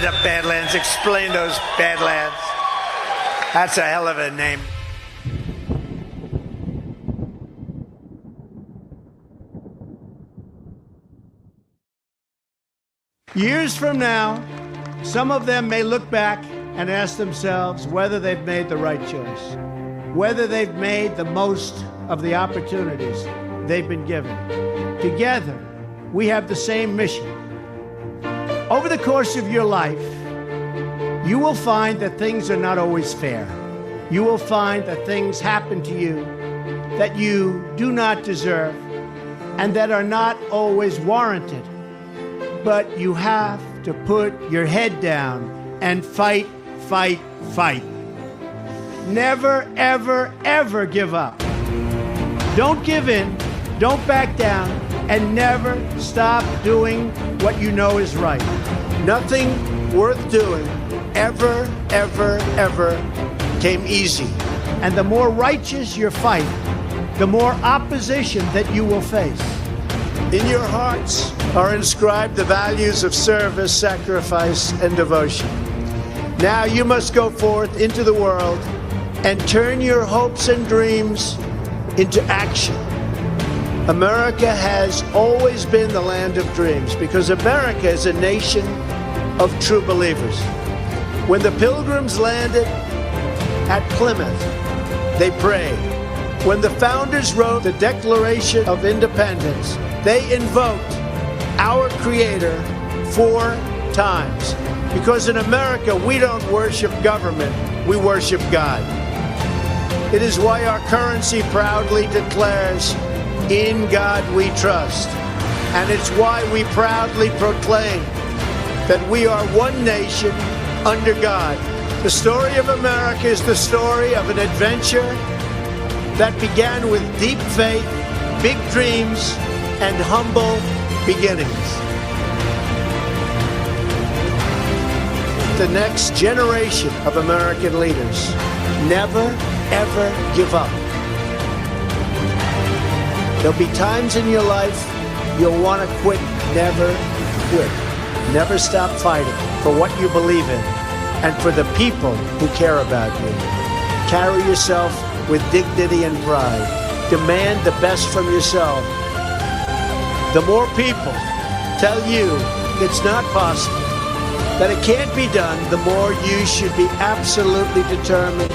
it up, Badlands. Explain those Badlands. That's a hell of a name. Years from now, some of them may look back and ask themselves whether they've made the right choice, whether they've made the most of the opportunities they've been given. Together, we have the same mission. Over the course of your life, you will find that things are not always fair. You will find that things happen to you that you do not deserve and that are not always warranted. But you have to put your head down and fight, fight, fight. Never, ever, ever give up. Don't give in, don't back down, and never stop doing what you know is right. Nothing worth doing ever, ever, ever came easy. And the more righteous your fight, the more opposition that you will face. In your hearts are inscribed the values of service, sacrifice, and devotion. Now you must go forth into the world and turn your hopes and dreams into action. America has always been the land of dreams because America is a nation of true believers. When the Pilgrims landed at Plymouth, they prayed. When the founders wrote the Declaration of Independence, they invoked our Creator 4 times. Because in America, we don't worship government, we worship God. It is why our currency proudly declares, "In God we trust." And it's why we proudly proclaim that we are one nation under God. The story of America is the story of an adventure that began with deep faith, big dreams, and humble beginnings. The next generation of American leaders never, ever give up. There'll be times in your life you'll want to quit. Never quit. Never stop fighting for what you believe in and for the people who care about you. Carry yourself with dignity and pride. Demand the best from yourself. The more people tell you it's not possible, that it can't be done, the more you should be absolutely determined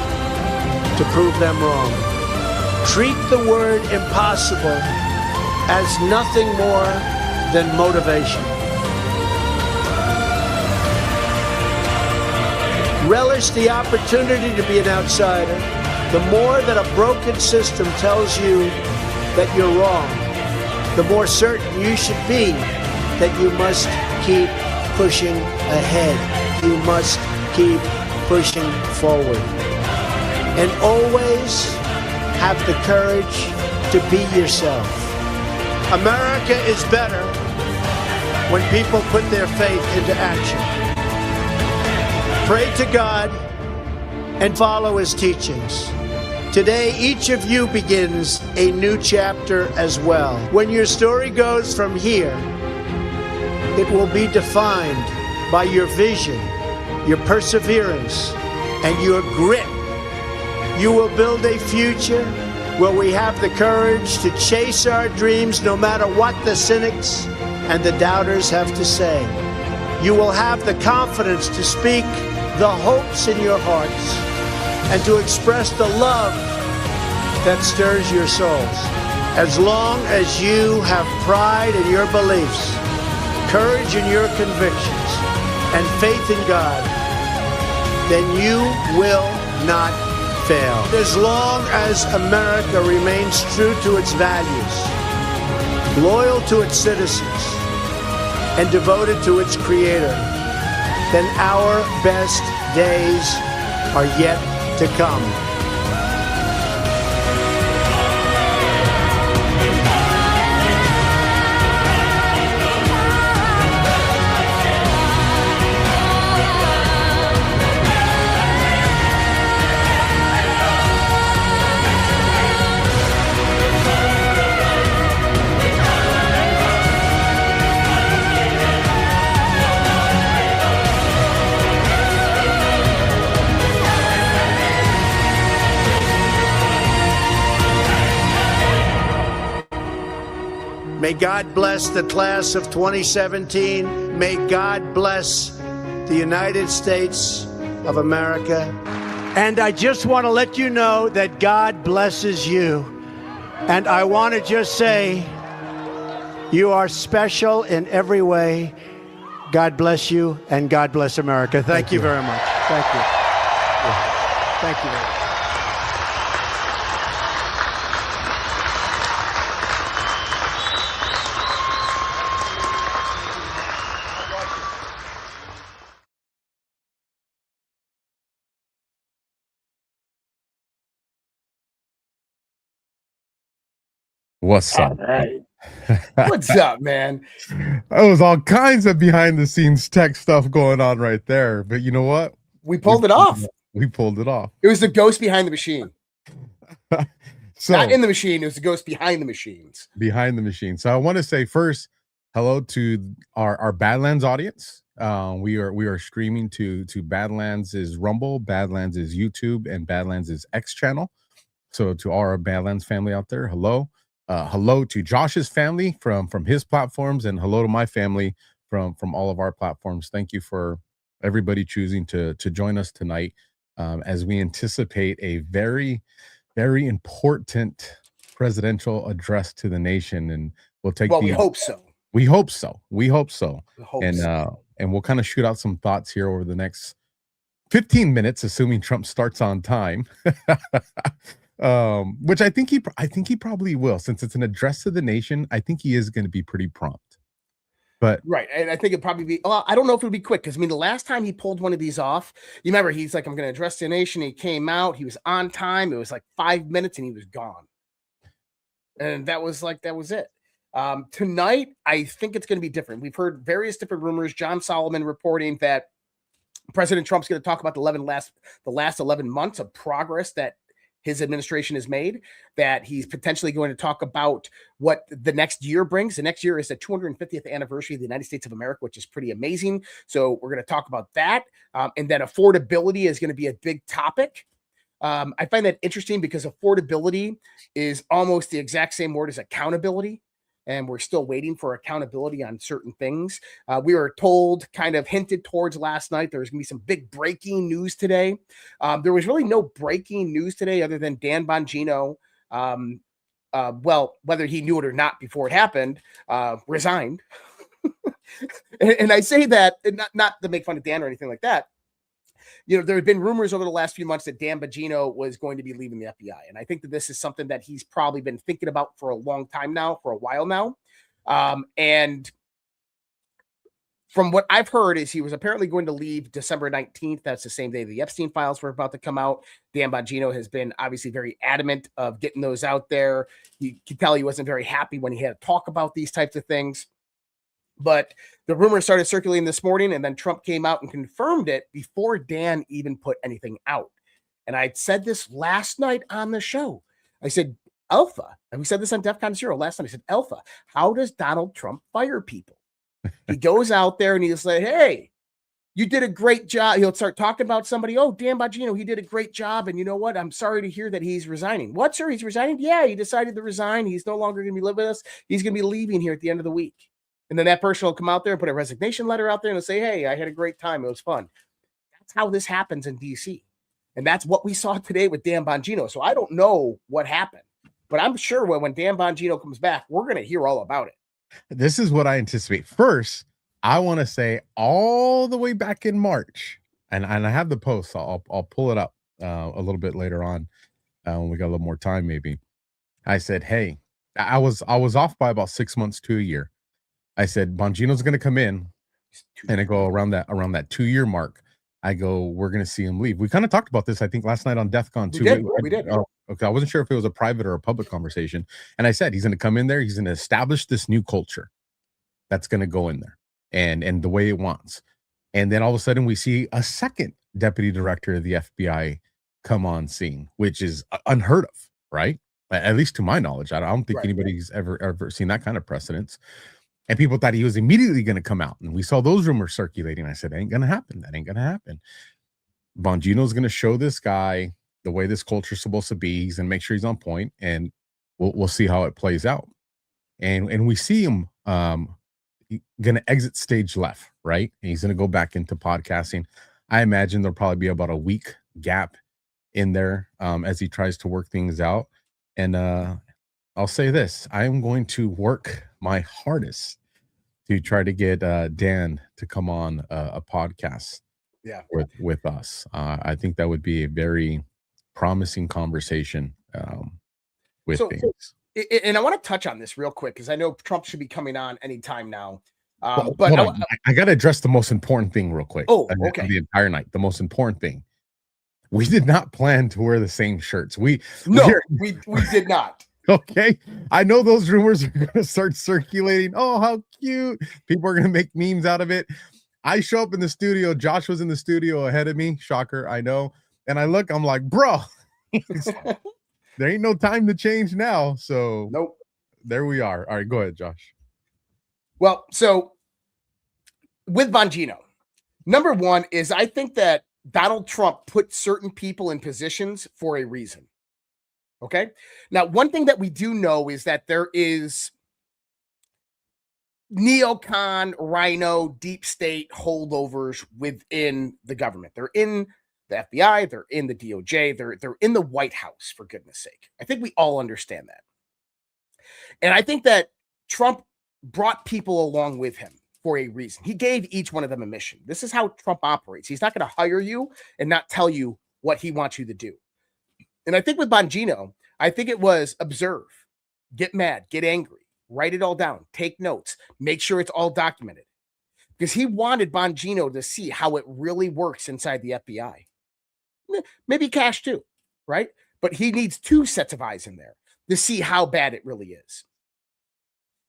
to prove them wrong. Treat the word impossible as nothing more than motivation. Relish the opportunity to be an outsider. The more that a broken system tells you that you're wrong, the more certain you should be that you must keep pushing ahead. You must keep pushing forward. And always have the courage to be yourself. America is better when people put their faith into action. Pray to God and follow His teachings. Today, each of you begins a new chapter as well. When your story goes from here, it will be defined by your vision, your perseverance, and your grit. You will build a future where we have the courage to chase our dreams no matter what the cynics and the doubters have to say. You will have the confidence to speak the hopes in your hearts and to express the love that stirs your souls. As long as you have pride in your beliefs, courage in your convictions, and faith in God, then you will not fail. As long as America remains true to its values, loyal to its citizens, and devoted to its Creator, then our best days are yet to come. May God bless the class of 2017. May God bless the United States of America. And I just want to let you know that God blesses you. And I want to just say, you are special in every way. God bless you, and God bless America. Thank you very much. Thank you. Thank you very much. What's up? Right. What's up, man? That was all kinds of behind the scenes tech stuff going on right there. But you know what? We pulled it off. We pulled it off. It was the ghost behind the machine. So, not in the machine. It was the ghost behind the machines. Behind the machine. So I want to say first, hello to our Badlands audience. We are streaming to Badlands' Rumble, Badlands' YouTube, and Badlands' X channel. So to all our Badlands family out there, hello. Hello to Josh's family from his platforms, and hello to my family from all of our platforms. Thank you for everybody choosing to join us tonight as we anticipate a very, very important presidential address to the nation. And we'll take. Well, we hope so. We hope so. We hope so. So. And we'll kind of shoot out some thoughts here over the next 15 minutes, assuming Trump starts on time. Which I think he probably will, since it's an address to the nation. I think he is going to be pretty prompt. But right, and I think it'd probably be. Well, I don't know if it'll be quick, because I mean, the last time he pulled one of these off, you remember, he's like, "I'm going to address the nation." He came out, he was on time. It was like 5 minutes, and he was gone. And that was it. Tonight, I think it's going to be different. We've heard various different rumors. John Solomon reporting that President Trump's going to talk about the last 11 months of progress that his administration has made, that he's potentially going to talk about what the next year brings. The next year is the 250th anniversary of the United States of America, which is pretty amazing. So we're going to talk about that. And then affordability is going to be a big topic. I find that interesting because affordability is almost the exact same word as accountability. And we're still waiting for accountability on certain things. We were told, kind of hinted towards last night, there's going to be some big breaking news today. There was really no breaking news today other than Dan Bongino, well, whether he knew it or not before it happened, resigned. and I say that not to make fun of Dan or anything like that. You know, there have been rumors over the last few months that Dan Bongino was going to be leaving the FBI. And I think that this is something that he's probably been thinking about for a long time now, for a while now. And from what I've heard is he was apparently going to leave December 19th. That's the same day the Epstein files were about to come out. Dan Bongino has been obviously very adamant of getting those out there. You could tell he wasn't very happy when he had to talk about these types of things. But the rumors started circulating this morning, and then Trump came out and confirmed it before Dan even put anything out. And I said this last night on the show. I said, Alpha, and we said this on DEFCON 0 last night. I said, Alpha, how does Donald Trump fire people? He goes out there and he's like, hey, you did a great job. He'll start talking about somebody. Oh, Dan Bongino, he did a great job. And you know what? I'm sorry to hear that he's resigning. What, sir? He's resigning? Yeah, he decided to resign. He's no longer going to be living with us. He's going to be leaving here at the end of the week. And then that person will come out there and put a resignation letter out there and say, hey, I had a great time. It was fun. That's how this happens in D.C. And that's what we saw today with Dan Bongino. So I don't know what happened, but I'm sure when Dan Bongino comes back, we're going to hear all about it. This is what I anticipate. First, I want to say all the way back in March, and I have the post. So I'll pull it up a little bit later on when we got a little more time, maybe. I said, hey, I was off by about 6 months to a year. I said, Bongino's going to come in, and I go around that 2-year mark. I go, we're going to see him leave. We kind of talked about this, I think, last night on DEFCON 2. We did. Oh, okay. I wasn't sure if it was a private or a public conversation. And I said, he's going to come in there. He's going to establish this new culture that's going to go in there and the way it wants. And then all of a sudden we see a second deputy director of the FBI come on scene, which is unheard of, right? At least to my knowledge. I don't think anybody's ever seen that kind of precedence. And people thought he was immediately going to come out. And we saw those rumors circulating. I said, ain't going to happen. That ain't going to happen. Bongino's going to show this guy the way this culture is supposed to be. He's going to make sure he's on point, and we'll see how it plays out. and we see him gonna exit stage left, right? And he's gonna go back into podcasting. I imagine there'll probably be about a week gap in there as he tries to work things out. And I'll say this: I am going to work my hardest to try to get Dan to come on a podcast with us. I think that would be a very promising conversation with things. And I want to touch on this real quick because I know Trump should be coming on anytime now. But I got to address the most important thing real quick. Oh, okay. The entire night, the most important thing. We did not plan to wear the same shirts. We did not. Okay. I know those rumors are going to start circulating. Oh, how cute. People are going to make memes out of it. I show up in the studio. Josh was in the studio ahead of me. Shocker, I know. And I look, I'm like, bro, there ain't no time to change now. So nope. There we are. All right, go ahead, Josh. Well, so with Bongino, number one is I think that Donald Trump put certain people in positions for a reason. Okay. Now, one thing that we do know is that there is neocon, rhino, deep state holdovers within the government. They're in the FBI, they're in the DOJ, they're in the White House, for goodness sake. I think we all understand that. And I think that Trump brought people along with him for a reason. He gave each one of them a mission. This is how Trump operates. He's not going to hire you and not tell you what he wants you to do. And I think with Bongino, I think it was observe, get mad, get angry, write it all down, take notes, make sure it's all documented. Because he wanted Bongino to see how it really works inside the FBI. Maybe cash too, right? But he needs two sets of eyes in there to see how bad it really is.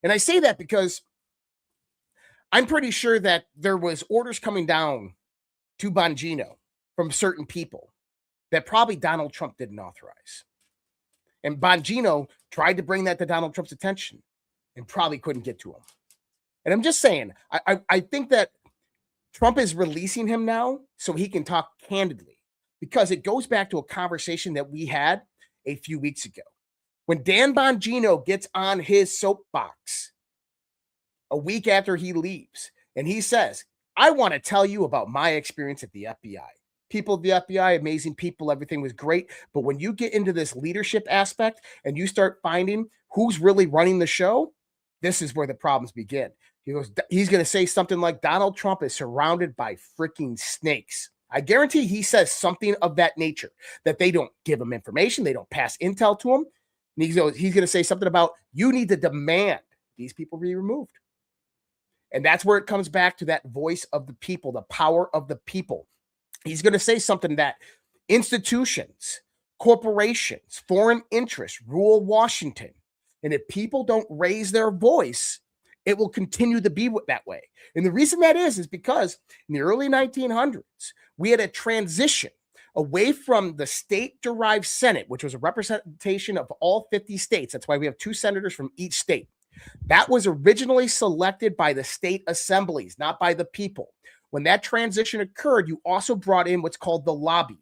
And I say that because I'm pretty sure that there was orders coming down to Bongino from certain people that probably Donald Trump didn't authorize. And Bongino tried to bring that to Donald Trump's attention and probably couldn't get to him. And I'm just saying, I think that Trump is releasing him now so he can talk candidly, because it goes back to a conversation that we had a few weeks ago. When Dan Bongino gets on his soapbox a week after he leaves, and he says, I want to tell you about my experience at the FBI. People at the FBI, amazing people, everything was great. But when you get into this leadership aspect and you start finding who's really running the show, this is where the problems begin. He goes, he's going to say something like Donald Trump is surrounded by freaking snakes. I guarantee he says something of that nature, that they don't give him information. They don't pass intel to him. And he's going to say something about you need to demand these people be removed. And that's where it comes back to that voice of the people, the power of the people. He's going to say something that institutions, corporations, foreign interests rule Washington. And if people don't raise their voice, it will continue to be that way. And the reason that is because in the early 1900s, we had a transition away from the state-derived Senate, which was a representation of all 50 states. That's why we have 2 senators from each state. That was originally selected by the state assemblies, not by the people. When that transition occurred, you also brought in what's called the lobby.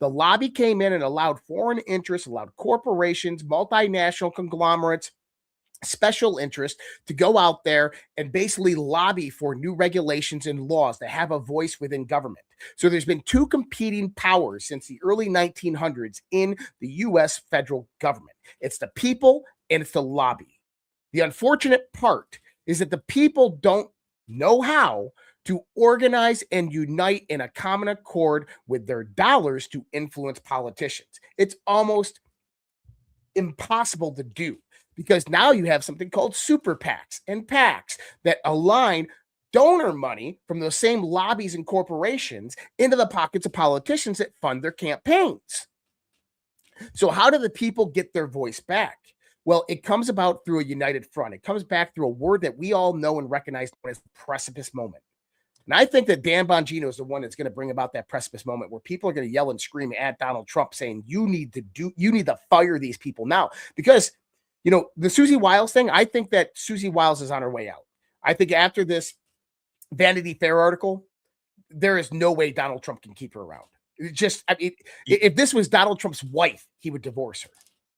The lobby came in and allowed foreign interests, allowed corporations, multinational conglomerates, special interest to go out there and basically lobby for new regulations and laws that have a voice within government. So there's been 2 competing powers since the early 1900s in the U.S. federal government. It's the people and it's the lobby. The unfortunate part is that the people don't know how to organize and unite in a common accord with their dollars to influence politicians. It's almost impossible to do, because now you have something called super PACs and PACs that align donor money from those same lobbies and corporations into the pockets of politicians that fund their campaigns. So how do the people get their voice back? Well, it comes about through a united front. It comes back through a word that we all know and recognize as the precipice moment. And I think that Dan Bongino is the one that's going to bring about that precipice moment where people are going to yell and scream at Donald Trump saying, you need to fire these people now. Because, you know, the Susie Wiles thing, I think that Susie Wiles is on her way out. I think after this Vanity Fair article, there is no way Donald Trump can keep her around. If this was Donald Trump's wife, he would divorce her.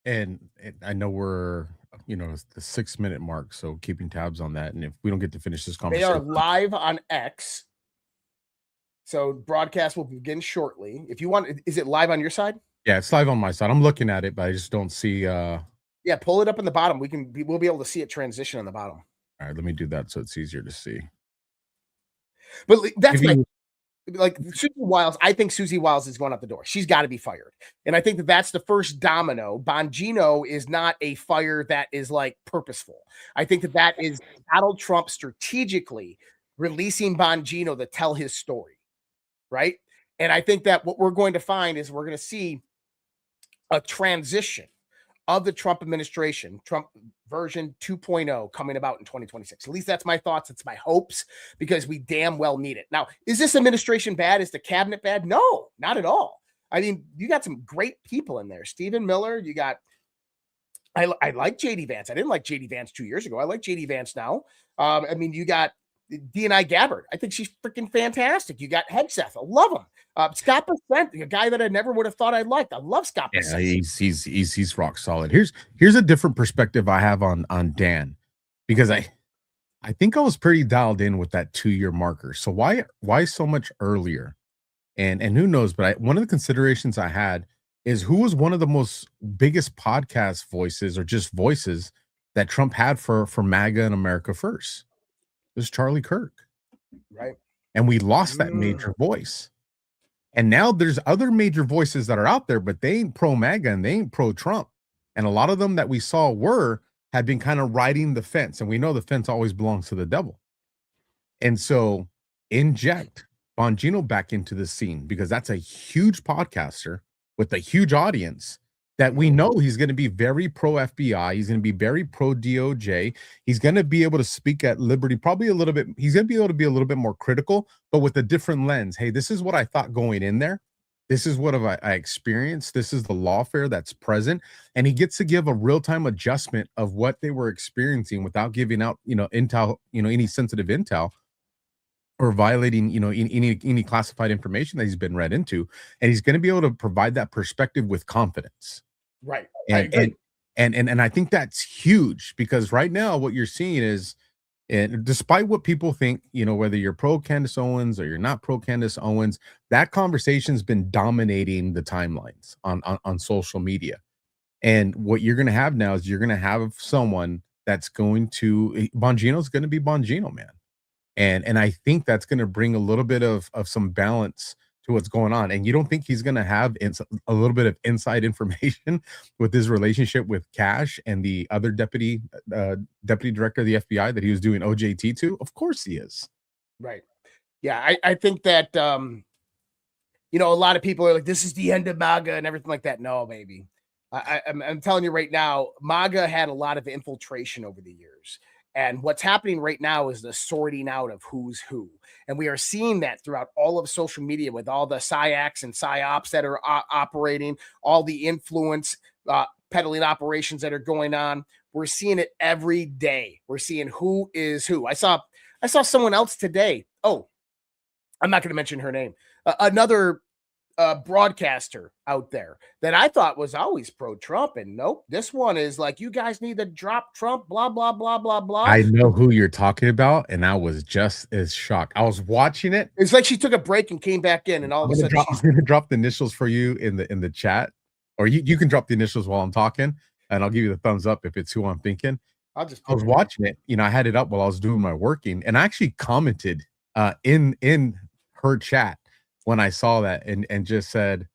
And I know we're it's the 6-minute mark. So keeping tabs on that. And if we don't get to finish this They conversation, are live on X. So broadcast will begin shortly. If you want, is it live on your side? yeah, it's live on my side. I'm looking at it, but I just don't see. Yeah, pull it up in the bottom. We'll be able to see it transition on the bottom. All right, let me do that so it's easier to see. But that's like Susie Wiles. I think Susie Wiles is going out the door. She's got to be fired. And I think that's the first domino. Bongino is not a fire that is like purposeful. I think that is Donald Trump strategically releasing Bongino to tell his story. Right. And I think that what we're going to find is we're going to see a transition of the Trump administration, Trump version 2.0 coming about in 2026. At least that's my thoughts. It's my hopes, because we damn well need it. Now, is this administration bad? Is the cabinet bad? No, not at all. I mean, you got some great people in there. Stephen Miller, you got, I like JD Vance. I didn't like JD Vance 2 years ago. I like JD Vance now. I mean, you got D&I Gabbard. I think she's freaking fantastic. You got Hegseth. I love him. Scott Bessent, a guy that I never would have thought I'd liked. I love Scott Bessent. Yeah, he's rock solid. Here's a different perspective I have on Dan, because I think I was pretty dialed in with that 2-year marker. So why so much earlier? And who knows? But one of the considerations I had is who was one of the most biggest podcast voices, or just voices, that Trump had for MAGA and America First. It was Charlie Kirk, right? And we lost that major voice. And now there's other major voices that are out there, but they ain't pro MAGA and they ain't pro Trump. And a lot of them that we saw had been kind of riding the fence. And we know the fence always belongs to the devil. And so inject Bongino back into the scene, because that's a huge podcaster with a huge audience that we know he's going to be very pro FBI. He's going to be very pro DOJ. He's going to be able to speak at liberty, probably a little bit. He's going to be able to be a little bit more critical, but with a different lens. Hey, this is what I thought going in there. This is what I experienced. This is the lawfare that's present. And he gets to give a real-time adjustment of what they were experiencing without giving out, intel, any sensitive intel, or violating, any classified information that he's been read into. And he's going to be able to provide that perspective with confidence. Right. And I think that's huge, because right now what you're seeing is, and despite what people think, whether you're pro Candace Owens or you're not pro Candace Owens, that conversation's been dominating the timelines on social media. And what you're going to have now is you're going to have someone that's Bongino's going to be Bongino, man. And I think that's going to bring a little bit of some balance to what's going on. And you don't think he's going to have a little bit of inside information with his relationship with Cash and the other deputy director of the FBI that he was doing OJT to? Of course he is. Right. Yeah, I think that, a lot of people are like, this is the end of MAGA and everything like that. No, baby. I'm telling you right now, MAGA had a lot of infiltration over the years. And what's happening right now is the sorting out of who's who. And we are seeing that throughout all of social media, with all the PSYACs and PSYOPs that are operating, all the influence peddling operations that are going on. We're seeing it every day. We're seeing who is who. I saw someone else today. Oh, I'm not going to mention her name. Another broadcaster out there that I thought was always pro-Trump, and nope, this one is like, you guys need to drop Trump, blah blah blah blah blah. I know who you're talking about, and I was just as shocked. I was watching it. It's like she took a break and came back in, and all of a sudden I'm going to drop the initials for you in the chat, or you can drop the initials while I'm talking, and I'll give you the thumbs up if it's who I'm thinking. I was watching it. I had it up while I was doing my working, and I actually commented in her chat when I saw that, and just said,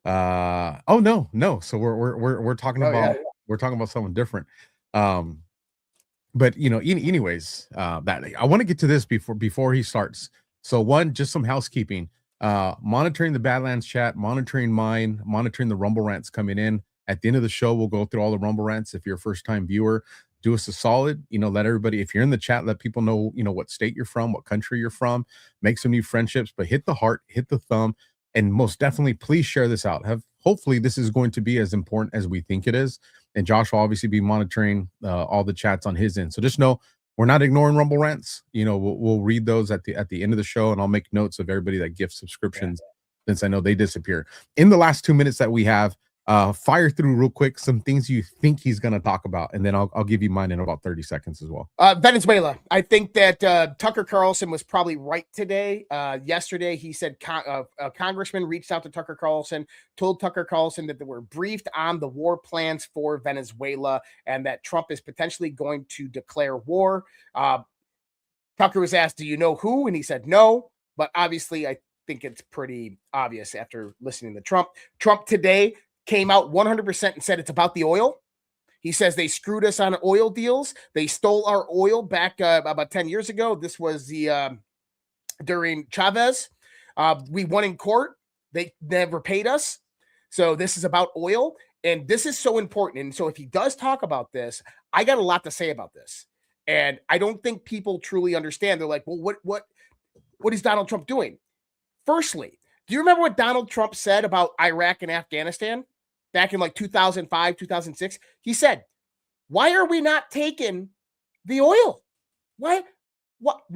"Oh no." So we're talking about we're talking about someone different. But anyways, that I want to get to this before he starts. So one, just some housekeeping. Monitoring the Badlands chat, monitoring mine, monitoring the Rumble rants coming in. At the end of the show, we'll go through all the Rumble rants. If you're a first-time viewer, do us a solid, let everybody, if you're in the chat, let people know, what state you're from, what country you're from, make some new friendships, but hit the heart, hit the thumb, and most definitely, please share this out. Hopefully this is going to be as important as we think it is. And Josh will obviously be monitoring all the chats on his end. So just know we're not ignoring Rumble rants. We'll read those at the end of the show, and I'll make notes of everybody that gifts subscriptions, since I know they disappear. In the last 2 minutes that we have, Fire through real quick some things you think he's going to talk about, and then I'll give you mine in about 30 seconds as well. Venezuela. I think that Tucker Carlson was probably right today. Yesterday, he said a congressman reached out to Tucker Carlson, told Tucker Carlson that they were briefed on the war plans for Venezuela and that Trump is potentially going to declare war. Tucker was asked, do you know who? And he said no, but obviously I think it's pretty obvious after listening to Trump. Trump today came out 100% and said it's about the oil. He says they screwed us on oil deals. They stole our oil back about 10 years ago. This was during Chavez. We won in court. They never paid us. So this is about oil. And this is so important. And so if he does talk about this, I got a lot to say about this. And I don't think people truly understand. They're like, well, what is Donald Trump doing? Firstly, do you remember what Donald Trump said about Iraq and Afghanistan back in like 2005, 2006? He said, why are we not taking the oil? Why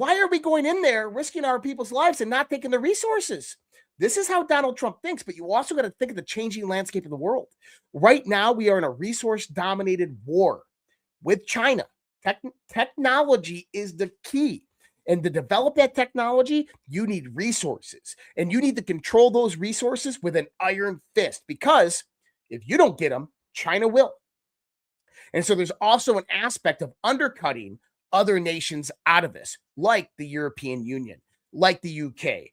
are we going in there risking our people's lives and not taking the resources? This is how Donald Trump thinks, but you also got to think of the changing landscape of the world. Right now, we are in a resource-dominated war with China. Technology is the key. And to develop that technology, you need resources. And you need to control those resources with an iron fist, because if you don't get them, China will. And so there's also an aspect of undercutting other nations out of this, like the European Union, like the UK.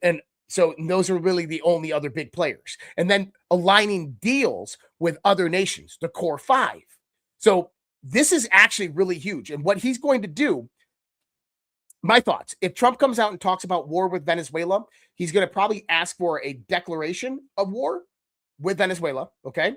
And so those are really the only other big players. And then aligning deals with other nations, the core five. So this is actually really huge. And what he's going to do, my thoughts, if Trump comes out and talks about war with Venezuela, he's going to probably ask for a declaration of war with Venezuela, okay,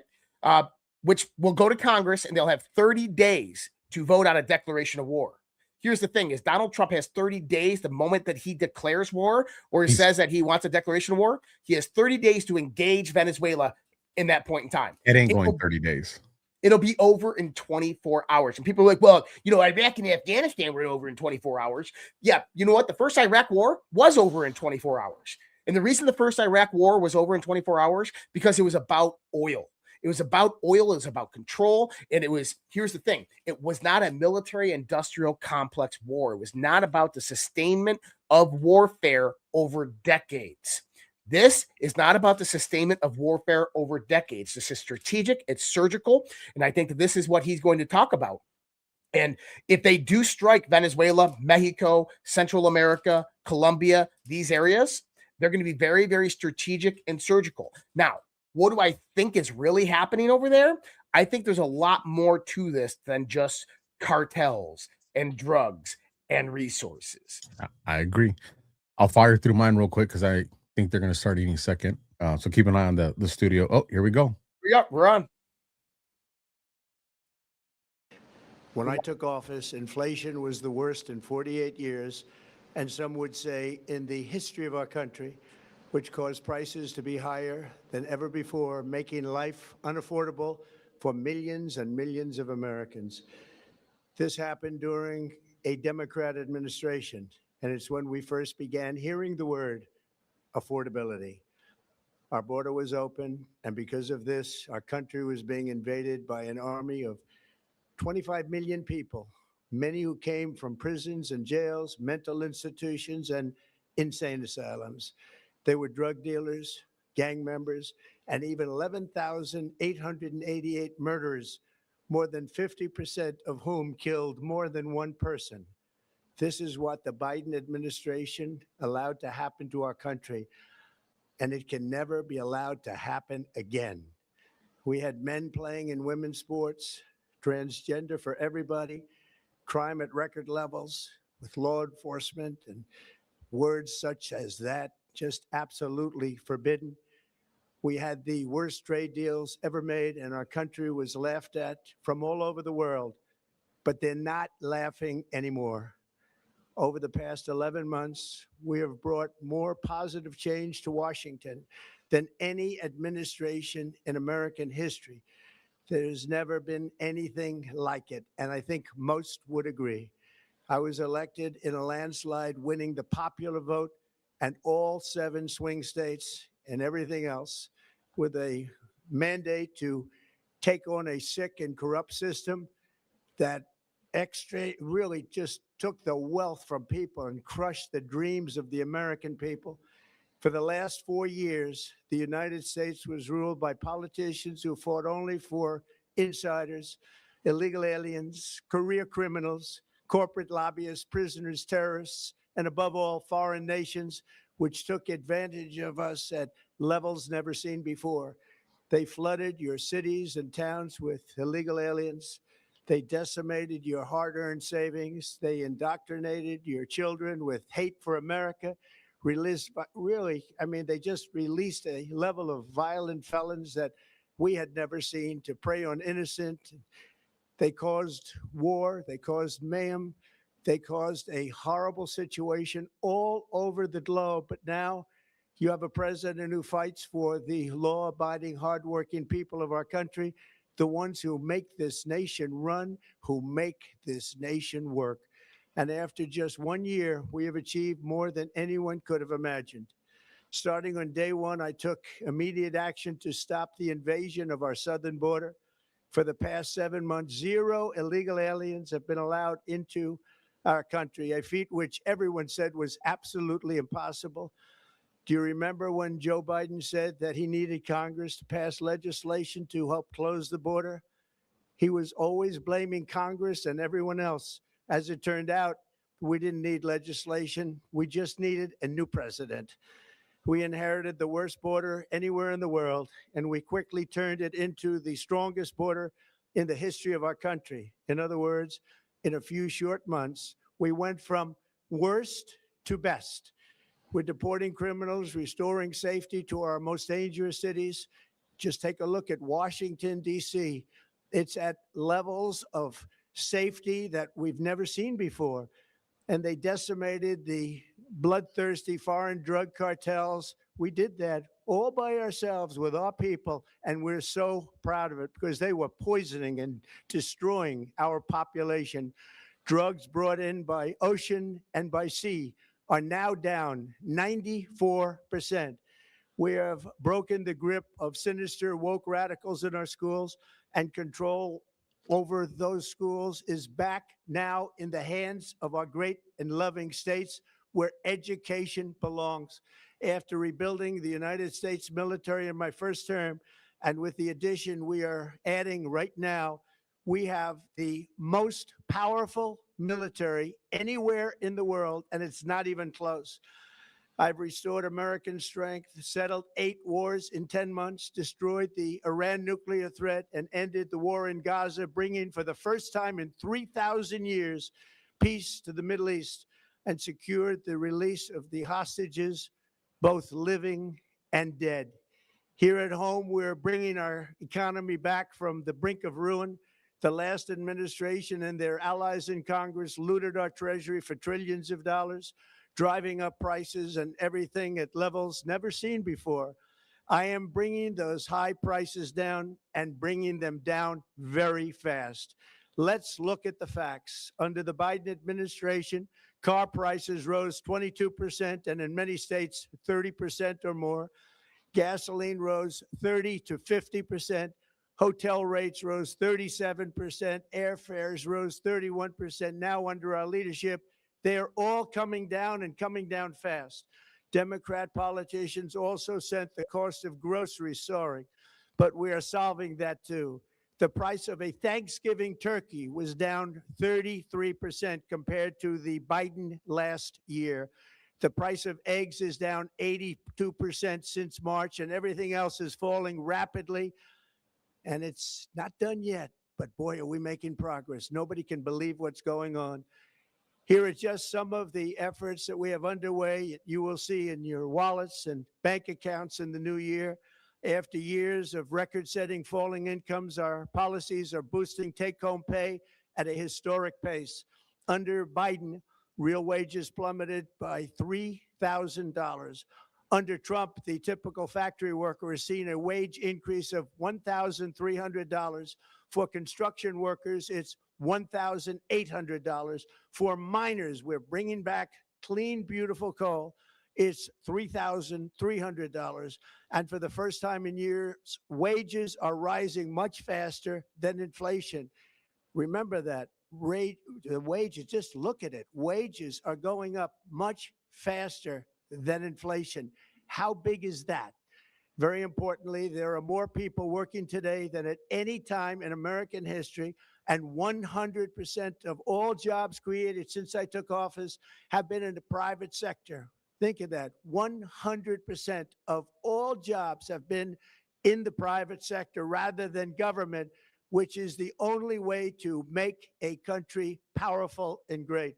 which will go to Congress, and they'll have 30 days to vote on a declaration of war. Here's the thing is Donald Trump has 30 days the moment that he declares war or he says that he wants a declaration of war. He has 30 days to engage Venezuela in that point in time. It ain't going 30 days. It'll be over in 24 hours. And people are like, well, Iraq and Afghanistan were over in 24 hours. Yeah, you know what? The first Iraq war was over in 24 hours. And the reason the first Iraq war was over in 24 hours, because it was about oil. It was about oil. It was about control. And here's the thing. It was not a military industrial complex war. It was not about the sustainment of warfare over decades. This is not about the sustainment of warfare over decades. This is strategic. It's surgical. And I think that this is what he's going to talk about. And if they do strike Venezuela, Mexico, Central America, Colombia, these areas, they're going to be very, very strategic and surgical. Now, what do I think is really happening over there? I think there's a lot more to this than just cartels and drugs and resources. I agree. I'll fire through mine real quick because I think they're going to start any second. So keep an eye on the studio. Oh, here we go. We're on. When I took office, inflation was the worst in 48 years, and some would say in the history of our country, which caused prices to be higher than ever before, making life unaffordable for millions and millions of Americans. This happened during a Democrat administration, and it's when we first began hearing the word affordability. Our border was open, and because of this, our country was being invaded by an army of 25 million people, many who came from prisons and jails, mental institutions, and insane asylums. They were drug dealers, gang members, and even 11,888 murderers, more than 50% of whom killed more than one person. This is what the Biden administration allowed to happen to our country, and it can never be allowed to happen again. We had men playing in women's sports, transgender for everybody, crime at record levels with law enforcement, and words such as that just absolutely forbidden. We had the worst trade deals ever made, and our country was laughed at from all over the world, but they're not laughing anymore. Over the past 11 months, we have brought more positive change to Washington than any administration in American history. There's never been anything like it, and I think most would agree. I was elected in a landslide, winning the popular vote and all 7 swing states and everything else with a mandate to take on a sick and corrupt system that really just took the wealth from people and crushed the dreams of the American people. For the last 4 years, the United States was ruled by politicians who fought only for insiders, illegal aliens, career criminals, corporate lobbyists, prisoners, terrorists, and above all, foreign nations, which took advantage of us at levels never seen before. They flooded your cities and towns with illegal aliens. They decimated your hard-earned savings. They indoctrinated your children with hate for America. They just released a level of violent felons that we had never seen to prey on innocent. They caused war. They caused mayhem. They caused a horrible situation all over the globe. But now you have a president who fights for the law-abiding, hardworking people of our country, the ones who make this nation run, who make this nation work. And after just 1 year, we have achieved more than anyone could have imagined. Starting on day one, I took immediate action to stop the invasion of our southern border. For the past 7 months, 0 illegal aliens have been allowed into our country, a feat which everyone said was absolutely impossible. Do you remember when Joe Biden said that he needed Congress to pass legislation to help close the border? He was always blaming Congress and everyone else. As it turned out, we didn't need legislation. We just needed a new president. We inherited the worst border anywhere in the world, and we quickly turned it into the strongest border in the history of our country. In other words, in a few short months, we went from worst to best. We're deporting criminals, restoring safety to our most dangerous cities. Just take a look at Washington, D.C. It's at levels of safety that we've never seen before. And they decimated the bloodthirsty foreign drug cartels. We did that all by ourselves with our people, and we're so proud of it because they were poisoning and destroying our population. Drugs brought in by ocean and by sea are now down 94%. We have broken the grip of sinister woke radicals in our schools, and control over those schools is back now in the hands of our great and loving states where education belongs. After rebuilding the United States military in my first term, and with the addition we are adding right now, we have the most powerful military anywhere in the world, and it's not even close. I've restored American strength, settled 8 wars in 10 months, destroyed the Iran nuclear threat, and ended the war in Gaza, bringing for the first time in 3,000 years peace to the Middle East, and secured the release of the hostages, both living and dead. Here at home, we're bringing our economy back from the brink of ruin. The last administration and their allies in Congress looted our treasury for trillions of dollars, driving up prices and everything at levels never seen before. I am bringing those high prices down and bringing them down very fast. Let's look at the facts. Under the Biden administration, car prices rose 22%, and in many states, 30% or more. Gasoline rose 30 to 50%. Hotel rates rose 37%. Airfares rose 31%. Now, under our leadership, they are all coming down and coming down fast. Democrat politicians also sent the cost of groceries soaring, but we are solving that too. The price of a Thanksgiving turkey was down 33% compared to the Biden last year. The price of eggs is down 82% since March, and everything else is falling rapidly. And it's not done yet, but boy, are we making progress. Nobody can believe what's going on. Here are just some of the efforts that we have underway. You will see in your wallets and bank accounts in the new year. After years of record-setting falling incomes, our policies are boosting take-home pay at a historic pace. Under Biden, real wages plummeted by $3,000. Under Trump, the typical factory worker has seen a wage increase of $1,300. For construction workers, it's $1,800. For miners, we're bringing back clean, beautiful coal. it's $3,300. And for the first time in years, wages are rising much faster than inflation. Remember that. The wages, just look at it. Wages are going up much faster than inflation. How big is that? Very importantly, there are more people working today than at any time in American history, and 100% of all jobs created since I took office have been in the private sector. Think of that. 100% of all jobs have been in the private sector rather than government, which is the only way to make a country powerful and great.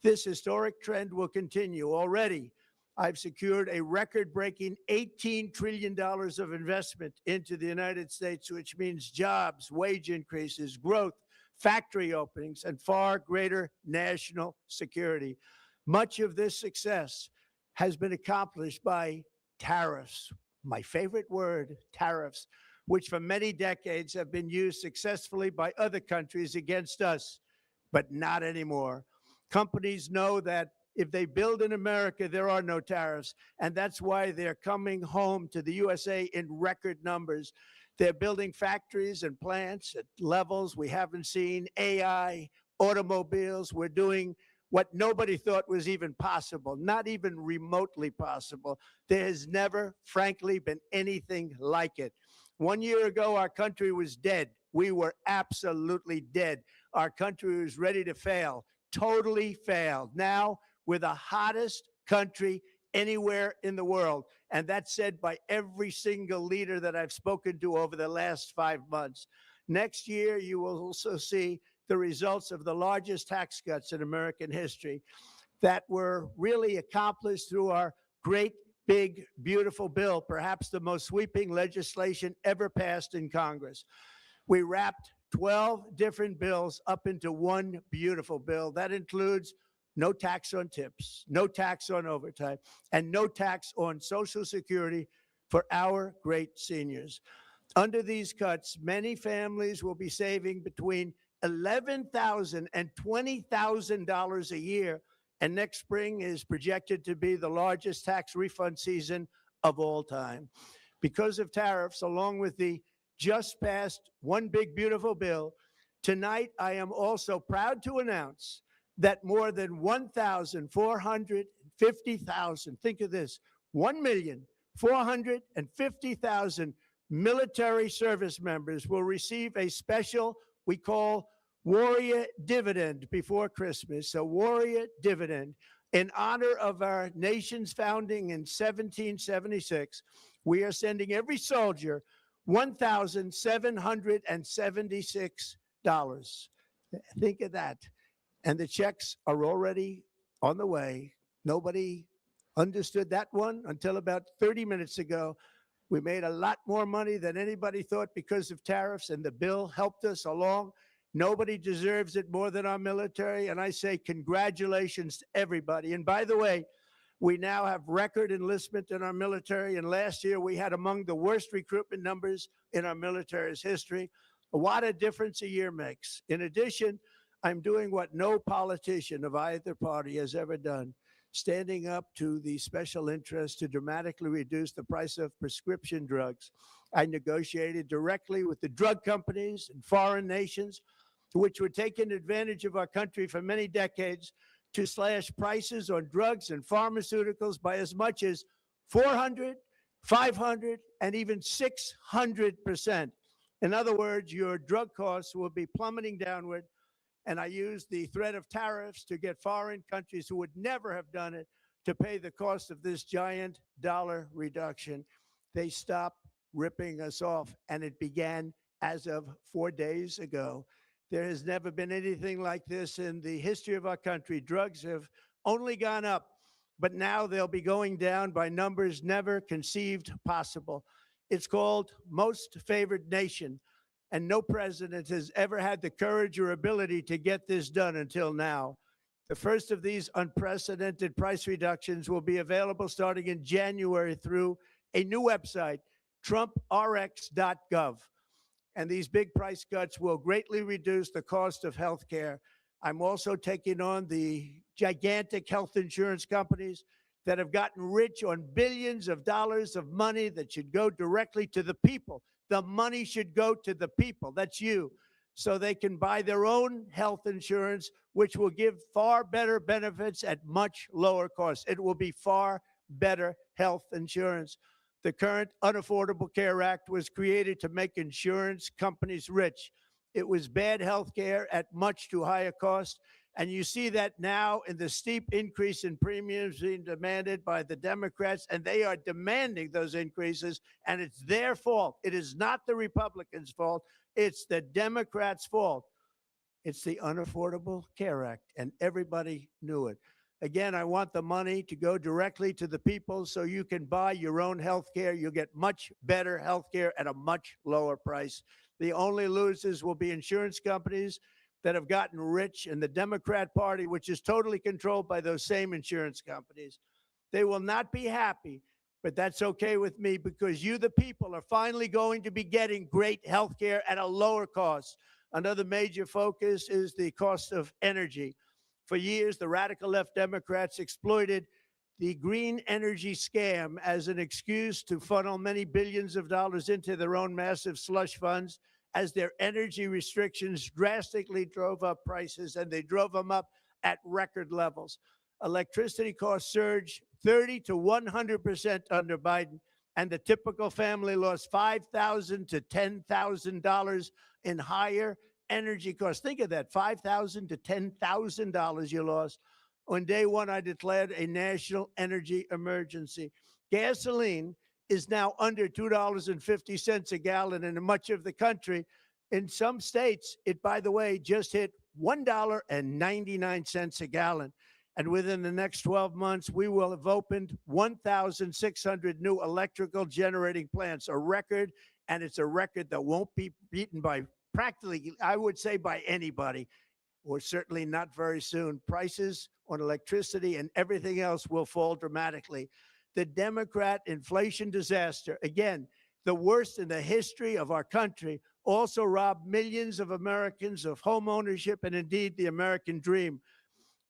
This historic trend will continue. Already, I've secured a record-breaking $18 trillion of investment into the United States, which means jobs, wage increases, growth, factory openings, and far greater national security. Much of this success has been accomplished by tariffs. My favorite word, tariffs, which for many decades have been used successfully by other countries against us, but not anymore. Companies know that if they build in America, there are no tariffs. And that's why they're coming home to the USA in record numbers. They're building factories and plants at levels we haven't seen. AI, automobiles. We're doing what nobody thought was even possible, not even remotely possible. There has never, frankly, been anything like it. 1 year ago, our country was dead. We were absolutely dead. Our country was ready to fail, totally failed. Now, we're the hottest country anywhere in the world. And that's said by every single leader that I've spoken to over the last 5 months. Next year, you will also see the results of the largest tax cuts in American history that were really accomplished through our great, big, beautiful bill, perhaps the most sweeping legislation ever passed in Congress. We wrapped 12 different bills up into one beautiful bill. That includes no tax on tips, no tax on overtime, and no tax on Social Security for our great seniors. Under these cuts, many families will be saving between $11,000 and $20,000 a year, and next spring is projected to be the largest tax refund season of all time. Because of tariffs, along with the just passed One Big Beautiful Bill, tonight I am also proud to announce that more than 1,450,000, think of this, 1,450,000 military service members will receive a special we call Warrior Dividend before Christmas, a Warrior Dividend. In honor of our nation's founding in 1776, we are sending every soldier $1,776. Think of that. And the checks are already on the way. Nobody understood that one until about 30 minutes ago. We made a lot more money than anybody thought because of tariffs, and the bill helped us along. Nobody deserves it more than our military, and I say congratulations to everybody. And by the way, we now have record enlistment in our military, and last year we had among the worst recruitment numbers in our military's history. What a difference a year makes. In addition, I'm doing what no politician of either party has ever done, standing up to the special interests to dramatically reduce the price of prescription drugs. I negotiated directly with the drug companies and foreign nations, which were taking advantage of our country for many decades, to slash prices on drugs and pharmaceuticals by as much as 400, 500, and even 600%. In other words, your drug costs will be plummeting downward. And I used the threat of tariffs to get foreign countries who would never have done it to pay the cost of this giant dollar reduction. They stopped ripping us off, and it began as of 4 days ago. There has never been anything like this in the history of our country. Drugs have only gone up, but now they'll be going down by numbers never conceived possible. It's called Most Favored Nation. And no president has ever had the courage or ability to get this done until now. The first of these unprecedented price reductions will be available starting in January through a new website, trumprx.gov. And these big price cuts will greatly reduce the cost of health care. I'm also taking on the gigantic health insurance companies that have gotten rich on billions of dollars of money that should go directly to the people. The money should go to the people. That's you. So they can buy their own health insurance, which will give far better benefits at much lower cost. It will be far better health insurance. The current Unaffordable Care Act was created to make insurance companies rich. It was bad health care at much too high a cost. And you see that now in the steep increase in premiums being demanded by the Democrats, and they are demanding those increases, and it's their fault. It is not the Republicans' fault. It's the Democrats' fault. It's the Unaffordable Care Act, and everybody knew it. Again, I want the money to go directly to the people so you can buy your own health care. You'll get much better health care at a much lower price. The only losers will be insurance companies that have gotten rich, and the Democrat Party, which is totally controlled by those same insurance companies. They will not be happy, but that's okay with me because you, the people, are finally going to be getting great health care at a lower cost. Another major focus is the cost of energy. For years, the radical left Democrats exploited the green energy scam as an excuse to funnel many billions of dollars into their own massive slush funds, as their energy restrictions drastically drove up prices, and they drove them up at record levels. Electricity costs surged 30 to 100% under Biden, and the typical family lost $5,000 to $10,000 in higher energy costs. Think of that, $5,000 to $10,000 you lost. On day one, I declared a national energy emergency. Gasoline is now under $2.50 a gallon in much of the country. In some states, it, by the way, just hit $1.99 a gallon. And within the next 12 months, we will have opened 1,600 new electrical generating plants, a record, and it's a record that won't be beaten by practically, I would say, by anybody, or certainly not very soon. Prices on electricity and everything else will fall dramatically. The Democrat inflation disaster, again, the worst in the history of our country, also robbed millions of Americans of home ownership and indeed the American dream.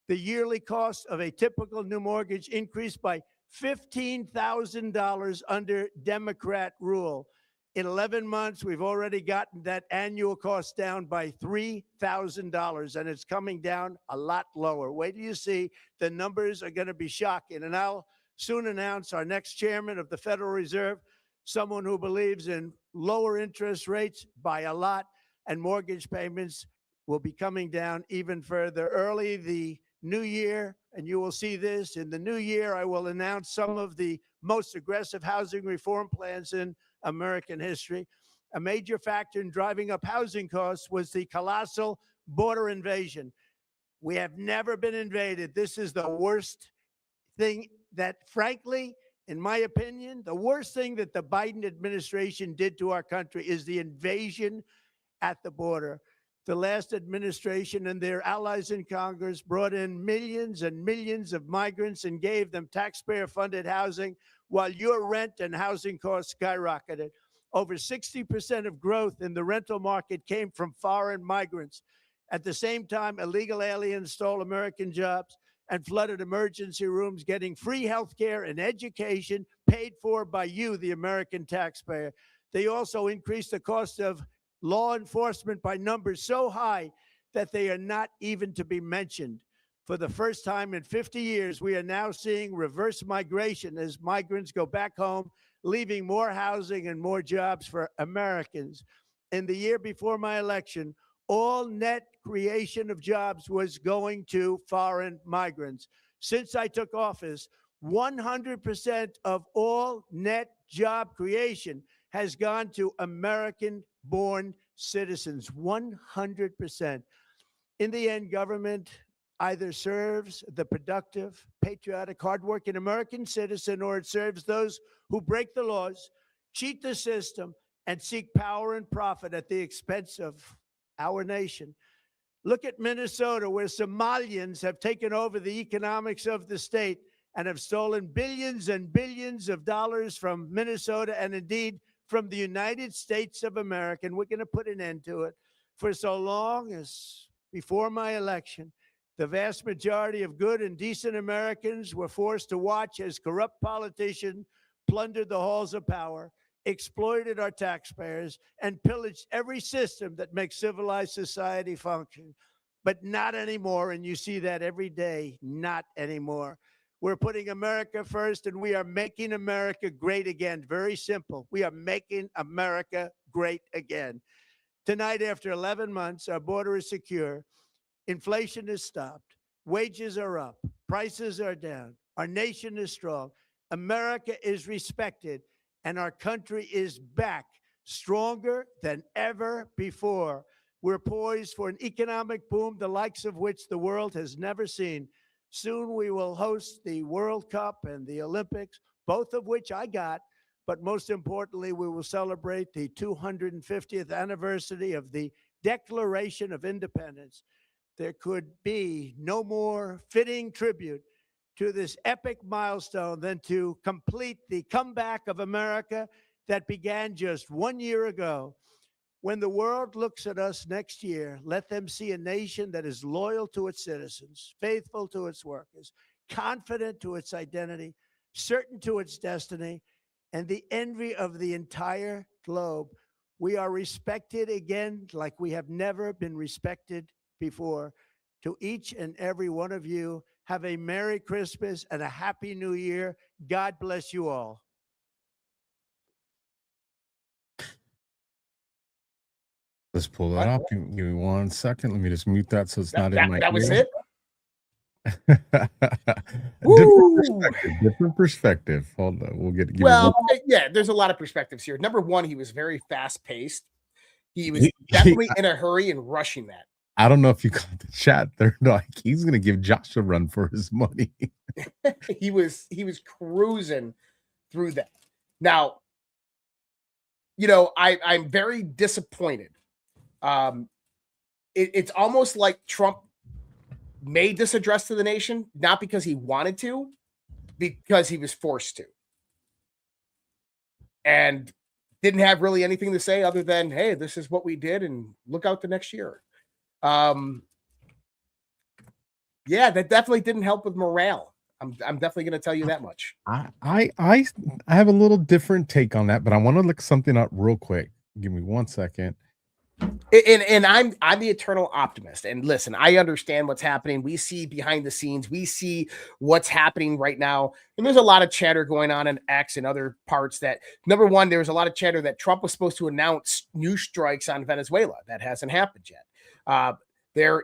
The yearly cost of a typical new mortgage increased by $15,000 under Democrat rule. In 11 months, we've already gotten that annual cost down by $3,000, and it's coming down a lot lower. Wait till you see. The numbers are going to be shocking. And I'll soon announce our next chairman of the Federal Reserve, someone who believes in lower interest rates by a lot, and mortgage payments will be coming down even further. Early the new year, and you will see this, in the new year, I will announce some of the most aggressive housing reform plans in American history. A major factor in driving up housing costs was the colossal border invasion. We have never been invaded. This is the worst thing that, frankly, in my opinion, the worst thing that the Biden administration did to our country is the invasion at the border. The last administration and their allies in Congress brought in millions and millions of migrants and gave them taxpayer-funded housing while your rent and housing costs skyrocketed. Over 60% of growth in the rental market came from foreign migrants. At the same time, illegal aliens stole American jobs and flooded emergency rooms, getting free health care and education paid for by you, the American taxpayer. They also increased the cost of law enforcement by numbers so high that they are not even to be mentioned. For the first time in 50 years, we are now seeing reverse migration as migrants go back home, leaving more housing and more jobs for Americans. In the year before my election, all net creation of jobs was going to foreign migrants. Since I took office, 100% of all net job creation has gone to American-born citizens, 100%. In the end, government either serves the productive, patriotic, hardworking American citizen, or it serves those who break the laws, cheat the system, and seek power and profit at the expense of our nation. Look at Minnesota, where Somalians have taken over the economics of the state and have stolen billions and billions of dollars from Minnesota and indeed from the United States of America. And we're going to put an end to it. For so long as before my election, The vast majority of good and decent Americans were forced to watch as corrupt politicians plundered the halls of power, exploited our taxpayers, and pillaged every system that makes civilized society function. But not anymore, and you see that every day, not anymore. We're putting America first, and we are making America great again. Very simple. We are making America great again. Tonight, after 11 months, our border is secure. Inflation is stopped. Wages are up. Prices are down. Our nation is strong. America is respected, and our country is back, stronger than ever before. We're poised for an economic boom, the likes of which the world has never seen. Soon we will host the World Cup and the Olympics, both of which I got. But most importantly, we will celebrate the 250th anniversary of the Declaration of Independence. There could be no more fitting tribute to this epic milestone than to complete the comeback of America that began just 1 year ago. When the world looks at us next year, let them see a nation that is loyal to its citizens, faithful to its workers, confident to its identity, certain to its destiny, and the envy of the entire globe. We are respected again like we have never been respected before. To each and every one of you, have a Merry Christmas and a Happy New Year. God bless you all. Let's pull that up. Give me 1 second. Let me just mute that so it's not in my That was ear. it. Different perspective. Hold on. We'll get. Well, yeah, there's a lot of perspectives here. Number one, he was very fast paced. He was definitely in a hurry and rushing that. I don't know if you got the chat. They're like, he's going to give Josh a run for his money. he was cruising through that. Now, you know, I'm very disappointed. It's almost like Trump made this address to the nation, not because he wanted to, because he was forced to. And didn't have really anything to say other than, hey, this is what we did and look out the next year. Yeah, that definitely didn't help with morale. I'm definitely going to tell you that much. I have a little different take on that, but I want to look something up real quick. Give me 1 second. And I'm the eternal optimist. And listen, I understand what's happening. We see behind the scenes. We see what's happening right now. And there's a lot of chatter going on in X and other parts that, number one, there was a lot of chatter that Trump was supposed to announce new strikes on Venezuela. That hasn't happened yet. There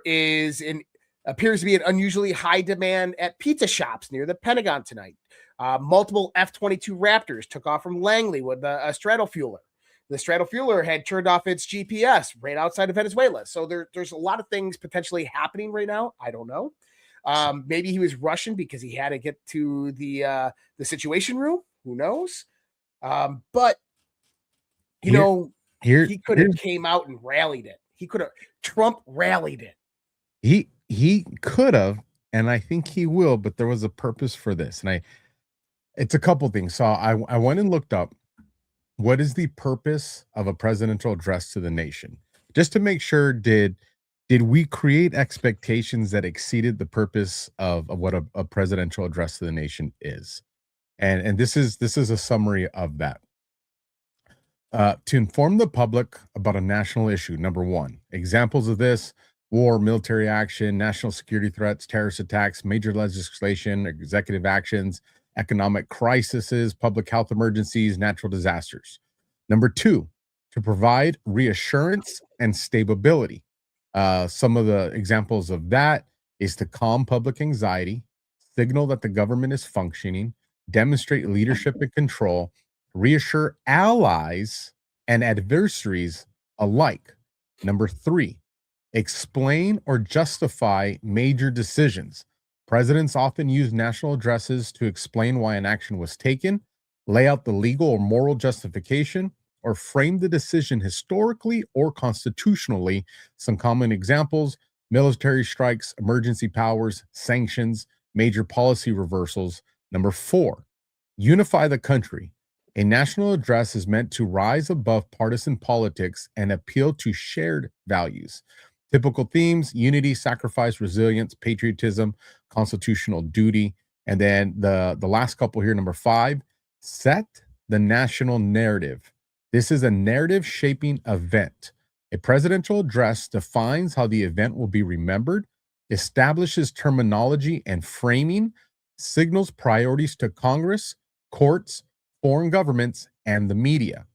appears to be an unusually high demand at pizza shops near the Pentagon tonight. Multiple F-22 Raptors took off from Langley with a stratofueler. The stratofueler had turned off its GPS right outside of Venezuela. So there's a lot of things potentially happening right now. I don't know. Maybe he was rushing because he had to get to the Situation Room. Who knows? But you know, he could have came out and rallied it. Trump rallied it. He could have, and I think he will, but there was a purpose for this. And it's a couple things. So I went and looked up, what is the purpose of a presidential address to the nation? Just to make sure, did we create expectations that exceeded the purpose of what a presidential address to the nation is? And this is a summary of that. To inform the public about a national issue, number one. Examples of this: war, military action, national security threats, terrorist attacks, major legislation, executive actions, economic crises, public health emergencies, natural disasters. Number two, to provide reassurance and stability. Some of the examples of that is to calm public anxiety, signal that the government is functioning, demonstrate leadership and control, reassure allies and adversaries alike. Number three, explain or justify major decisions. Presidents often use national addresses to explain why an action was taken, lay out the legal or moral justification, or frame the decision historically or constitutionally. Some common examples: military strikes, emergency powers, sanctions, major policy reversals. Number four, unify the country. A national address is meant to rise above partisan politics and appeal to shared values. Typical themes: unity, sacrifice, resilience, patriotism, constitutional duty. And then the last couple here, number 5, set the national narrative. This is a narrative shaping event. A presidential address defines how the event will be remembered, establishes terminology and framing, signals priorities to Congress, courts, foreign governments, and the media.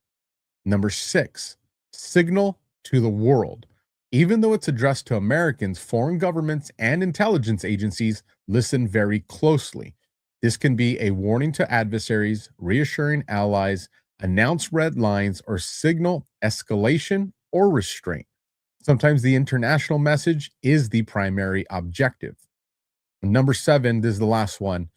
Number 6, signal to the world. Even though it's addressed to Americans, foreign governments and intelligence agencies listen very closely. This can be a warning to adversaries, reassuring allies, announce red lines, or signal escalation or restraint. Sometimes the international message is the primary objective. Number 7, this is the last one,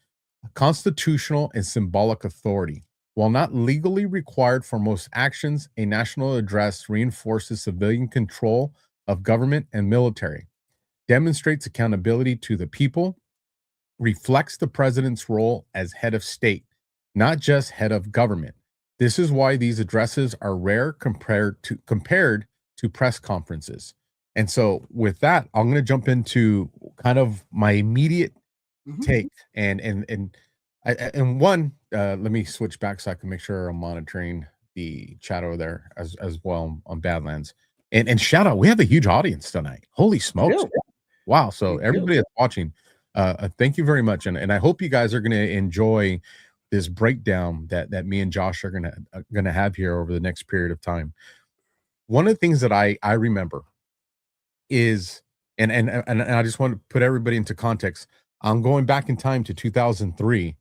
constitutional and symbolic authority. While not legally required for most actions, a national address reinforces civilian control of government and military, demonstrates accountability to the people, reflects the president's role as head of state, not just head of government. This is why these addresses are rare compared to press conferences. And so with that, I'm going to jump into kind of my immediate take. And one, let me switch back so I can make sure I'm monitoring the chat over there as well on Badlands. And shout out, we have a huge audience tonight. Holy smokes. Wow. So everybody that's watching, thank you very much. And I hope you guys are going to enjoy this breakdown that me and Josh are going to have here over the next period of time. One of the things that I remember is, and I just want to put everybody into context. I'm going back in time to 2003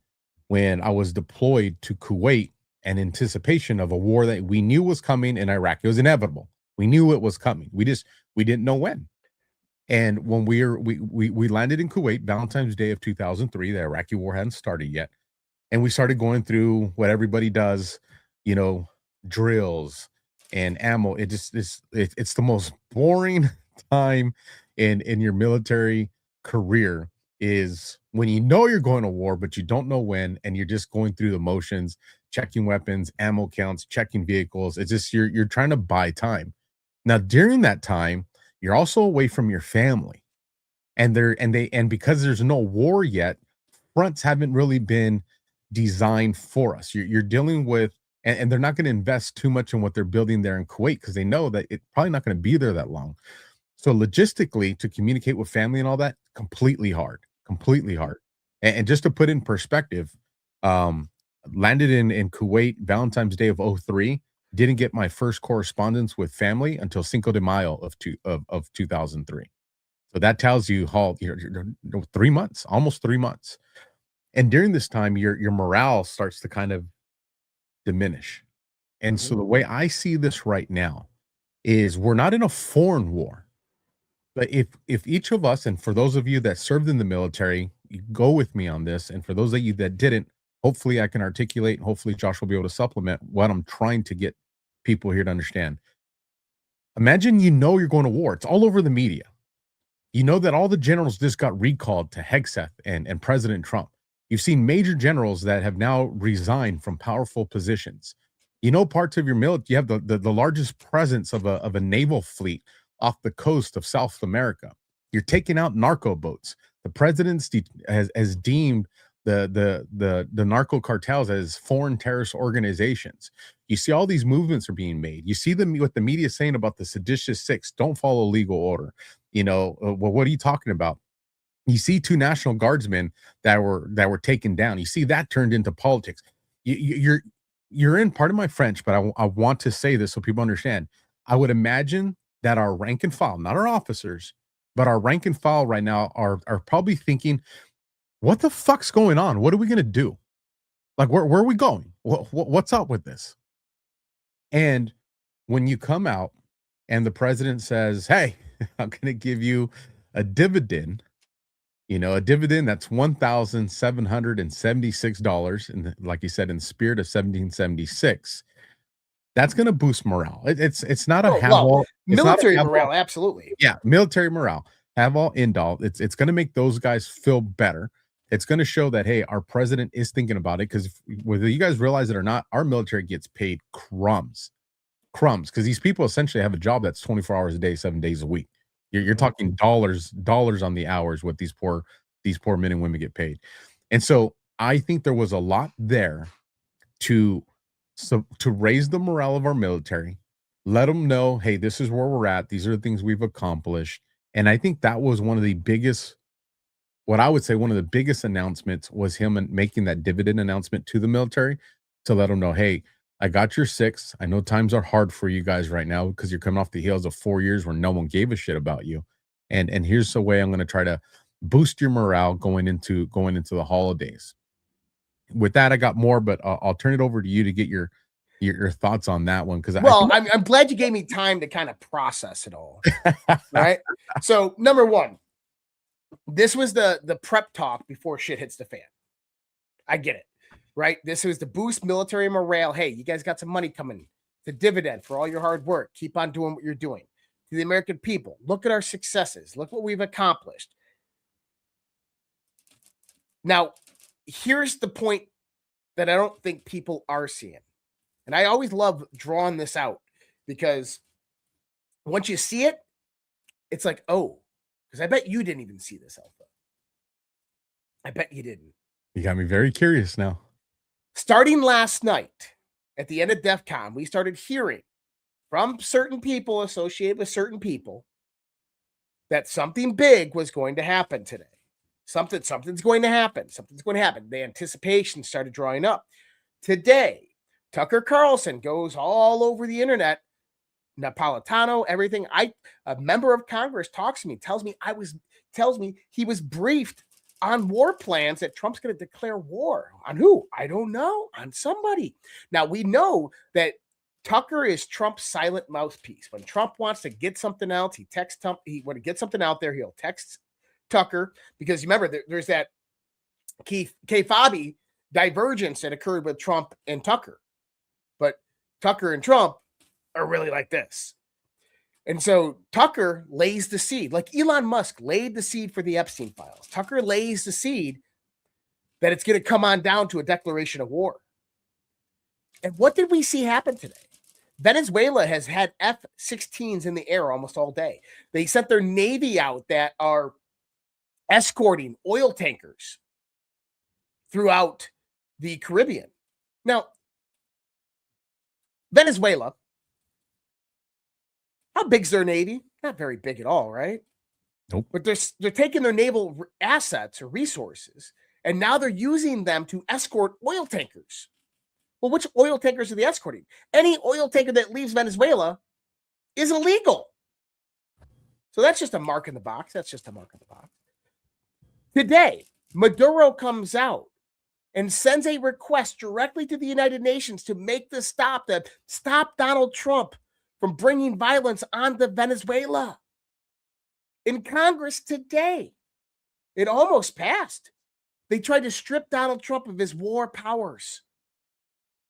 when I was deployed to Kuwait in anticipation of a war that we knew was coming in Iraq. It was inevitable. We knew it was coming. We didn't know when. And when we landed in Kuwait, Valentine's Day of 2003, the Iraqi war hadn't started yet. And we started going through what everybody does, drills and ammo. It's the most boring time in your military career, is when you know you're going to war, but you don't know when, and you're just going through the motions, checking weapons, ammo counts, checking vehicles. It's just you're trying to buy time. Now, during that time, you're also away from your family, and because there's no war yet, fronts haven't really been designed for us. You're dealing with, and they're not going to invest too much in what they're building there in Kuwait because they know that it's probably not going to be there that long. So logistically, to communicate with family and all that, completely hard. And just to put in perspective, landed in Kuwait Valentine's Day of 2003. Didn't get my first correspondence with family until Cinco de Mayo of 2003. So that tells you how 3 months, almost 3 months. And during this time, your morale starts to kind of diminish. And so the way I see this right now is we're not in a foreign war. But if each of us, and for those of you that served in the military, you go with me on this. And for those of you that didn't, hopefully I can articulate, and hopefully Josh will be able to supplement what I'm trying to get people here to understand. Imagine you're going to war. It's all over the media. You know that all the generals just got recalled to Hegseth and President Trump. You've seen major generals that have now resigned from powerful positions. Parts of your military, you have the largest presence of a naval fleet off the coast of South America. You're taking out narco boats. The president has deemed the narco cartels as foreign terrorist organizations. You see all these movements are being made. You see what the media is saying about the seditious six. Don't follow legal order. Well, what are you talking about? You see 2 National Guardsmen that were taken down. You see that turned into politics. You're in, pardon my French, but I want to say this so people understand. I would imagine that our rank and file, not our officers, but our rank and file right now are probably thinking, what the fuck's going on? What are we going to do? Like, where are we going? What's up with this? And when you come out and the president says, hey, I'm going to give you a dividend, a dividend that's $1,776. And like you said, in the spirit of 1776, that's going to boost morale. It's not a military morale. Absolutely. Yeah. Military morale, have all end all. It's going to make those guys feel better. It's going to show that, hey, our president is thinking about it, because whether you guys realize it or not, our military gets paid crumbs, because these people essentially have a job that's 24 hours a day, 7 days a week. You're talking dollars on the hours what these poor men and women get paid. And so I think there was a lot there to raise the morale of our military, let them know, hey, this is where we're at. These are the things we've accomplished. And I think that was one of the biggest, what I would say, one of the biggest announcements was him making that dividend announcement to the military to let them know, hey, I got your 6. I know times are hard for you guys right now because you're coming off the heels of 4 years where no one gave a shit about you. And here's the way I'm going to try to boost your morale going into the holidays. With that, I got more, but I'll turn it over to you to get your thoughts on that one. Because I'm glad you gave me time to kind of process it all. Right. So number one, this was the prep talk before shit hits the fan. I get it. Right. This was to boost military morale. Hey, you guys got some money coming. The dividend for all your hard work. Keep on doing what you're doing. To the American people, look at our successes. Look what we've accomplished. Now, here's the point that I don't think people are seeing. And I always love drawing this out because once you see it, it's like, oh, because I bet you didn't even see this, Alpha. I bet you didn't. You got me very curious now. Starting last night at the end of DEF CON, we started hearing from certain people associated with certain people that something big was going to happen today. Something's going to happen. Something's going to happen. The anticipation started drawing up. Today, Tucker Carlson goes all over the internet. Napolitano, everything. A member of Congress talks to me, tells me he was briefed on war plans that Trump's going to declare war. On who? I don't know. On somebody. Now, we know that Tucker is Trump's silent mouthpiece. When Trump wants to get something out, he texts Trump. When he gets something out there, he'll text Tucker, because you remember there's that K-Fabi divergence that occurred with Trump and Tucker. But Tucker and Trump are really like this. And so Tucker lays the seed, like Elon Musk laid the seed for the Epstein files. Tucker lays the seed that it's going to come on down to a declaration of war. And what did we see happen today? Venezuela has had F-16s in the air almost all day. They sent their Navy out that are escorting oil tankers throughout the Caribbean. Now, Venezuela, how big's their Navy? Not very big at all, right? Nope. But they're taking their naval assets or resources, and now they're using them to escort oil tankers. Well, which oil tankers are they escorting? Any oil tanker that leaves Venezuela is illegal. So that's just a mark in the box. Today, Maduro comes out and sends a request directly to the United Nations to make the stop Donald Trump from bringing violence onto Venezuela. In Congress today, it almost passed. They tried to strip Donald Trump of his war powers.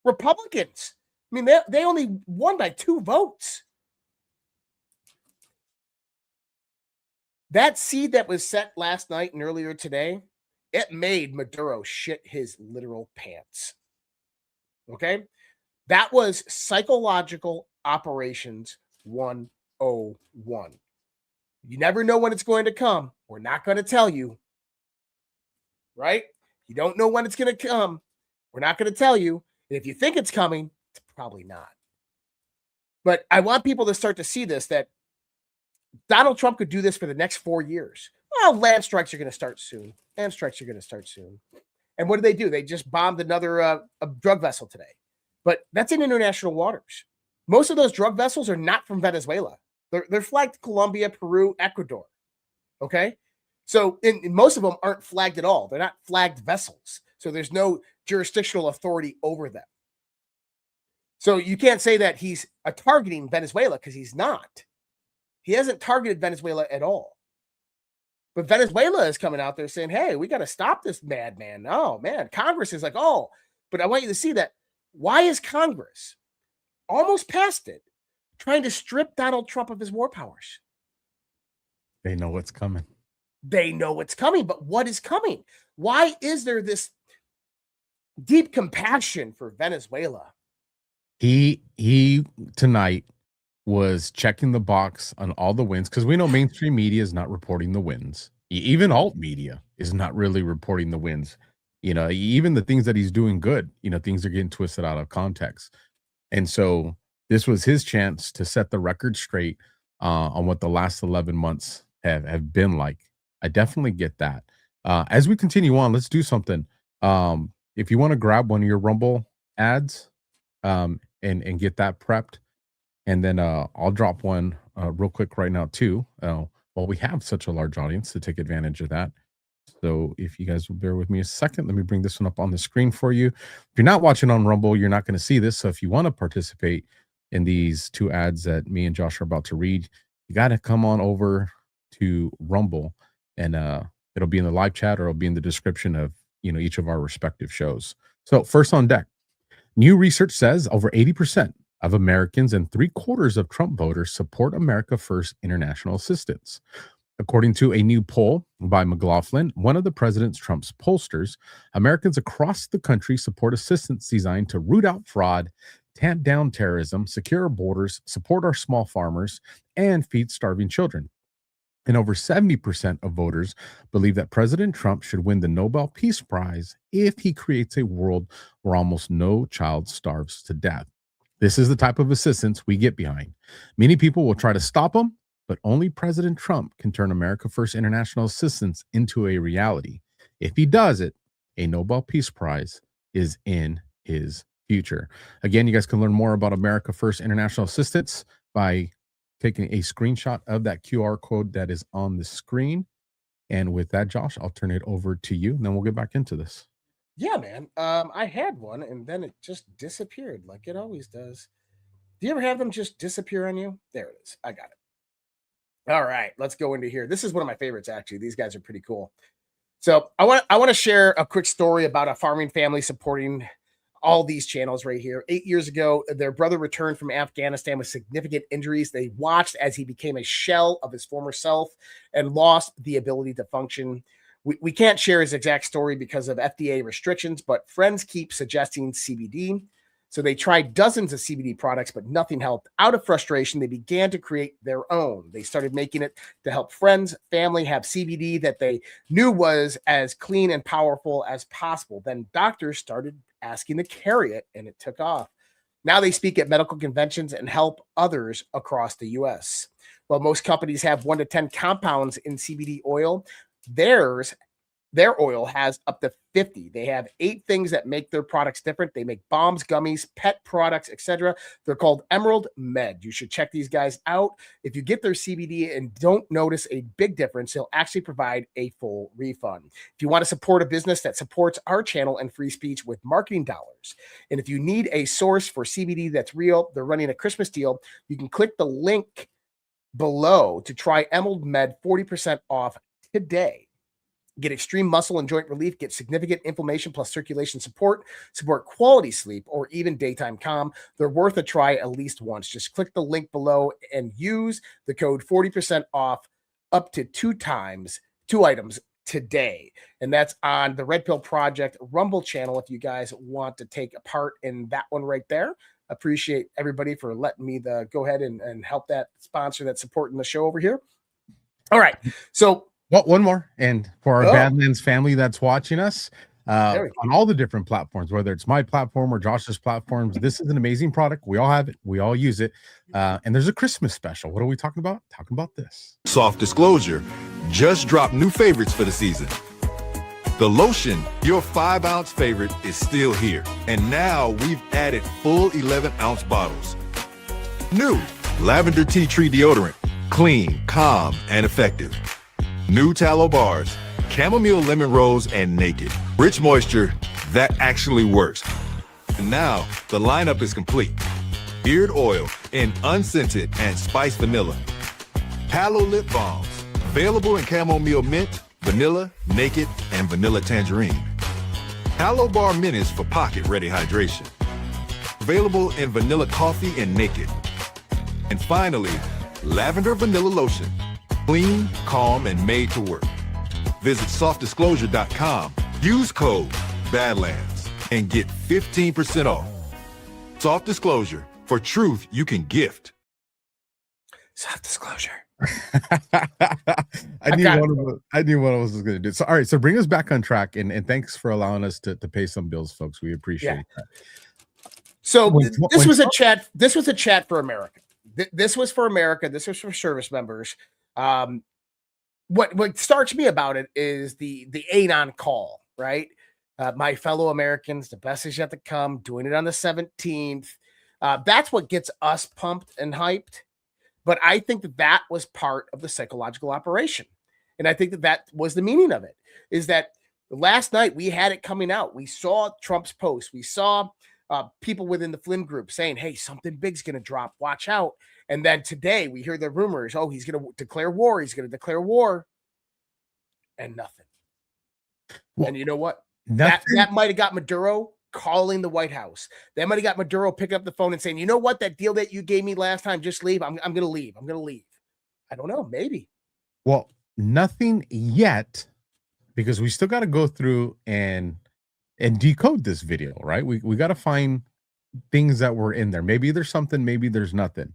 Republicans, I mean, they only won by 2 votes. That seed that was set last night and earlier today, it made Maduro shit his literal pants. Okay? That was psychological operations 101. You never know when it's going to come. We're not going to tell you. Right? You don't know when it's going to come. We're not going to tell you. And if you think it's coming, it's probably not. But I want people to start to see this, that Donald Trump could do this for the next 4 years. Well, land strikes are going to start soon. And what do? They just bombed another a drug vessel today. But that's in international waters. Most of those drug vessels are not from Venezuela. They're flagged Colombia, Peru, Ecuador. Okay? So most of them aren't flagged at all. They're not flagged vessels. So there's no jurisdictional authority over them. So you can't say that he's targeting Venezuela, because he's not. He hasn't targeted Venezuela at all. But Venezuela is coming out there saying, hey, we got to stop this madman. Oh, man. Congress is like, oh, but I want you to see that. Why is Congress almost past it trying to strip Donald Trump of his war powers? They know what's coming. But what is coming? Why is there this deep compassion for Venezuela? He tonight was checking the box on all the wins, because we know mainstream media is not reporting the wins. Even alt media is not really reporting the wins. Even the things that he's doing good, things are getting twisted out of context. And so this was his chance to set the record straight on what the last 11 months have been like. I definitely get that. As we continue on, let's do something. If you want to grab one of your Rumble ads and get that prepped, and then I'll drop one real quick right now too. Well, we have such a large audience to take advantage of that. So if you guys will bear with me a second, let me bring this one up on the screen for you. If you're not watching on Rumble, you're not going to see this. So if you want to participate in these two ads that me and Josh are about to read, you got to come on over to Rumble, and it'll be in the live chat, or it'll be in the description of each of our respective shows. So first on deck, new research says over 80% of Americans and 3/4 of Trump voters support America First international assistance. According to a new poll by McLaughlin, one of the President Trump's pollsters, Americans across the country support assistance designed to root out fraud, tamp down terrorism, secure our borders, support our small farmers, and feed starving children. And over 70% of voters believe that President Trump should win the Nobel Peace Prize if he creates a world where almost no child starves to death. This is the type of assistance we get behind. Many people will try to stop him, but only President Trump can turn America First international assistance into a reality. If he does it, a Nobel Peace Prize is in his future. Again, you guys can learn more about America First international assistance by taking a screenshot of that QR code that is on the screen. And with that, Josh, I'll turn it over to you, and then we'll get back into this. Yeah, man. I had one and then it just disappeared like it always does. Do you ever have them just disappear on you? There it is. I got it. All right, let's go into here. This is one of my favorites, actually. These guys are pretty cool. So I want to share a quick story about a farming family supporting all these channels right here. 8 years ago, their brother returned from Afghanistan with significant injuries. They watched as he became a shell of his former self and lost the ability to function. We can't share his exact story because of FDA restrictions, but friends keep suggesting CBD. So they tried dozens of CBD products, but nothing helped. Out of frustration, they began to create their own. They started making it to help friends, family have CBD that they knew was as clean and powerful as possible. Then doctors started asking to carry it, and it took off. Now they speak at medical conventions and help others across the U.S. While most companies have 1 to 10 compounds in CBD oil, their oil has up to 50. They have 8 things that make their products different. They make bombs, gummies, pet products, etc. They're called Emerald Med. You should check these guys out. If you get their CBD and don't notice a big difference, they'll actually provide a full refund. If you want to support a business that supports our channel and free speech with marketing dollars, and if you need a source for CBD that's real, they're running a Christmas deal. You can click the link below to try Emerald Med 40% off today. Get extreme muscle and joint relief, get significant inflammation plus circulation support quality sleep, or even daytime calm. They're worth a try at least once. Just click the link below and use the code 40% off up to 2 items today. And that's on the Redpill Project Rumble channel if you guys want to take a part in that one right there. Appreciate everybody for letting me go ahead and help that sponsor that's supporting the show over here. All right. So well, one more, and for our Badlands family that's watching us on all the different platforms, whether it's my platform or Josh's platforms, this is an amazing product. We all have it. We all use it. And there's a Christmas special. What are we talking about? Talking about this. Soft disclosure, just dropped new favorites for the season. The lotion, your 5-ounce favorite, is still here. And now we've added full 11-ounce bottles. New lavender tea tree deodorant, clean, calm, and effective. New tallow bars, chamomile lemon rose, and naked. Rich moisture that actually works. And now the lineup is complete. Beard oil in unscented and spiced vanilla. Palo lip balms, available in chamomile mint, vanilla, naked, and vanilla tangerine. Palo bar minis for pocket ready hydration. Available in vanilla coffee and naked. And finally, lavender vanilla lotion. Clean, calm, and made to work. Visit softdisclosure.com. Use code Badlands and get 15% off. Soft Disclosure, for truth you can gift. Self-disclosure. I knew one of us was going to do it. So, all right. So bring us back on track, and thanks for allowing us to pay some bills, folks. We appreciate that. So this was a chat. This was a chat for America. This was for America. This was for service members. What starts me about it is the 8 on call, right? My fellow Americans, the best is yet to come. Doing it on the 17th. That's what gets us pumped and hyped. But I think that was part of the psychological operation. And I think that was the meaning of it, is that last night we had it coming out. We saw Trump's post. We saw people within the Flynn group saying, hey, something big's going to drop. Watch out. And then today we hear the rumors. Oh, he's going to declare war. He's going to declare war. And nothing. Well, and you know what? That might have got Maduro calling the White House. That might have got Maduro picking up the phone and saying, you know what, that deal that you gave me last time, just leave. I'm going to leave. I'm going to leave. I don't know. Maybe. Well, nothing yet, because we still got to go through and decode this video, right? We got to find things that were in there. Maybe there's something, maybe there's nothing.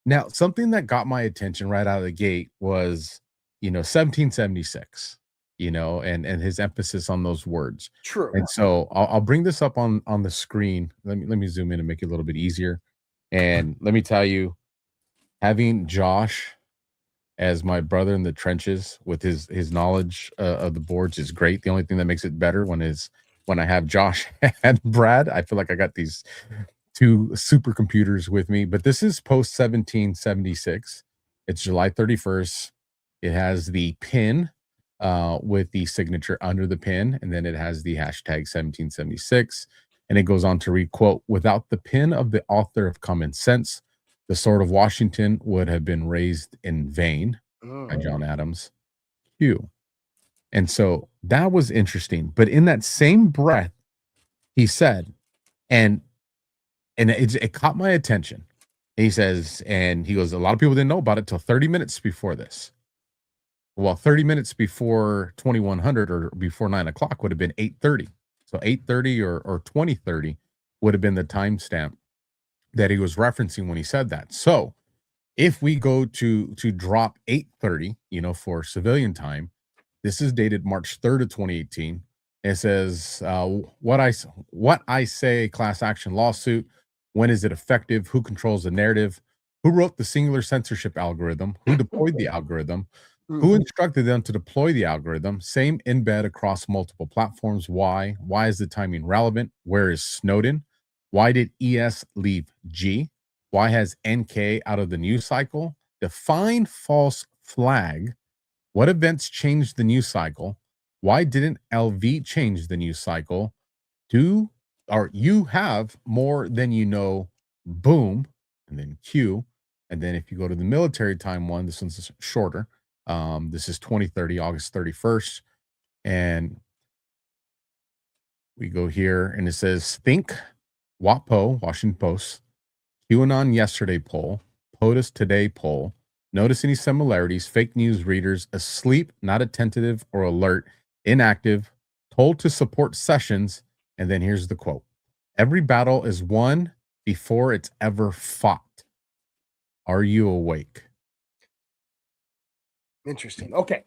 Now, something that got my attention right out of the gate was, 1776. And his emphasis on those words. True. And so I'll bring this up on the screen. Let me zoom in and make it a little bit easier. And let me tell you, having Josh as my brother in the trenches with his knowledge of the boards is great. The only thing that makes it better when I have Josh and Brad, I feel like I got these two supercomputers with me. But this is post 1776. It's July 31st. It has the pin with the signature under the pin, and then it has the hashtag 1776, and it goes on to read, quote, without the pin of the author of common sense, the sword of Washington would have been raised in vain, by John Adams. Q. And so that was interesting. But in that same breath, he said, and it caught my attention. He says, and he goes, a lot of people didn't know about it till 30 minutes before this. Well, 30 minutes before 2100 or before 9 o'clock would have been 8:30. So 8:30 or 20:30 would have been the timestamp that he was referencing when he said that. So if we go to drop 8:30, for civilian time, this is dated March 3rd of 2018. It says, what I say, class action lawsuit. When is it effective? Who controls the narrative? Who wrote the singular censorship algorithm? Who deployed the algorithm? Who instructed them to deploy the algorithm? Same embed across multiple platforms. Why? Why is the timing relevant? Where is Snowden? Why did ES leave G? Why has NK out of the news cycle? Define false flag. What events changed the news cycle? Why didn't LV change the news cycle? You have more than you know? Boom. And then Q. And then if you go to the military time one, this one's shorter. This is 2030, August 31st. And we go here and it says, think WAPO, Washington Post, QAnon yesterday poll, POTUS today poll. Notice any similarities? Fake news readers asleep, not attentive or alert, inactive, told to support Sessions. And then here's the quote. Every battle is won before it's ever fought. Are you awake? Interesting. Okay.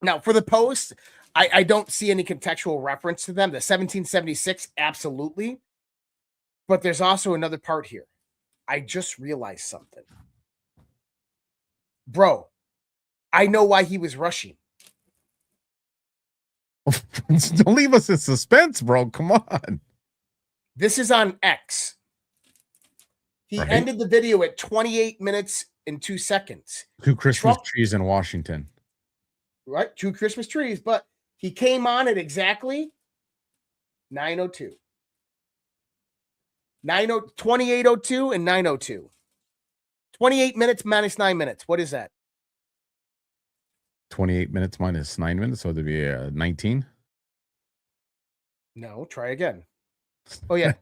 Now for the post, I don't see any contextual reference to them. The 1776, absolutely. But there's also another part here. I just realized something. Bro, I know why he was rushing. Don't leave us in suspense, bro. Come on. This is on X. He ended the video at 28 minutes and 2 seconds. 2 Christmas trees in Washington. Right? 2 Christmas trees. But he came on at exactly 9:02. 28:02 and 9:02. 28 minutes minus 9 minutes. What is that? 28 minutes minus 9 minutes. So there'd be 19. No, try again. Oh, yeah.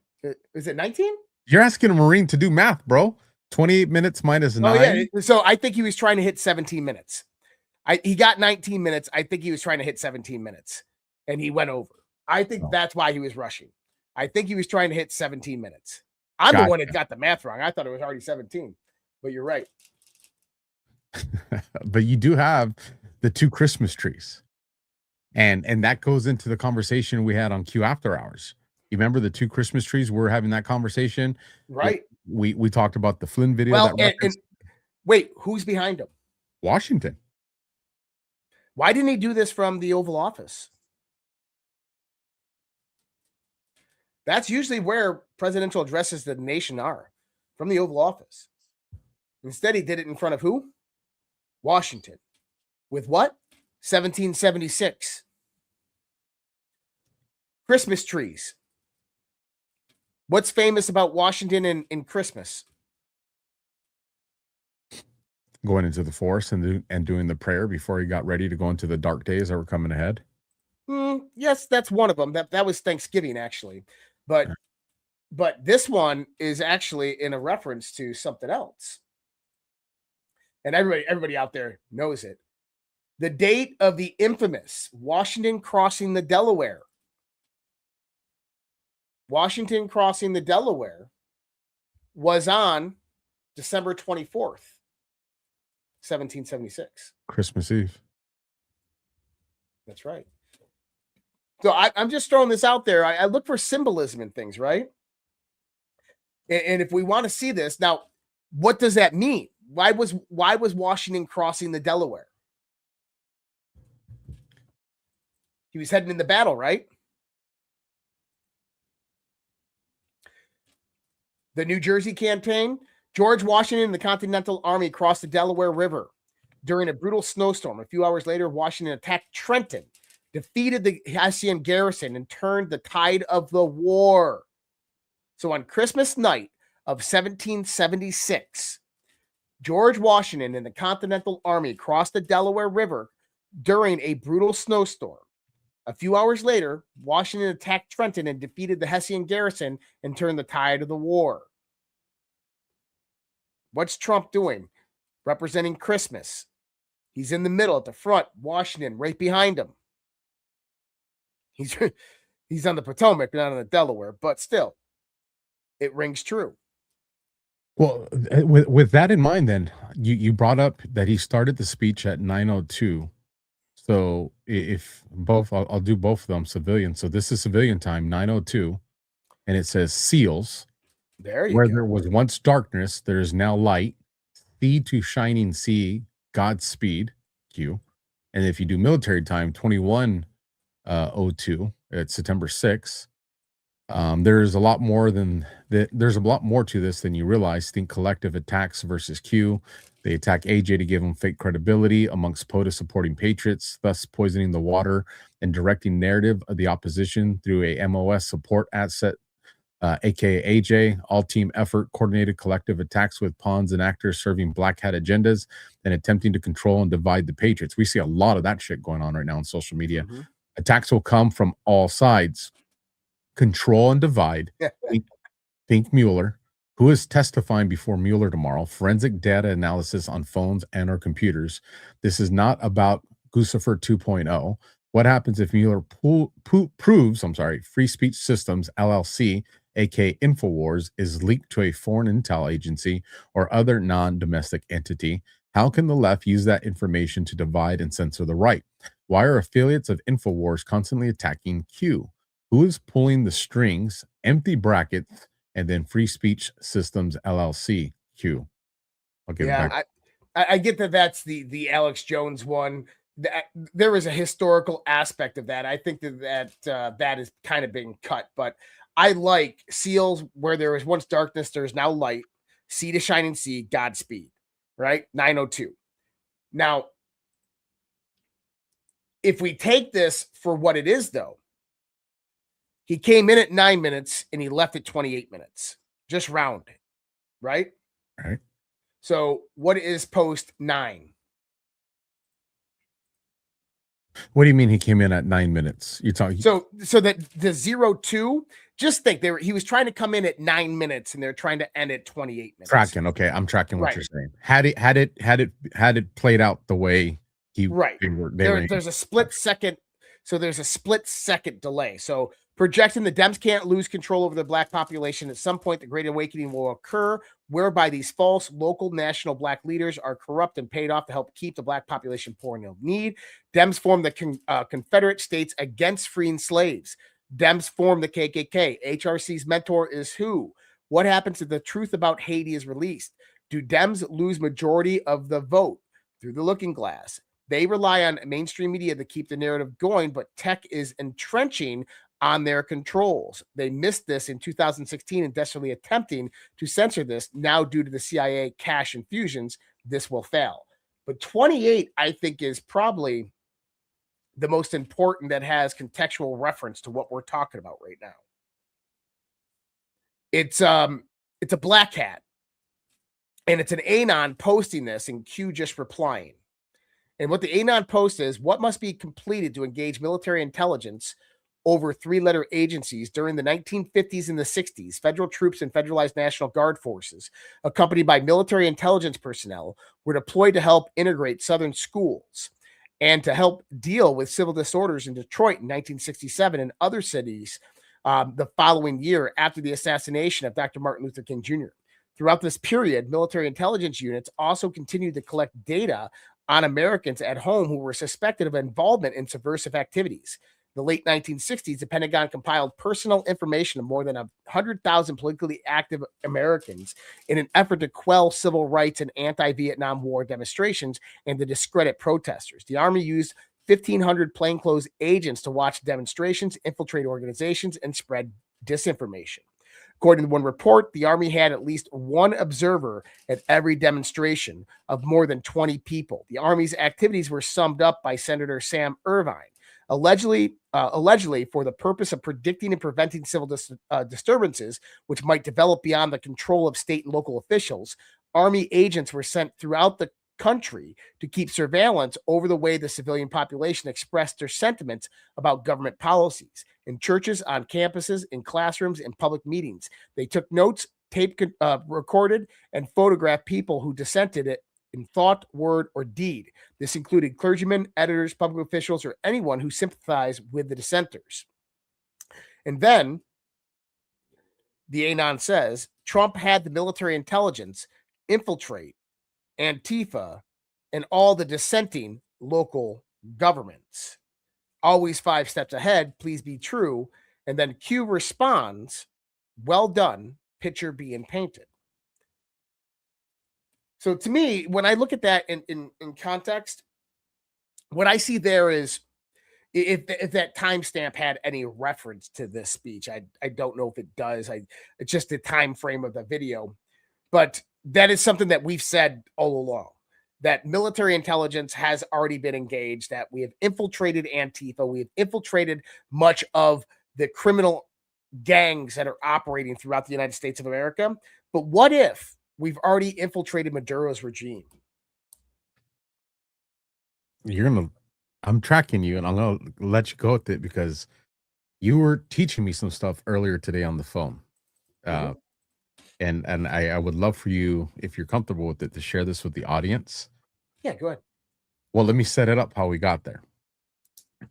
Is it 19? You're asking a Marine to do math, bro. 28 minutes minus 9. Oh, yeah. So I think he was trying to hit 17 minutes. He got 19 minutes. I think he was trying to hit 17 minutes. And he went over. I think that's why he was rushing. I think he was trying to hit 17 minutes. I'm the one that got the math wrong. I thought it was already 17. But you're right. But you do have the 2 Christmas trees. And that goes into the conversation we had on Q After Hours. You remember the 2 Christmas trees? We're having that conversation. Right. We talked about the Flynn video Well, that and wait, who's behind him? Washington. Why didn't he do this from the Oval Office? That's usually where presidential addresses to the nation are, from the Oval Office. Instead, he did it in front of who? Washington. With what? 1776. Christmas trees. What's famous about Washington in Christmas? Going into the forest and doing the prayer before he got ready to go into the dark days that were coming ahead. Yes, that's one of them. That was Thanksgiving, actually. But this one is actually in a reference to something else. And everybody out there knows it. The date of the infamous Washington crossing the Delaware. Washington crossing the Delaware was on December 24th, 1776. Christmas Eve. That's right. So I'm just throwing this out there. I look for symbolism in things, right? And if we want to see this, now, what does that mean? Why was Washington crossing the Delaware? He was heading in the battle, right? The New Jersey campaign, George Washington and the Continental Army crossed the Delaware River during a brutal snowstorm. A few hours later, Washington attacked Trenton, defeated the Hessian garrison, and turned the tide of the war. So on Christmas night of 1776, George Washington and the Continental Army crossed the Delaware River during a brutal snowstorm. A few hours later, Washington attacked Trenton and defeated the Hessian garrison and turned the tide of the war. What's Trump doing? Representing Christmas. He's in the middle at the front, Washington right behind him. He's on the Potomac, not on the Delaware, but still, it rings true. Well, with that in mind, then you brought up that he started the speech at 9:02. So if both, I'll do both of them civilian. So this is civilian time, 9:02, and it says seals. There you Where go. there was once darkness, there is now light. Sea to shining sea, Godspeed, Q. And if you do military time, 21:02, it's September 6th. There's a lot more than that. There's a lot more to this than you realize. Think collective attacks versus Q. They attack AJ to give him fake credibility amongst POTUS supporting patriots, thus poisoning the water and directing narrative of the opposition through a MOS support asset, aka AJ. All team effort, coordinated collective attacks with pawns and actors serving black hat agendas and attempting to control and divide the patriots. We see a lot of that shit going on right now on social media. Attacks will come from all sides. Control and divide. Think Mueller, who is testifying before Mueller tomorrow, forensic data analysis on phones and or computers. This is not about Guccifer 2.0. What happens if Mueller proves, Free Speech Systems, LLC, aka InfoWars, is leaked to a foreign intel agency or other non-domestic entity? How can the left use that information to divide and censor the right? Why are affiliates of InfoWars constantly attacking Q? Who is pulling the strings? Empty brackets, and then Free Speech Systems LLC, Q. Okay, yeah, I get that that's the Alex Jones one. There is a historical aspect of that. I think that is kind of being cut, but I like seals where there was once darkness, there is now light. Sea to shining sea, Godspeed, right? 9:02. Now, if we take this for what it is, though, he came in at 9 minutes and he left at 28 minutes. Just round it, right? All right. So what is post 9? What do you mean he came in at 9 minutes? You talking? So that the 02, just think he was trying to come in at 9 minutes and they're trying to end at 28 minutes. Tracking. Okay, I'm tracking what you're saying. Had it played out the way he right. They were there's a split second. So there's a split second delay. So Projecting the Dems can't lose control over the black population. At some point, the Great Awakening will occur, whereby these false local national black leaders are corrupt and paid off to help keep the black population poor and ill need. Dems form the Confederate States against freeing slaves. Dems form the KKK. HRC's mentor is who? What happens if the truth about Haiti is released? Do Dems lose majority of the vote? Through the looking glass. They rely on mainstream media to keep the narrative going, but tech is entrenching on their controls. They missed this in 2016 and desperately attempting to censor this. Now, due to the CIA cash infusions, this will fail. But 28, I think, is probably the most important that has contextual reference to what we're talking about right now. It's a black hat, and it's an Anon posting this and Q just replying. And what the Anon post is, what must be completed to engage military intelligence over three-letter agencies during the 1950s and the 60s. Federal troops and federalized National Guard forces, accompanied by military intelligence personnel, were deployed to help integrate Southern schools and to help deal with civil disorders in Detroit in 1967 and other cities the following year after the assassination of Dr. Martin Luther King Jr. Throughout this period, military intelligence units also continued to collect data on Americans at home who were suspected of involvement in subversive activities. In the late 1960s, the Pentagon compiled personal information of more than 100,000 politically active Americans in an effort to quell civil rights and anti-Vietnam War demonstrations and to discredit protesters. The Army used 1,500 plainclothes agents to watch demonstrations, infiltrate organizations, and spread disinformation. According to one report, the Army had at least one observer at every demonstration of more than 20 people. The Army's activities were summed up by Senator Sam Irvine. Allegedly for the purpose of predicting and preventing civil disturbances, which might develop beyond the control of state and local officials, Army agents were sent throughout the country to keep surveillance over the way the civilian population expressed their sentiments about government policies. In churches, on campuses, in classrooms, in public meetings. They took notes, recorded, and photographed people who dissented in thought, word, or deed. This included clergymen, editors, public officials, or anyone who sympathized with the dissenters. And then the Anon says Trump had the military intelligence infiltrate Antifa and all the dissenting local governments. Always 5 steps ahead, please be true. And then Q responds, well done, picture being painted. So to me, when I look at that in context, what I see there is if that timestamp had any reference to this speech. I don't know if it does. It's just the time frame of the video. But that is something that we've said all along, that military intelligence has already been engaged, that we have infiltrated Antifa, we have infiltrated much of the criminal gangs that are operating throughout the United States of America. But what if we've already infiltrated Maduro's regime? I'm tracking you, and I'm gonna let you go with it because you were teaching me some stuff earlier today on the phone. And I would love for you, if you're comfortable with it, to share this with the audience. Yeah, go ahead. Well, let me set it up how we got there.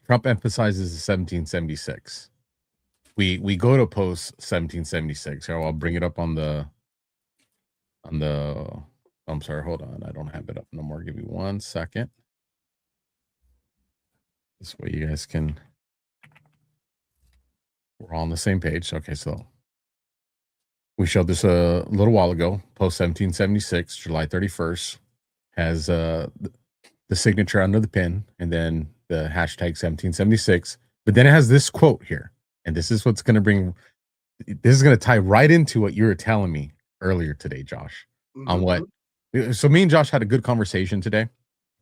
Trump emphasizes 1776. We go to post 1776. So I'll bring it up on the. I'm sorry, hold on. I don't have it up no more. Give me 1 second. This way you guys can. We're all on the same page. Okay, so we showed this a little while ago. Post 1776, July 31st, has the signature under the pin, and then the hashtag 1776. But then it has this quote here, and this is what's going to bring. This is going to tie right into what you were telling me earlier today, Josh. On what? So me and Josh had a good conversation today,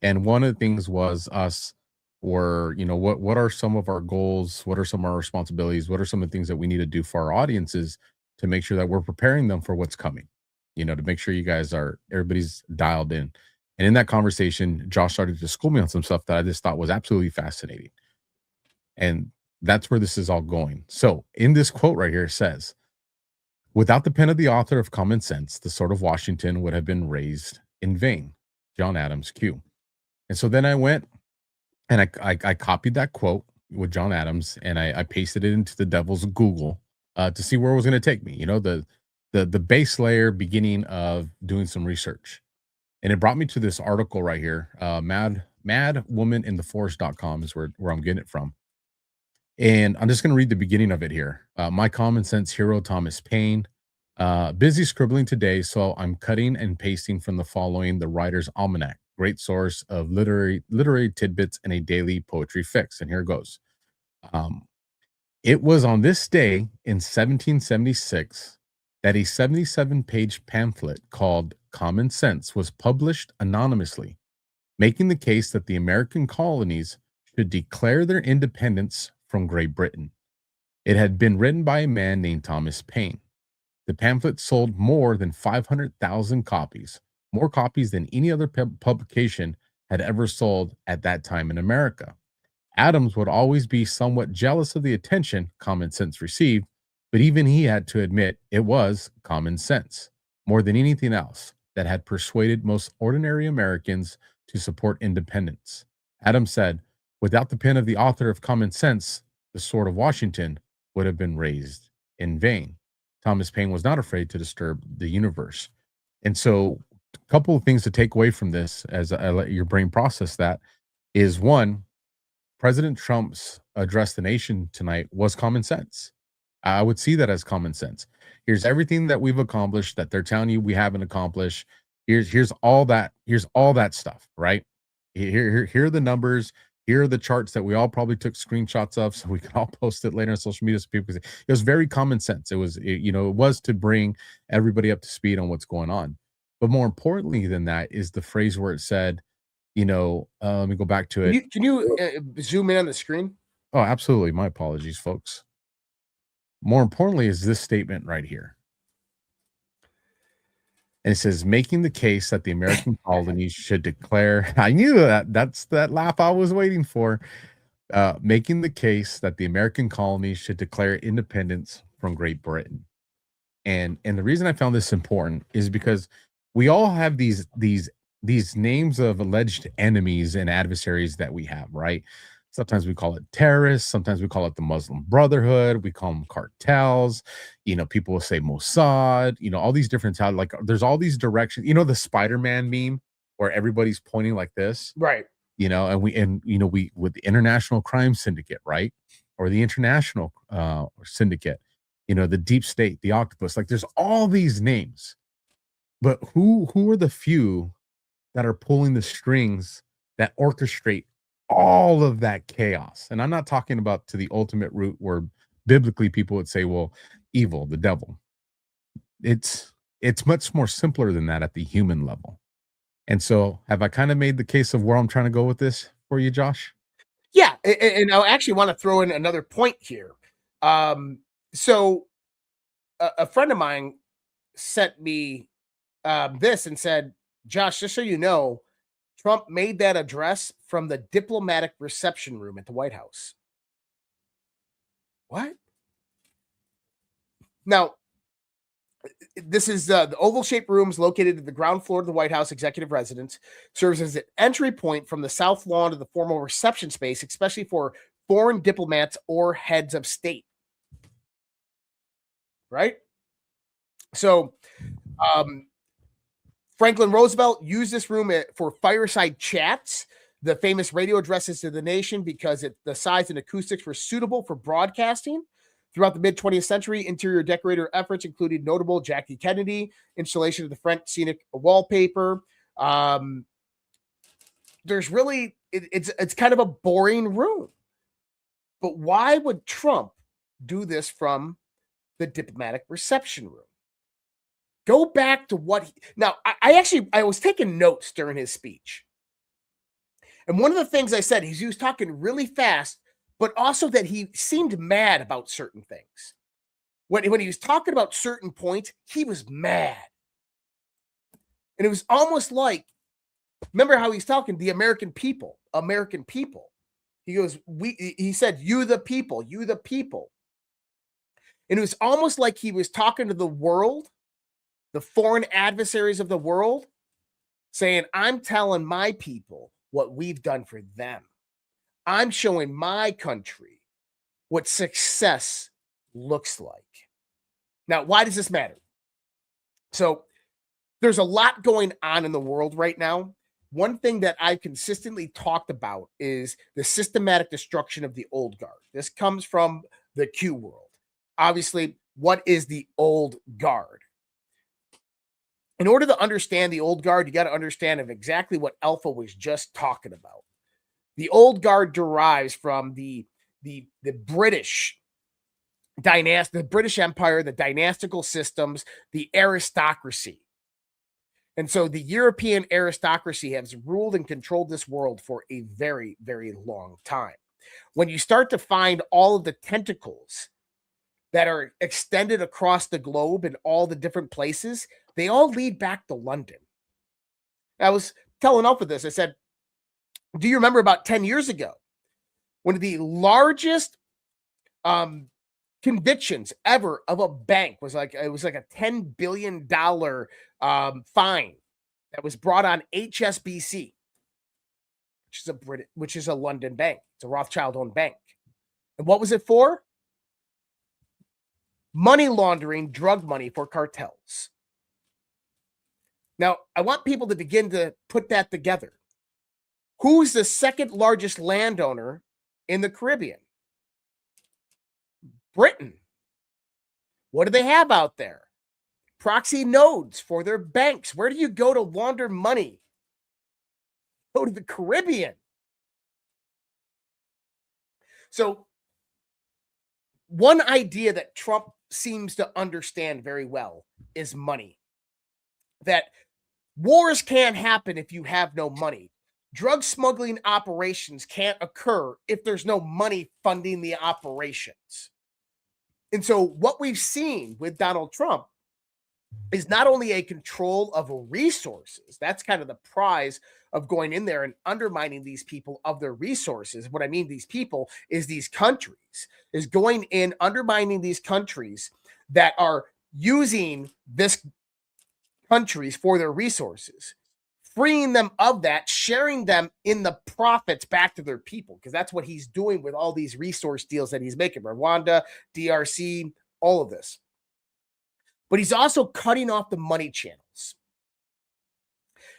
and one of the things was us. Or, you know, what are some of our goals? What are some of our responsibilities? What are some of the things that we need to do for our audiences to make sure that we're preparing them for what's coming? You know, to make sure you guys everybody's dialed in. And in that conversation, Josh started to school me on some stuff that I just thought was absolutely fascinating. And that's where this is all going. So in this quote right here, it says, without the pen of the author of common sense, the sword of Washington would have been raised in vain. John Adams, Q. And so then I went and I copied that quote with John Adams, and I pasted it into the devil's Google to see where it was going to take me. The base layer beginning of doing some research, and it brought me to this article right here. Madwomanintheforest.com is where I'm getting it from. And I'm just going to read the beginning of it here. My common sense hero, Thomas Paine. Busy scribbling today, so I'm cutting and pasting from the following, the Writer's Almanac, great source of literary tidbits and a daily poetry fix. And here goes. It was on this day in 1776 that a 77-page pamphlet called Common Sense was published anonymously, making the case that the American colonies should declare their independence from Great Britain. It had been written by a man named Thomas Paine. The pamphlet sold more than 500,000 copies, more copies than any other publication had ever sold at that time in America. Adams would always be somewhat jealous of the attention Common Sense received, but even he had to admit it was common sense, more than anything else, that had persuaded most ordinary Americans to support independence. Adams said, without the pen of the author of Common Sense, the sword of Washington would have been raised in vain. Thomas Paine was not afraid to disturb the universe. And so a couple of things to take away from this as I let your brain process that is, one, President Trump's address to the nation tonight was common sense. I would see that as common sense. Here's everything that we've accomplished that they're telling you we haven't accomplished. Here's all that stuff, right? Here are the numbers. Here are the charts that we all probably took screenshots of, so we can all post it later on social media. So people can see. It was very common sense. It was to bring everybody up to speed on what's going on. But more importantly than that is the phrase where it said, let me go back to it. Can you zoom in on the screen? Oh, absolutely. My apologies, folks. More importantly is this statement right here. And it says, making the case that the American colonies should declare. I knew that. That's that laugh I was waiting for. Making the case that the American colonies should declare independence from Great Britain. And the reason I found this important is because we all have these names of alleged enemies and adversaries that we have, right? Sometimes we call it terrorists. Sometimes we call it the Muslim Brotherhood. We call them cartels. People will say Mossad. All these different like there's all these directions. The Spider-Man meme where everybody's pointing like this, right? And we with the International Crime Syndicate, right, or the International Syndicate. The Deep State, the Octopus. Like there's all these names, but who are the few that are pulling the strings that orchestrate all of that chaos? And I'm not talking about to the ultimate root where biblically people would say, well, evil, the devil. It's much more simpler than that at the human level. And so have I kind of made the case of where I'm trying to go with this for you, Josh? Yeah. And I actually want to throw in another point here. So a friend of mine sent me this and said, Josh, just so you know, Trump made that address from the diplomatic reception room at the White House. What? Now, this is the oval-shaped rooms located at the ground floor of the White House executive residence, serves as an entry point from the south lawn to the formal reception space, especially for foreign diplomats or heads of state. Right? So, Franklin Roosevelt used this room for fireside chats, the famous radio addresses to the nation, because the size and acoustics were suitable for broadcasting. Throughout the mid-20th century, interior decorator efforts included notable Jackie Kennedy, installation of the French scenic wallpaper. There's really, it's kind of a boring room. But why would Trump do this from the diplomatic reception room? Go back to now, I was taking notes during his speech. And one of the things I said, he was talking really fast, but also that he seemed mad about certain things. When he was talking about certain points, he was mad. And it was almost like, remember how he's talking, the American people. He goes, he said, you the people. And it was almost like he was talking to the world, the foreign adversaries of the world, saying, I'm telling my people what we've done for them. I'm showing my country what success looks like. Now, why does this matter? So there's a lot going on in the world right now. One thing that I've consistently talked about is the systematic destruction of the old guard. This comes from the Q world. Obviously, what is the old guard? In order to understand the old guard, you got to understand of exactly what Alpha was just talking about. The old guard derives from the British dynasty, the British Empire, the dynastical systems, the aristocracy. And so the European aristocracy has ruled and controlled this world for a very, very long time. When you start to find all of the tentacles that are extended across the globe in all the different places, they all lead back to London. I was telling Alpha this. I said, do you remember about 10 years ago, one of the largest convictions ever of a bank was like a $10 billion fine that was brought on HSBC, which is a London bank. It's a Rothschild-owned bank. And what was it for? Money laundering, drug money for cartels. Now, I want people to begin to put that together. Who's the second largest landowner in the Caribbean? Britain. What do they have out there? Proxy nodes for their banks. Where do you go to launder money? Go to the Caribbean. So, one idea that Trump seems to understand very well is money. That wars can't happen if you have no money. Drug smuggling operations can't occur if there's no money funding the operations. And so what we've seen with Donald Trump is not only a control of resources, that's kind of the prize of going in there and undermining these people of their resources. What I mean, these people is these countries, is going in, undermining these countries that are using this countries for their resources, freeing them of that, sharing them in the profits back to their people, because that's what he's doing with all these resource deals that he's making, Rwanda, DRC, all of this. But he's also cutting off the money channels.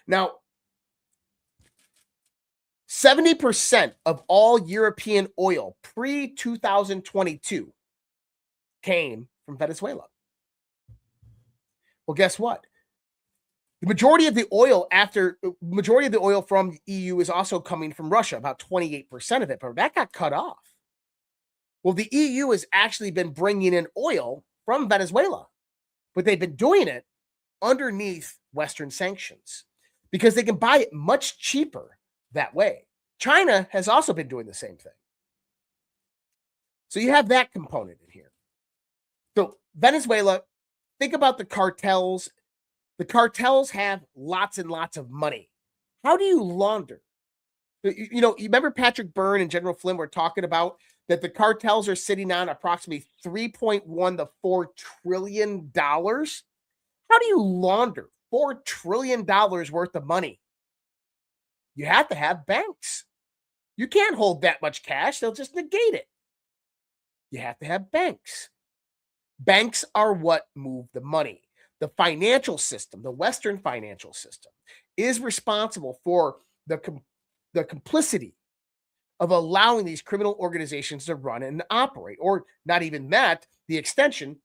Now, 70% of all European oil pre-2022 came from Venezuela. Well, guess what? The majority of the oil from the EU is also coming from Russia, about 28% of it, but that got cut off. Well, the EU has actually been bringing in oil from Venezuela, but they've been doing it underneath Western sanctions because they can buy it much cheaper that way. China has also been doing the same thing. So you have that component in here. So Venezuela, think about the cartels. The cartels have lots and lots of money. How do you launder? You remember Patrick Byrne and General Flynn were talking about that the cartels are sitting on approximately $3.1 to $4 trillion. How do you launder $4 trillion worth of money? You have to have banks. You can't hold that much cash. They'll just negate it. You have to have banks. Banks are what move the money. The financial system, the Western financial system, is responsible for the complicity of allowing these criminal organizations to run and operate, or not even that, the extension.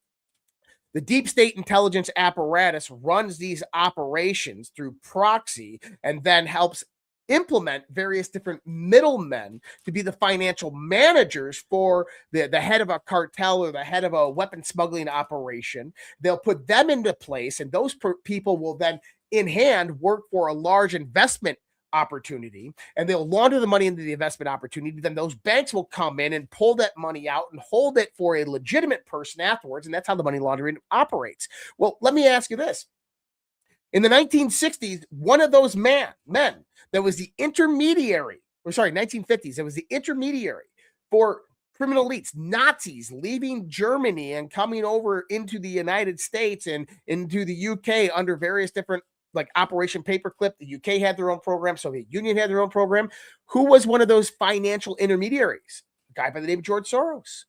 The deep state intelligence apparatus runs these operations through proxy and then helps implement various different middlemen to be the financial managers for the head of a cartel or the head of a weapon smuggling operation. They'll put them into place, and those people will then in hand work for a large investment opportunity, and they'll launder the money into the investment opportunity. Then those banks will come in and pull that money out and hold it for a legitimate person afterwards, and that's how the money laundering operates. Well, let me ask you this. In the 1960s, one of those men that was the intermediary, 1950s, it was the intermediary for criminal elites, Nazis leaving Germany and coming over into the United States and into the UK under various different like Operation Paperclip. The UK had their own program. Soviet Union had their own program. Who was one of those financial intermediaries? A guy by the name of George Soros.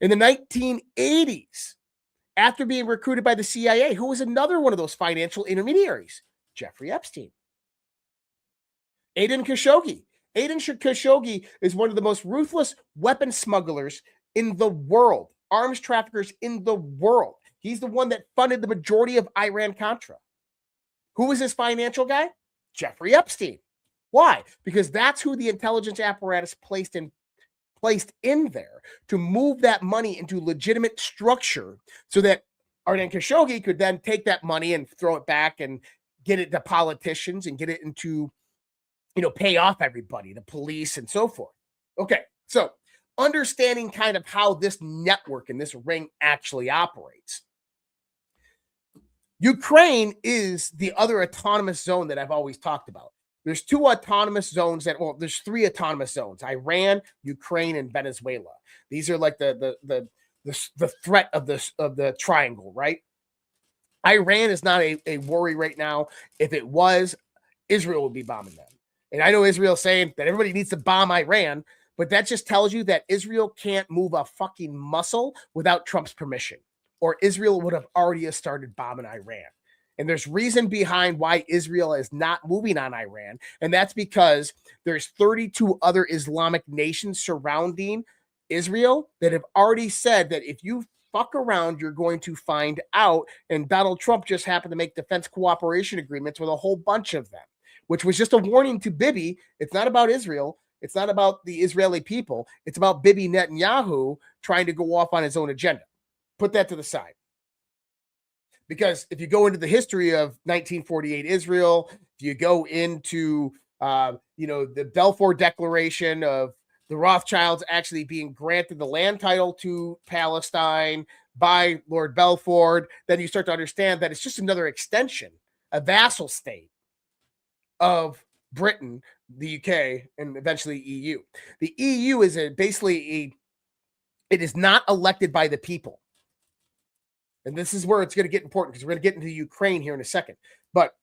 In the 1980s, after being recruited by the CIA, who was another one of those financial intermediaries? Jeffrey Epstein. Aiden Khashoggi. Aiden Khashoggi is one of the most ruthless weapon smugglers in the world, arms traffickers in the world. He's the one that funded the majority of Iran-Contra. Who was his financial guy? Jeffrey Epstein. Why? Because that's who the intelligence apparatus placed in there to move that money into legitimate structure so that Aiden Khashoggi could then take that money and throw it back and get it to politicians and get it into, pay off everybody, the police and so forth. Okay, so understanding kind of how this network and this ring actually operates. Ukraine is the other autonomous zone that I've always talked about. There's two autonomous zones there's three autonomous zones: Iran, Ukraine, and Venezuela. These are like the threat of the triangle, right? Iran is not a worry right now. If it was, Israel would be bombing them. And I know Israel's saying that everybody needs to bomb Iran, but that just tells you that Israel can't move a fucking muscle without Trump's permission, or Israel would have already started bombing Iran. And there's reason behind why Israel is not moving on Iran. And that's because there's 32 other Islamic nations surrounding Israel that have already said that if you fuck around, you're going to find out. And Donald Trump just happened to make defense cooperation agreements with a whole bunch of them, which was just a warning to Bibi. It's not about Israel. It's not about the Israeli people. It's about Bibi Netanyahu trying to go off on his own agenda. Put that to the side. Because if you go into the history of 1948 Israel, if you go into, the Balfour Declaration of the Rothschilds actually being granted the land title to Palestine by Lord Balfour, then you start to understand that it's just another extension, a vassal state of Britain, the UK, and eventually EU. The EU is it is not elected by the people. And this is where it's going to get important because we're going to get into Ukraine here in a second. But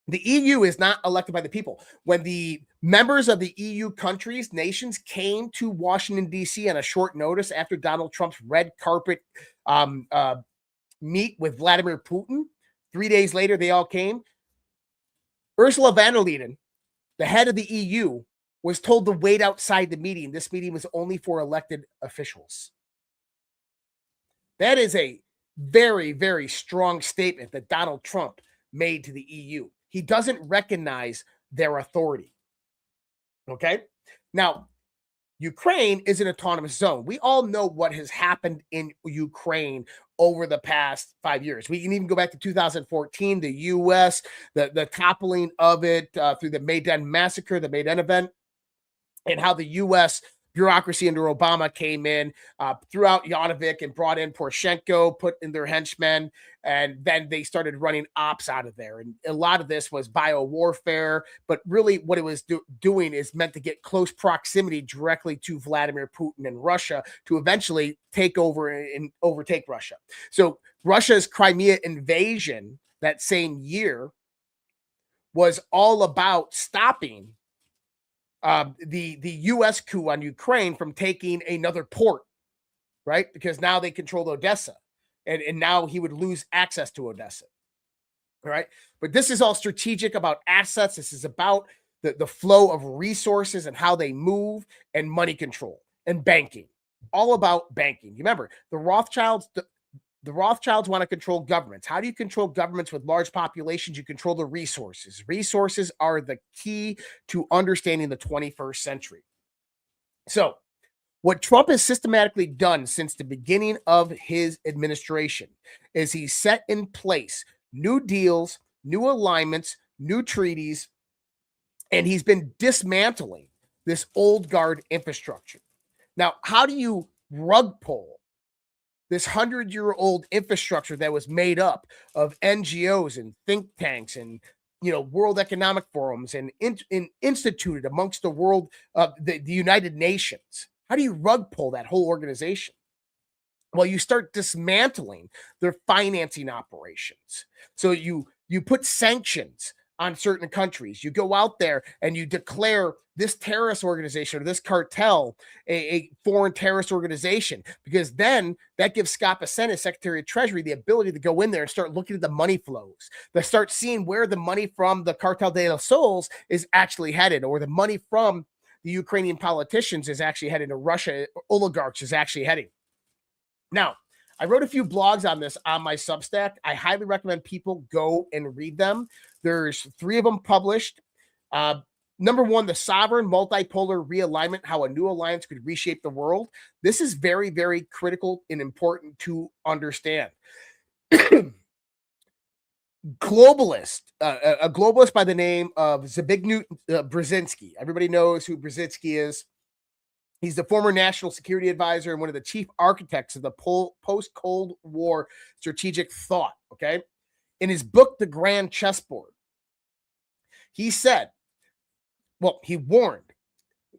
the EU is not elected by the people. When the members of the EU countries, nations came to Washington, D.C. on a short notice after Donald Trump's red carpet meet with Vladimir Putin, 3 days later, they all came. Ursula von der Leyen, the head of the EU, was told to wait outside the meeting. This meeting was only for elected officials. That is a very, very strong statement that Donald Trump made to the EU. He doesn't recognize their authority. Okay? Now, Ukraine is an autonomous zone. We all know what has happened in Ukraine over the past 5 years. We can even go back to 2014, the U.S., the toppling of it through the Maidan massacre, the Maidan event, and how the U.S. bureaucracy under Obama came in, threw out Yanovich and brought in Poroshenko, put in their henchmen, and then they started running ops out of there. And a lot of this was biowarfare, but really what it was doing is meant to get close proximity directly to Vladimir Putin and Russia to eventually take over and overtake Russia. So Russia's Crimea invasion that same year was all about stopping the U.S. coup on Ukraine from taking another port, right? Because now they controlled Odessa, and now he would lose access to Odessa, all right? But this is all strategic about assets. This is about the flow of resources and how they move, and money control and banking, all about banking. You remember, the Rothschilds want to control governments. How do you control governments with large populations? You control the resources. Resources are the key to understanding the 21st century. So what Trump has systematically done since the beginning of his administration is he set in place new deals, new alignments, new treaties, and he's been dismantling this old guard infrastructure. Now, how do you rug pull this 100-year-old infrastructure that was made up of NGOs and think tanks and World Economic Forums and instituted amongst the world of the United Nations? How do you rug pull that whole organization? Well, you start dismantling their financing operations. So you You put sanctions on certain countries. You go out there and you declare this terrorist organization or this cartel a foreign terrorist organization, because then that gives Scott Bessent, as Secretary of Treasury, the ability to go in there and start looking at the money flows, to start seeing where the money from the Cartel de los Sols is actually headed, or the money from the Ukrainian politicians is actually heading to Russia, oligarchs is actually heading. Now, I wrote a few blogs on this on my Substack. I highly recommend people go and read them. There's 3 of them published. Number 1, the sovereign multipolar realignment, how a new alliance could reshape the world. This is very, very critical and important to understand. Globalist, a globalist by the name of Zbigniew Brzezinski. Everybody knows who Brzezinski is. He's the former national security advisor and one of the chief architects of the post-Cold War strategic thought, okay? In his book, The Grand Chessboard, he said, well, he warned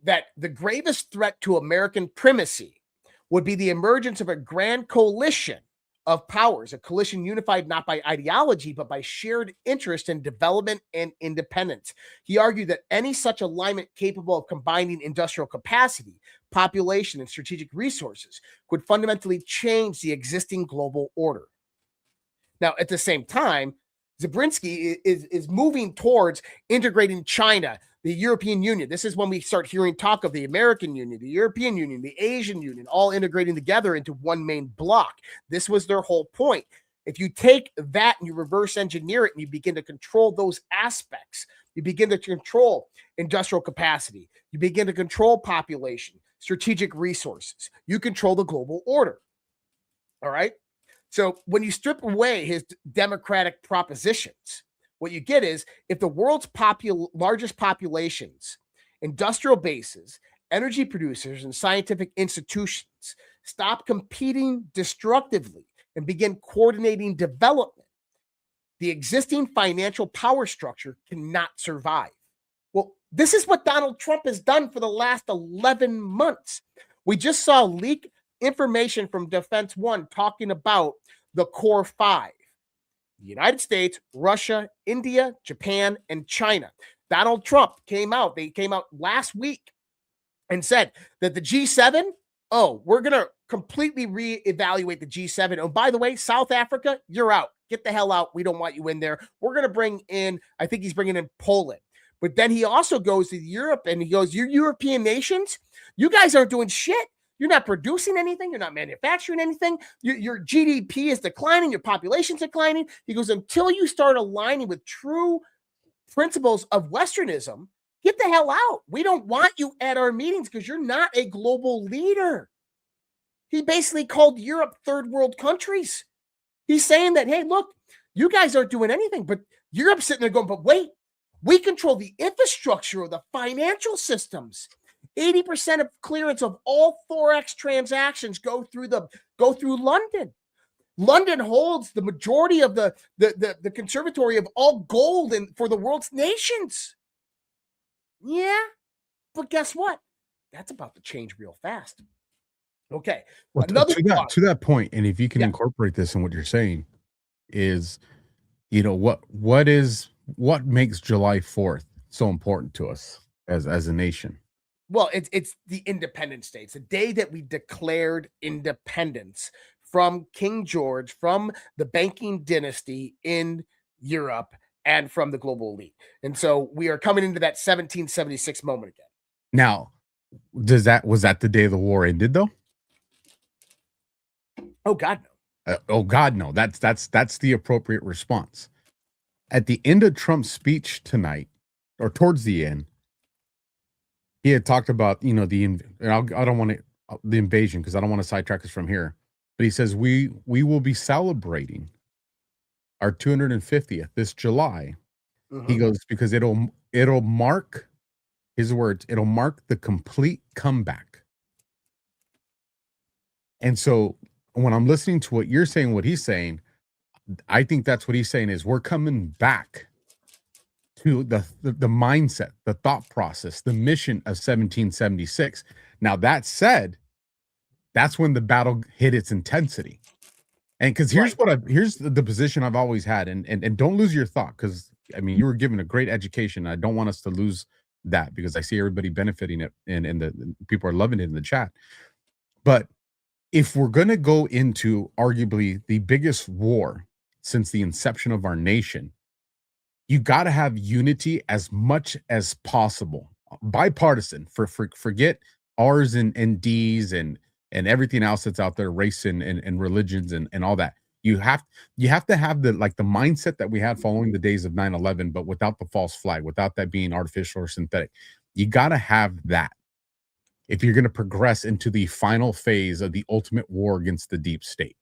that the gravest threat to American primacy would be the emergence of a grand coalition of powers, a coalition unified not by ideology, but by shared interest in development and independence. He argued that any such alignment capable of combining industrial capacity, population, and strategic resources could fundamentally change the existing global order. Now, at the same time, Zabriskie is moving towards integrating China, the European Union. This is when we start hearing talk of the American Union, the European Union, the Asian Union, all integrating together into one main block. This was their whole point. If you take that and you reverse engineer it and you begin to control those aspects, you begin to control industrial capacity, you begin to control population, strategic resources, you control the global order. All right? So when you strip away his democratic propositions, what you get is, if the world's largest populations, industrial bases, energy producers, and scientific institutions stop competing destructively and begin coordinating development, the existing financial power structure cannot survive. Well, this is what Donald Trump has done for the last 11 months. We just saw leak information from Defense One talking about the core 5. The United States, Russia, India, Japan, and China. Donald Trump came out. They came out last week and said that the G7, we're going to completely reevaluate the G7. Oh, by the way, South Africa, you're out. Get the hell out. We don't want you in there. We're going to bring in, I think he's bringing in Poland. But then he also goes to Europe and he goes, you European nations, you guys aren't doing shit. You're not producing anything. You're not manufacturing anything. Your GDP is declining. Your population's declining. He goes, until you start aligning with true principles of Westernism, get the hell out. We don't want you at our meetings because you're not a global leader. He basically called Europe third world countries. He's saying that, hey, look, you guys aren't doing anything, but Europe's sitting there going, but wait, we control the infrastructure of the financial systems. 80% of clearance of all Forex transactions go through London. London holds the majority of the conservatory of all gold for the world's nations. Yeah, but guess what? That's about to change real fast. Okay. Well, to that point, and if you can incorporate this in what you're saying, is, what makes July 4th so important to us as a nation? Well, it's the Independence Day. It's the day that we declared independence from King George, from the banking dynasty in Europe, and from the global elite. And so we are coming into that 1776 moment again. Now, was that the day the war ended, though? Oh God, no. Oh God, no. That's the appropriate response. At the end of Trump's speech tonight, or towards the end, he had talked about, the invasion, because I don't want to sidetrack us from here. But he says we will be celebrating our 250th this July. Mm-hmm. He goes, because it'll mark, his words, it'll mark the complete comeback. And so when I'm listening to what you're saying, what he's saying, I think that's what he's saying is we're coming back to the mindset, the thought process, the mission of 1776. Now, that said, that's when the battle hit its intensity. And because here's here's the position I've always had, and don't lose your thought, because I mean you were given a great education. I don't want us to lose that, because I see everybody benefiting it, and the people are loving it in the chat. But if we're going to go into arguably the biggest war since the inception of our nation, you got to have unity as much as possible, bipartisan. Forget R's and D's and everything else that's out there, race and religions and all that. You have to have the mindset that we had following the days of 9/11, but without the false flag, without that being artificial or synthetic. You got to have that if you're going to progress into the final phase of the ultimate war against the deep state.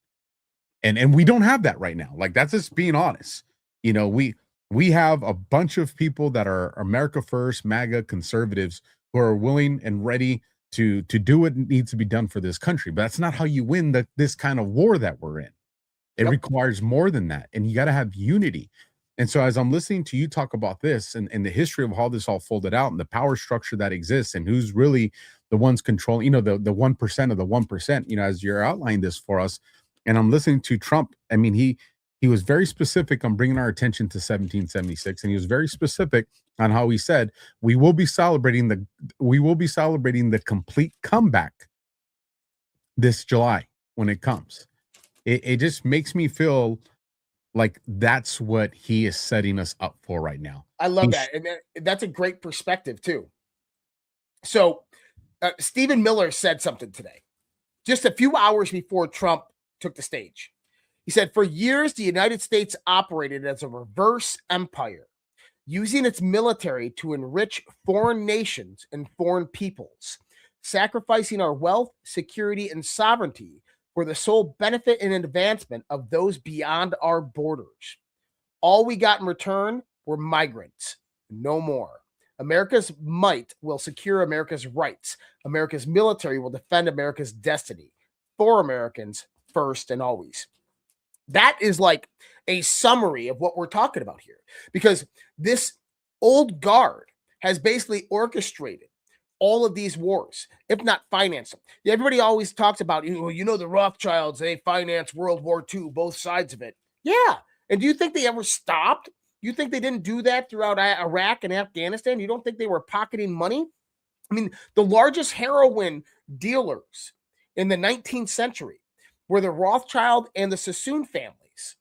And we don't have that right now. Like, that's just being honest. You know, we have a bunch of people that are America First, MAGA conservatives, who are willing and ready to do what needs to be done for this country. But that's not how you win this kind of war that we're in. It requires more than that. And you got to have unity. And so as I'm listening to you talk about this and the history of how this all folded out and the power structure that exists and who's really the ones controlling, you know, the 1% of the 1%, you know, as you're outlining this for us, and I'm listening to Trump. I mean, he was very specific on bringing our attention to 1776, and he was very specific on how he said we will be celebrating the complete comeback this July when it comes. It just makes me feel like that's what he is setting us up for right now. I love that, and that's a great perspective too. So, Stephen Miller said something today, just a few hours before Trump took the stage. He said, for years, the United States operated as a reverse empire, using its military to enrich foreign nations and foreign peoples, sacrificing our wealth, security, and sovereignty for the sole benefit and advancement of those beyond our borders. All we got in return were migrants, no more. America's might will secure America's rights. America's military will defend America's destiny. For Americans, first and always. That is like a summary of what we're talking about here, because this old guard has basically orchestrated all of these wars, if not financed them. Everybody always talks about, you know, the Rothschilds, they financed World War II, both sides of it. Yeah. And do you think they ever stopped? You think they didn't do that throughout Iraq and Afghanistan? You don't think they were pocketing money? I mean, the largest heroin dealers in the 19th century were the Rothschild and the Sassoon families.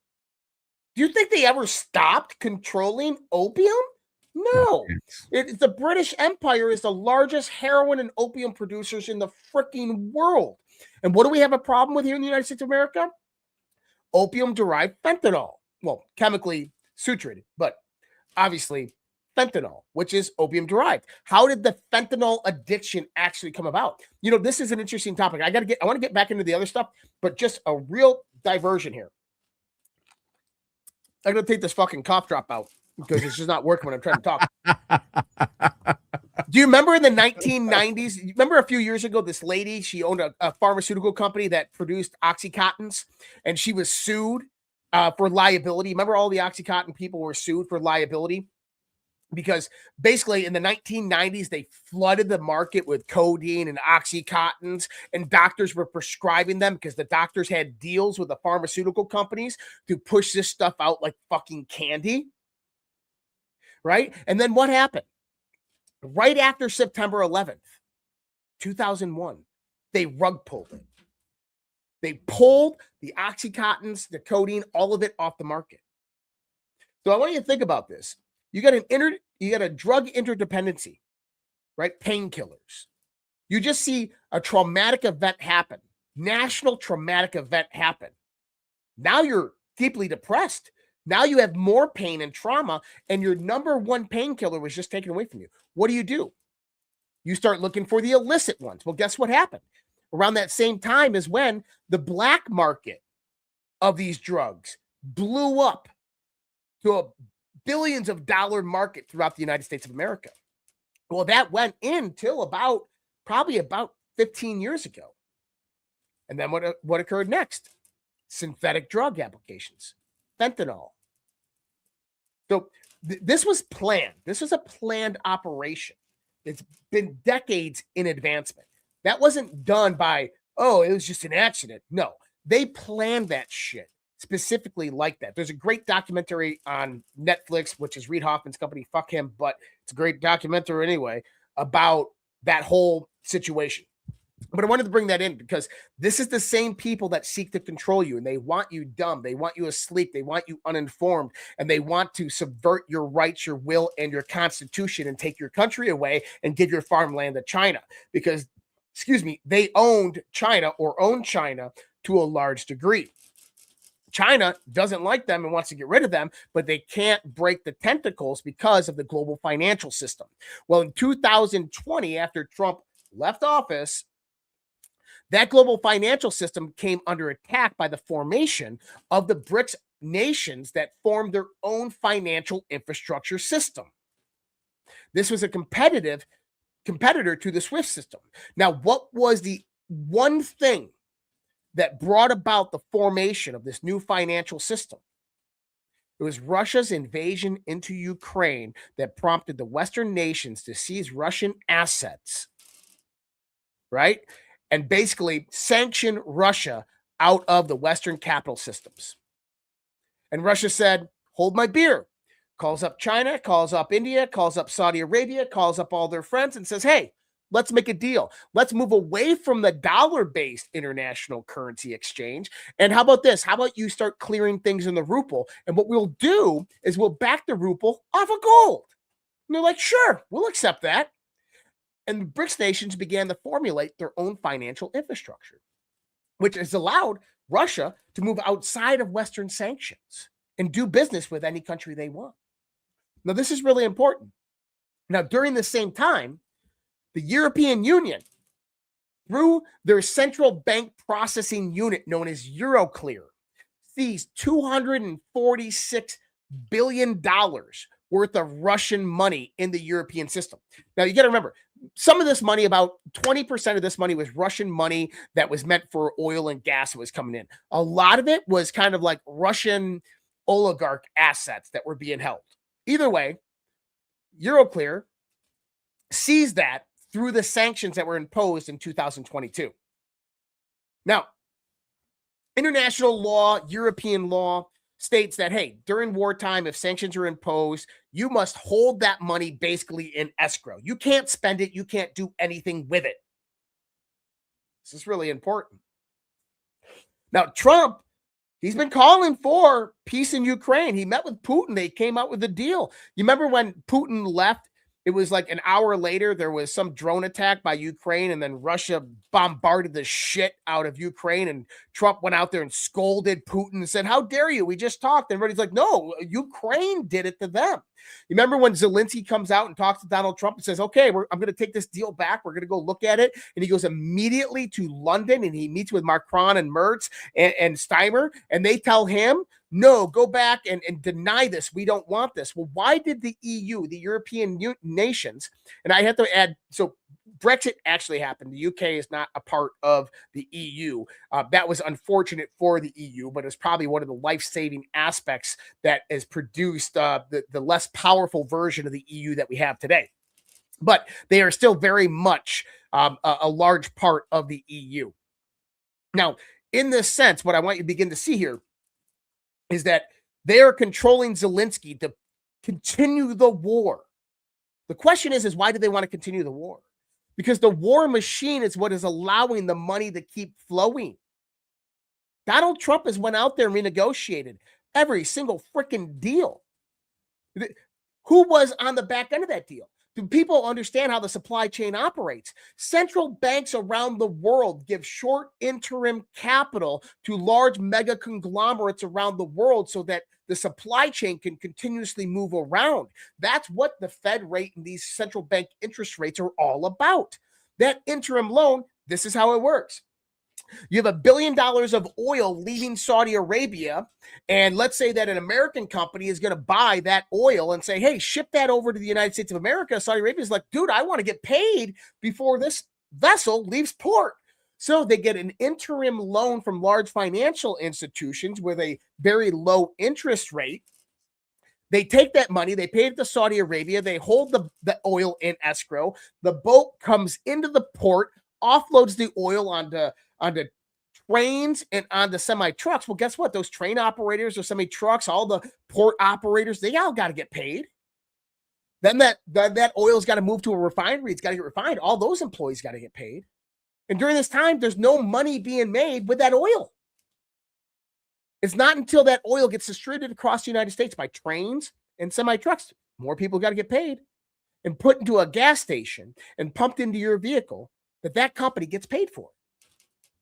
Do you think they ever stopped controlling opium? No. The British Empire is the largest heroin and opium producers in the freaking world. And what do we have a problem with here in the United States of America? Opium-derived fentanyl. Well, chemically sutured, but obviously fentanyl, which is opium-derived. How did the fentanyl addiction actually come about? You know, this is an interesting topic. I want to get back into the other stuff, but just a real diversion here. I'm going to take this fucking cough drop out because it's just not working when I'm trying to talk. Do you remember in the 1990s? Remember a few years ago, this lady, she owned a pharmaceutical company that produced Oxycontins, and she was sued for liability. Remember all the Oxycontin people were sued for liability? Because basically in the 1990s, they flooded the market with codeine and Oxycontins, and doctors were prescribing them because the doctors had deals with the pharmaceutical companies to push this stuff out like fucking candy. Right? And then what happened? Right after September 11th, 2001, they rug pulled it. They pulled the Oxycontins, the codeine, all of it off the market. So I want you to think about this. You got a drug interdependency, right? Painkillers. You just see a traumatic event happen, national traumatic event happen. Now you're deeply depressed. Now you have more pain and trauma, and your number one painkiller was just taken away from you. What do? You start looking for the illicit ones. Well, guess what happened? Around that same time is when the black market of these drugs blew up to a billions of dollar market throughout the United States of America. Well, that went in till probably about 15 years ago. And then what occurred next? Synthetic drug applications, fentanyl. So this was planned. This was a planned operation. It's been decades in advancement. That wasn't done by, it was just an accident. No, They planned that shit specifically like that. There's a great documentary on Netflix, which is Reid Hoffman's company. Fuck him, but it's a great documentary anyway about that whole situation. But I wanted to bring that in because this is the same people that seek to control you, and they want you dumb. They want you asleep. They want you uninformed, and they want to subvert your rights, your will, and your constitution and take your country away and give your farmland to China because, they owned China or own China to a large degree. China doesn't like them and wants to get rid of them, but they can't break the tentacles because of the global financial system. Well, in 2020, after Trump left office, that global financial system came under attack by the formation of the BRICS nations that formed their own financial infrastructure system. This was a competitor to the SWIFT system. Now, what was the one thing that brought about the formation of this new financial system? It was Russia's invasion into Ukraine that prompted the Western nations to seize Russian assets, right? And basically sanction Russia out of the Western capital systems. And Russia said, hold my beer. Calls up China, calls up India, calls up Saudi Arabia, calls up all their friends and says, hey, let's make a deal. Let's move away from the dollar-based international currency exchange. And how about this? How about you start clearing things in the ruble? And what we'll do is we'll back the ruble off of gold. And they're like, sure, we'll accept that. And the BRICS nations began to formulate their own financial infrastructure, which has allowed Russia to move outside of Western sanctions and do business with any country they want. Now, this is really important. Now, during the same time, the European Union, through their central bank processing unit known as Euroclear, seized $246 billion worth of Russian money in the European system. Now, you got to remember, some of this money, about 20% of this money was Russian money that was meant for oil and gas that was coming in. A lot of it was kind of like Russian oligarch assets that were being held. Either way, Euroclear seized that through the sanctions that were imposed in 2022. Now, international law, European law, states that, hey, during wartime, if sanctions are imposed, you must hold that money basically in escrow. You can't spend it. You can't do anything with it. This is really important. Now, Trump, he's been calling for peace in Ukraine. He met with Putin. They came out with a deal. You remember when Putin left? It was like an hour later, there was some drone attack by Ukraine, and then Russia bombarded the shit out of Ukraine, and Trump went out there and scolded Putin and said, how dare you? We just talked. And everybody's like, no, Ukraine did it to them. You remember when Zelensky comes out and talks to Donald Trump and says, okay, I'm going to take this deal back. We're going to go look at it. And he goes immediately to London, and he meets with Macron and Merz and Steimer, and they tell him, no, go back and deny this. We don't want this. Well, why did the EU, the European nations, and I have to add, so Brexit actually happened. The UK is not a part of the EU. That was unfortunate for the EU, but it's probably one of the life-saving aspects that has produced the less powerful version of the EU that we have today. But they are still very much a large part of the EU. Now, in this sense, what I want you to begin to see here is that they are controlling Zelensky to continue the war. The question is why do they want to continue the war? Because the war machine is what is allowing the money to keep flowing. Donald Trump has went out there and renegotiated every single freaking deal. Who was on the back end of that deal? Do people understand how the supply chain operates? Central banks around the world give short interim capital to large mega conglomerates around the world so that the supply chain can continuously move around. That's what the Fed rate and these central bank interest rates are all about. That interim loan, this is how it works. You have $1 billion of oil leaving Saudi Arabia, and let's say that an American company is going to buy that oil and say, hey, ship that over to the United States of America. Saudi Arabia is like, dude, I want to get paid before this vessel leaves port. So they get an interim loan from large financial institutions with a very low interest rate. They take that money, they pay it to Saudi Arabia, they hold the oil in escrow. The boat comes into the port, offloads the oil onto trains and on the semi trucks. Well, guess what? Those train operators or semi trucks, all the port operators, they all got to get paid. Then that oil's got to move to a refinery. It's got to get refined. All those employees got to get paid. And during this time, there's no money being made with that oil. It's not until that oil gets distributed across the United States by trains and semi trucks. More people got to get paid and put into a gas station and pumped into your vehicle that company gets paid for.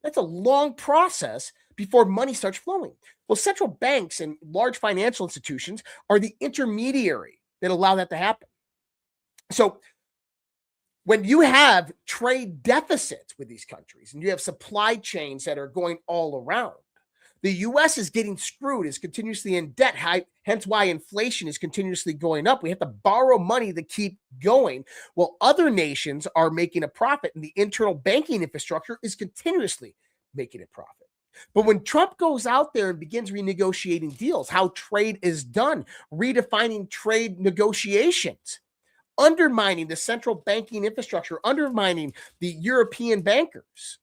That's a long process before money starts flowing. Well, central banks and large financial institutions are the intermediary that allow that to happen. So when you have trade deficits with these countries and you have supply chains that are going all around, the U.S. is getting screwed, is continuously in debt, hence why inflation is continuously going up. We have to borrow money to keep going, while other nations are making a profit, and the internal banking infrastructure is continuously making a profit. But when Trump goes out there and begins renegotiating deals, how trade is done, redefining trade negotiations, undermining the central banking infrastructure, undermining the European bankers,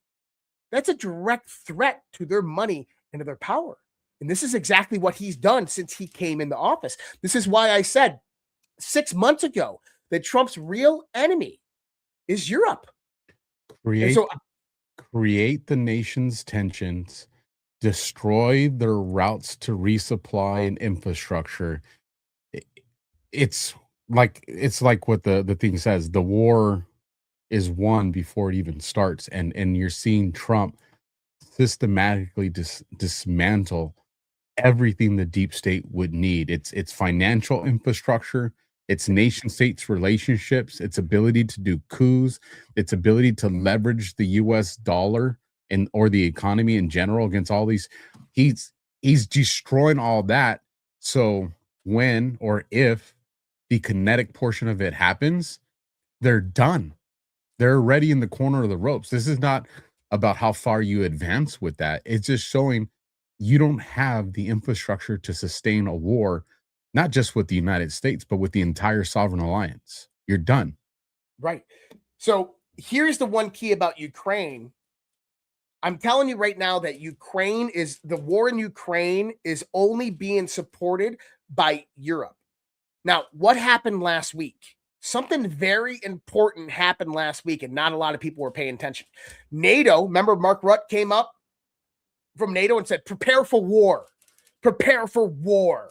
that's a direct threat to their money and to their power. And this is exactly what he's done since he came into office. This is why I said 6 months ago that Trump's real enemy is Europe. Create the nation's tensions, destroy their routes to resupply and infrastructure. It's like what the thing says, the war is won before it even starts. And you're seeing Trump systematically dismantle everything the deep state would need. It's financial infrastructure, its nation states relationships, its ability to do coups, its ability to leverage the US dollar or the economy in general against all these. He's destroying all that. So when or if the kinetic portion of it happens, they're done. They're already in the corner of the ropes. This is not about how far you advance with that. It's just showing you don't have the infrastructure to sustain a war, not just with the United States, but with the entire sovereign alliance. You're done. Right. So here's the one key about Ukraine. I'm telling you right now that the war in Ukraine is only being supported by Europe. Now, what happened last week? Something very important happened last week, and not a lot of people were paying attention. NATO, remember Mark Rutte came up from NATO and said, prepare for war. Prepare for war.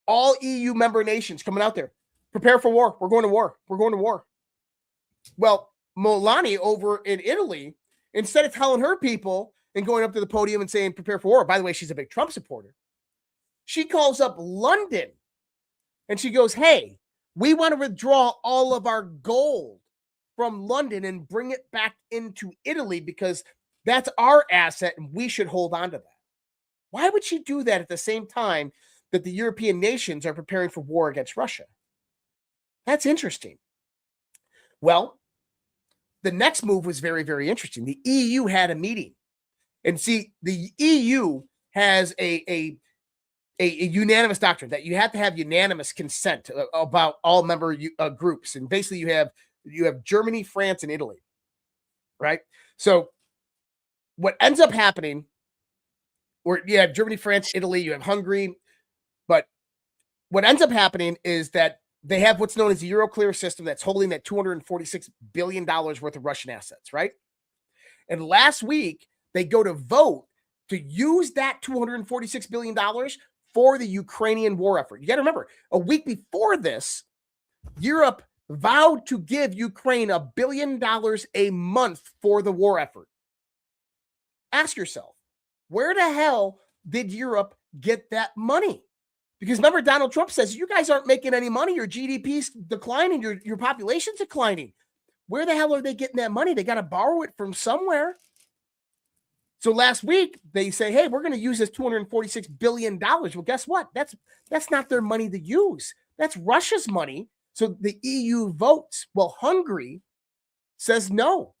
All EU member nations coming out there. Prepare for war. We're going to war. We're going to war. Well, Melania over in Italy, instead of telling her people and going up to the podium and saying, prepare for war. By the way, she's a big Trump supporter. She calls up London and she goes, hey, we want to withdraw all of our gold from London and bring it back into Italy because that's our asset and we should hold on to that. Why would she do that at the same time that the European nations are preparing for war against Russia? That's interesting. Well, the next move was very, very interesting. The EU had a meeting. And see, the EU has a unanimous doctrine that you have to have unanimous consent about all member groups. And basically you have Germany, France, and Italy, right? So what ends up happening, or you have Germany, France, Italy, you have Hungary, but what ends up happening is that they have what's known as the Euroclear system that's holding that $246 billion worth of Russian assets, right? And last week, they go to vote to use that $246 billion for the Ukrainian war effort. You got to remember, a week before this, Europe vowed to give Ukraine $1 billion a month for the war effort. Ask yourself, where the hell did Europe get that money? Because remember, Donald Trump says, you guys aren't making any money. Your GDP's declining. Your population's declining. Where the hell are they getting that money? They got to borrow it from somewhere. So last week, they say, hey, we're going to use this $246 billion. Well, guess what? That's not their money to use. That's Russia's money. So the EU votes. Well, Hungary says no.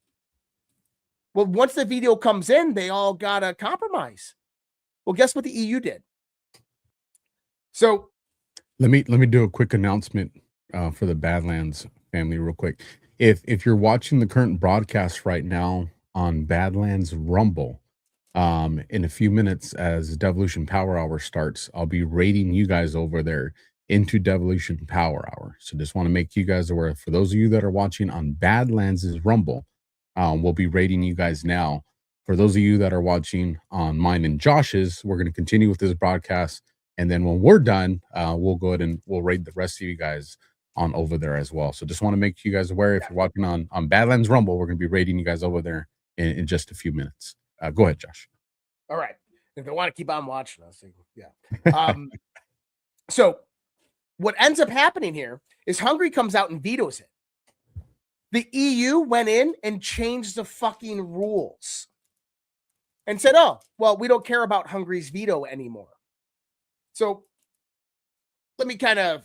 Well, once the video comes in, they all got to compromise. Well, guess what the EU did? So let me do a quick announcement for the Badlands family real quick. If you're watching the current broadcast right now on Badlands Rumble, In a few minutes, as Devolution Power Hour starts, I'll be rating you guys over there into Devolution Power Hour. So just want to make you guys aware. For those of you that are watching on Badlands' Rumble, we'll be rating you guys now. For those of you that are watching on mine and Josh's, we're going to continue with this broadcast. And then when we're done, we'll go ahead and we'll rate the rest of you guys on over there as well. So just want to make you guys aware, if you're watching on Badlands Rumble, we're going to be rating you guys over there in just a few minutes. Go ahead, Josh. All right. If they want to keep on watching us, yeah. So what ends up happening here is Hungary comes out and vetoes it. The EU went in and changed the fucking rules and said, oh, well, we don't care about Hungary's veto anymore. So let me kind of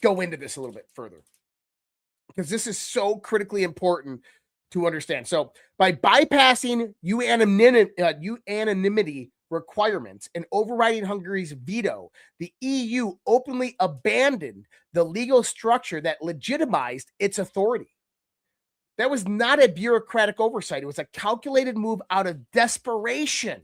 go into this a little bit further, because this is so critically important to understand. So by bypassing unanimity requirements and overriding Hungary's veto, the EU openly abandoned the legal structure that legitimized its authority. That was not a bureaucratic oversight. It was a calculated move out of desperation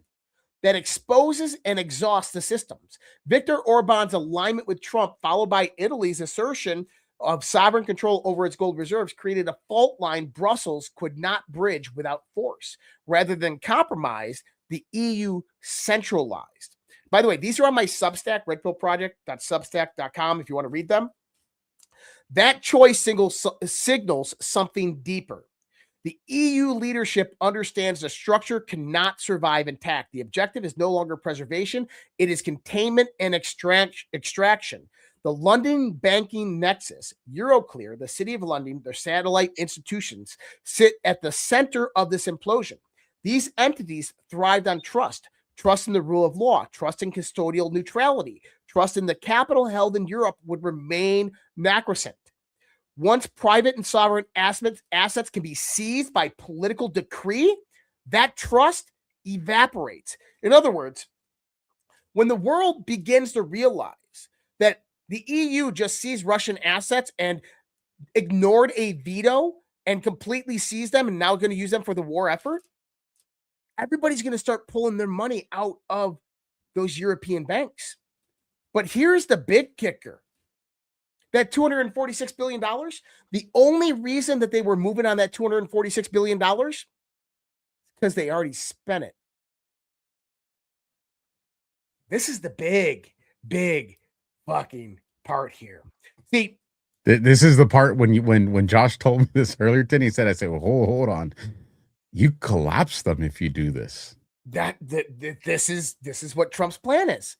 that exposes and exhausts the systems. Viktor Orban's alignment with Trump, followed by Italy's assertion of sovereign control over its gold reserves, created a fault line Brussels could not bridge without force. Rather than compromise, the EU centralized. By the way, these are on my Substack, redpillproject.substack.com, if you want to read them. That choice signals something deeper. The EU leadership understands the structure cannot survive intact. The objective is no longer preservation. It is containment and extraction. The London banking nexus, Euroclear, the City of London, their satellite institutions, sit at the center of this implosion. These entities thrived on trust in the rule of law, trust in custodial neutrality, trust in the capital held in Europe would remain sacrosanct. Once private and sovereign assets can be seized by political decree, that trust evaporates. In other words, when the world begins to realize that the EU just seized Russian assets and ignored a veto and completely seized them and now going to use them for the war effort, everybody's going to start pulling their money out of those European banks. But here's the big kicker. That $246 billion, the only reason that they were moving on that $246 billion is because they already spent it. This is the big fucking part here. See, this is the part when Josh told me this earlier today, he said, I said, well, hold on. You collapse them if you do this. This is what Trump's plan is.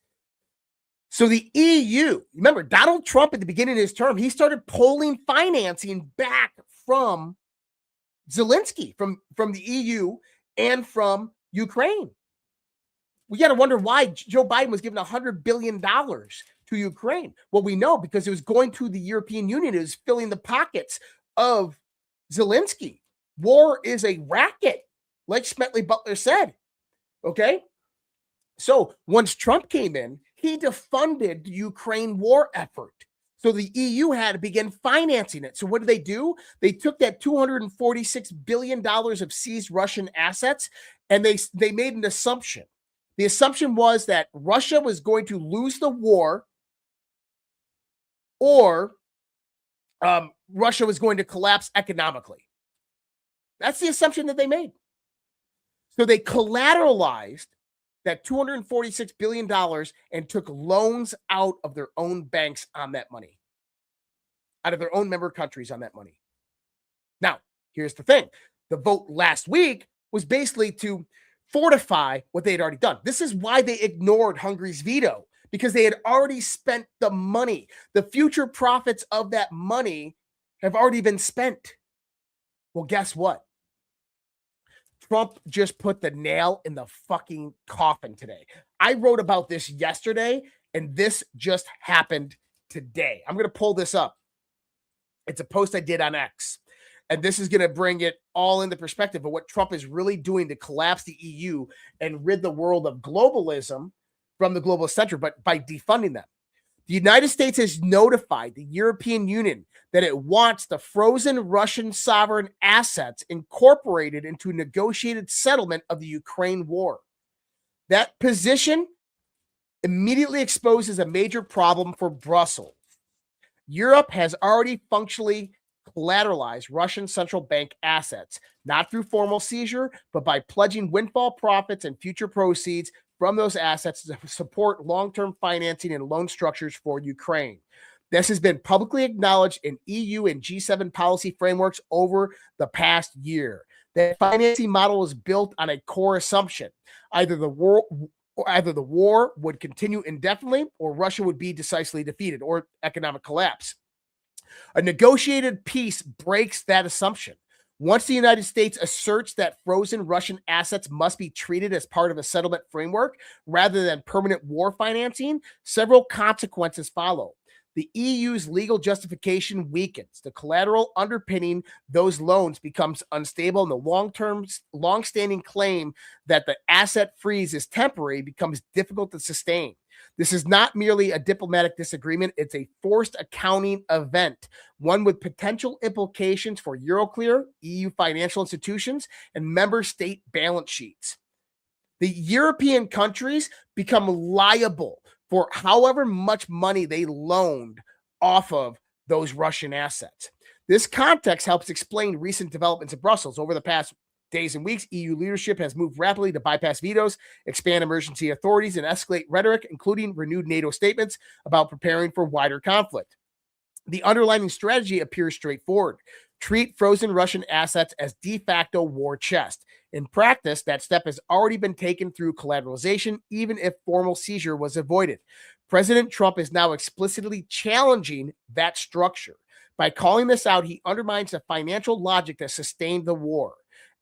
So the EU, remember, Donald Trump at the beginning of his term, he started pulling financing back from Zelensky, from the EU and from Ukraine. We got to wonder why Joe Biden was given $100 billion to Ukraine. Well, we know because it was going to the European Union. It was filling the pockets of Zelensky. War is a racket, like Smedley Butler said. Okay? So once Trump came in, he defunded the Ukraine war effort. So the EU had to begin financing it. So what did they do? They took that $246 billion of seized Russian assets and they made an assumption. The assumption was that Russia was going to lose the war or Russia was going to collapse economically. That's the assumption that they made. So they collateralized that $246 billion and took loans out of their own banks on that money, out of their own member countries on that money. Now, here's the thing. The vote last week was basically to fortify what they had already done. This is why they ignored Hungary's veto, because they had already spent the money. The future profits of that money have already been spent. Well, guess what? Trump just put the nail in the fucking coffin today. I wrote about this yesterday, and this just happened today. I'm going to pull this up. It's a post I did on X, and this is going to bring it all into perspective of what Trump is really doing to collapse the EU and rid the world of globalism from the global center, but by defunding them. The United States has notified the European Union that it wants the frozen Russian sovereign assets incorporated into a negotiated settlement of the Ukraine war. That position immediately exposes a major problem for Brussels. Europe has already functionally collateralized Russian central bank assets, not through formal seizure, but by pledging windfall profits and future proceeds from those assets to support long-term financing and loan structures for Ukraine. This has been publicly acknowledged in EU and G7 policy frameworks over the past year. The financing model is built on a core assumption. Either the war would continue indefinitely, or Russia would be decisively defeated, or economic collapse. A negotiated peace breaks that assumption. Once the United States asserts that frozen Russian assets must be treated as part of a settlement framework rather than permanent war financing, several consequences follow. The EU's legal justification weakens. The collateral underpinning those loans becomes unstable, and the long-standing claim that the asset freeze is temporary becomes difficult to sustain. This is not merely a diplomatic disagreement. It's a forced accounting event, one with potential implications for Euroclear, EU financial institutions, and member state balance sheets. The European countries become liable for however much money they loaned off of those Russian assets. This context helps explain recent developments in Brussels. Over the past days and weeks, EU leadership has moved rapidly to bypass vetoes, expand emergency authorities, and escalate rhetoric, including renewed NATO statements about preparing for wider conflict. The underlying strategy appears straightforward. Treat frozen Russian assets as de facto war chest. In practice, that step has already been taken through collateralization, even if formal seizure was avoided. President Trump is now explicitly challenging that structure. By calling this out, he undermines the financial logic that sustained the war.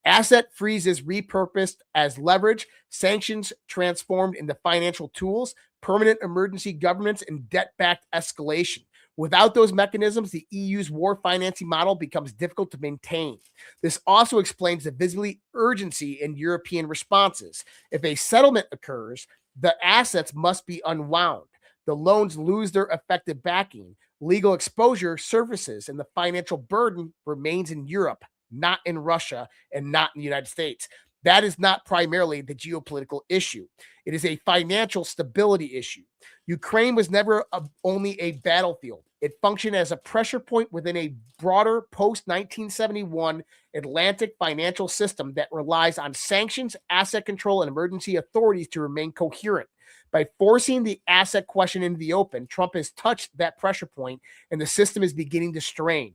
Asset freezes repurposed as leverage, sanctions transformed into financial tools, permanent emergency governments, and debt-backed escalation. Without those mechanisms, the EU's war financing model becomes difficult to maintain. This also explains the visible urgency in European responses. If a settlement occurs, the assets must be unwound. The loans lose their effective backing. Legal exposure surfaces, and the financial burden remains in Europe, not in Russia, and not in the United States. That is not primarily the geopolitical issue. It is a financial stability issue. Ukraine was never only a battlefield. It functioned as a pressure point within a broader post-1971 Atlantic financial system that relies on sanctions, asset control, and emergency authorities to remain coherent. By forcing the asset question into the open, Trump has touched that pressure point, and the system is beginning to strain.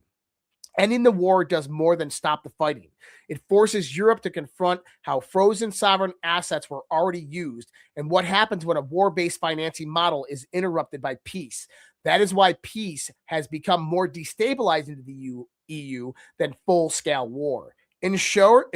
Ending the war does more than stop the fighting. It forces Europe to confront how frozen sovereign assets were already used and what happens when a war-based financing model is interrupted by peace. That is why peace has become more destabilizing to the EU than full-scale war. In short,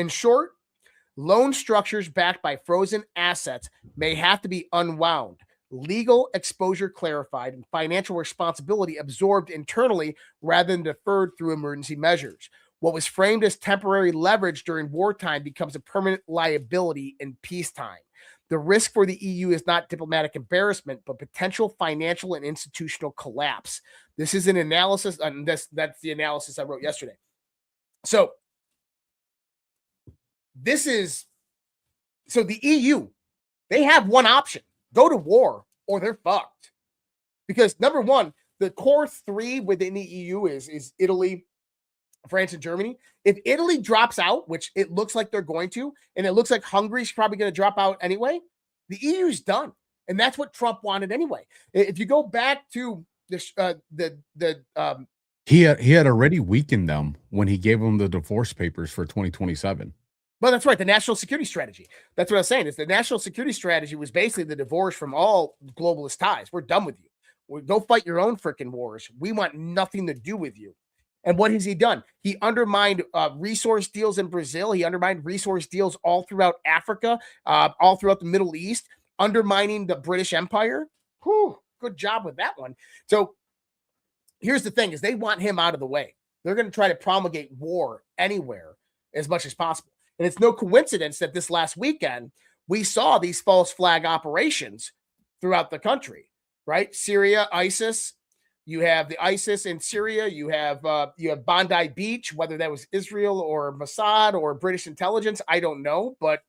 loan structures backed by frozen assets may have to be unwound, legal exposure clarified, and financial responsibility absorbed internally rather than deferred through emergency measures. What was framed as temporary leverage during wartime becomes a permanent liability in peacetime. The risk for the EU is not diplomatic embarrassment, but potential financial and institutional collapse. This is an analysis, and that's the analysis I wrote yesterday. So the EU, they have one option. Go to war or they're fucked. Because number one, the core three within the EU is Italy, France, and Germany. If Italy drops out, which it looks like they're going to, and it looks like Hungary's probably going to drop out anyway, the EU's done. And that's what Trump wanted anyway. If you go back to he had already weakened them when he gave them the divorce papers for 2027. Well, that's right. The national security strategy. That's what I was saying. Is the national security strategy was basically the divorce from all globalist ties. We're done with you. Go fight your own freaking wars. We want nothing to do with you. And what has he done? He undermined resource deals in Brazil. He undermined resource deals all throughout Africa, all throughout the Middle East, undermining the British Empire. Whew, good job with that one. So here's the thing is they want him out of the way. They're going to try to promulgate war anywhere as much as possible. And it's no coincidence that this last weekend, we saw these false flag operations throughout the country. right? Syria, ISIS. You have the ISIS in Syria. You have Bondi Beach, whether that was Israel or Mossad or British intelligence, I don't know, but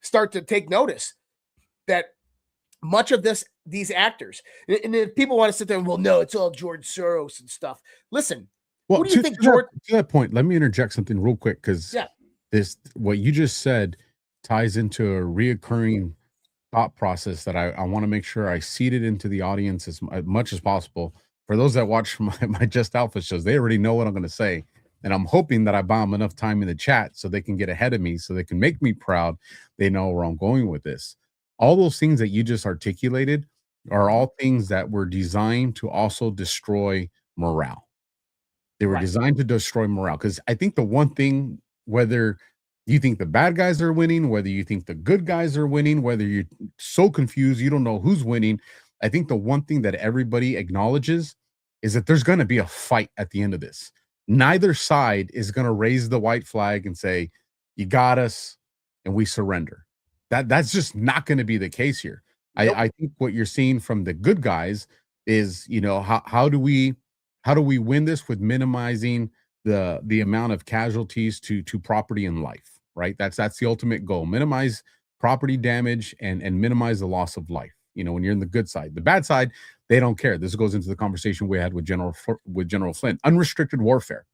start to take notice that much of these actors, and if people want to sit there and, well, no, it's all George Soros and stuff. Listen, Well, who do you think to that point, let me interject something real quick, because Yeah. what you just said ties into a reoccurring thought process that I want to make sure I seed it into the audience as much as possible. For those that watch my Just Alpha shows, they already know what I'm going to say. And I'm hoping that I buy them enough time in the chat so they can get ahead of me, so they can make me proud. They know where I'm going with this. All those things that you just articulated are all things that were designed to also destroy morale. They were Right. designed to destroy morale. Because I think the one thing, whether you think the bad guys are winning, whether you think the good guys are winning, whether you're so confused you don't know who's winning, I think the one thing that everybody acknowledges is that there's going to be a fight at the end of this. Neither side is going to raise the white flag and say, you got us and we surrender. That's just not going to be the case here. Nope. I think what you're seeing from the good guys is, how do we win this with minimizing the amount of casualties to property and life, right? That's the ultimate goal. Minimize property damage and minimize the loss of life. When you're in the good side. The bad side, they don't care. This goes into the conversation we had with General Flynn. Unrestricted warfare.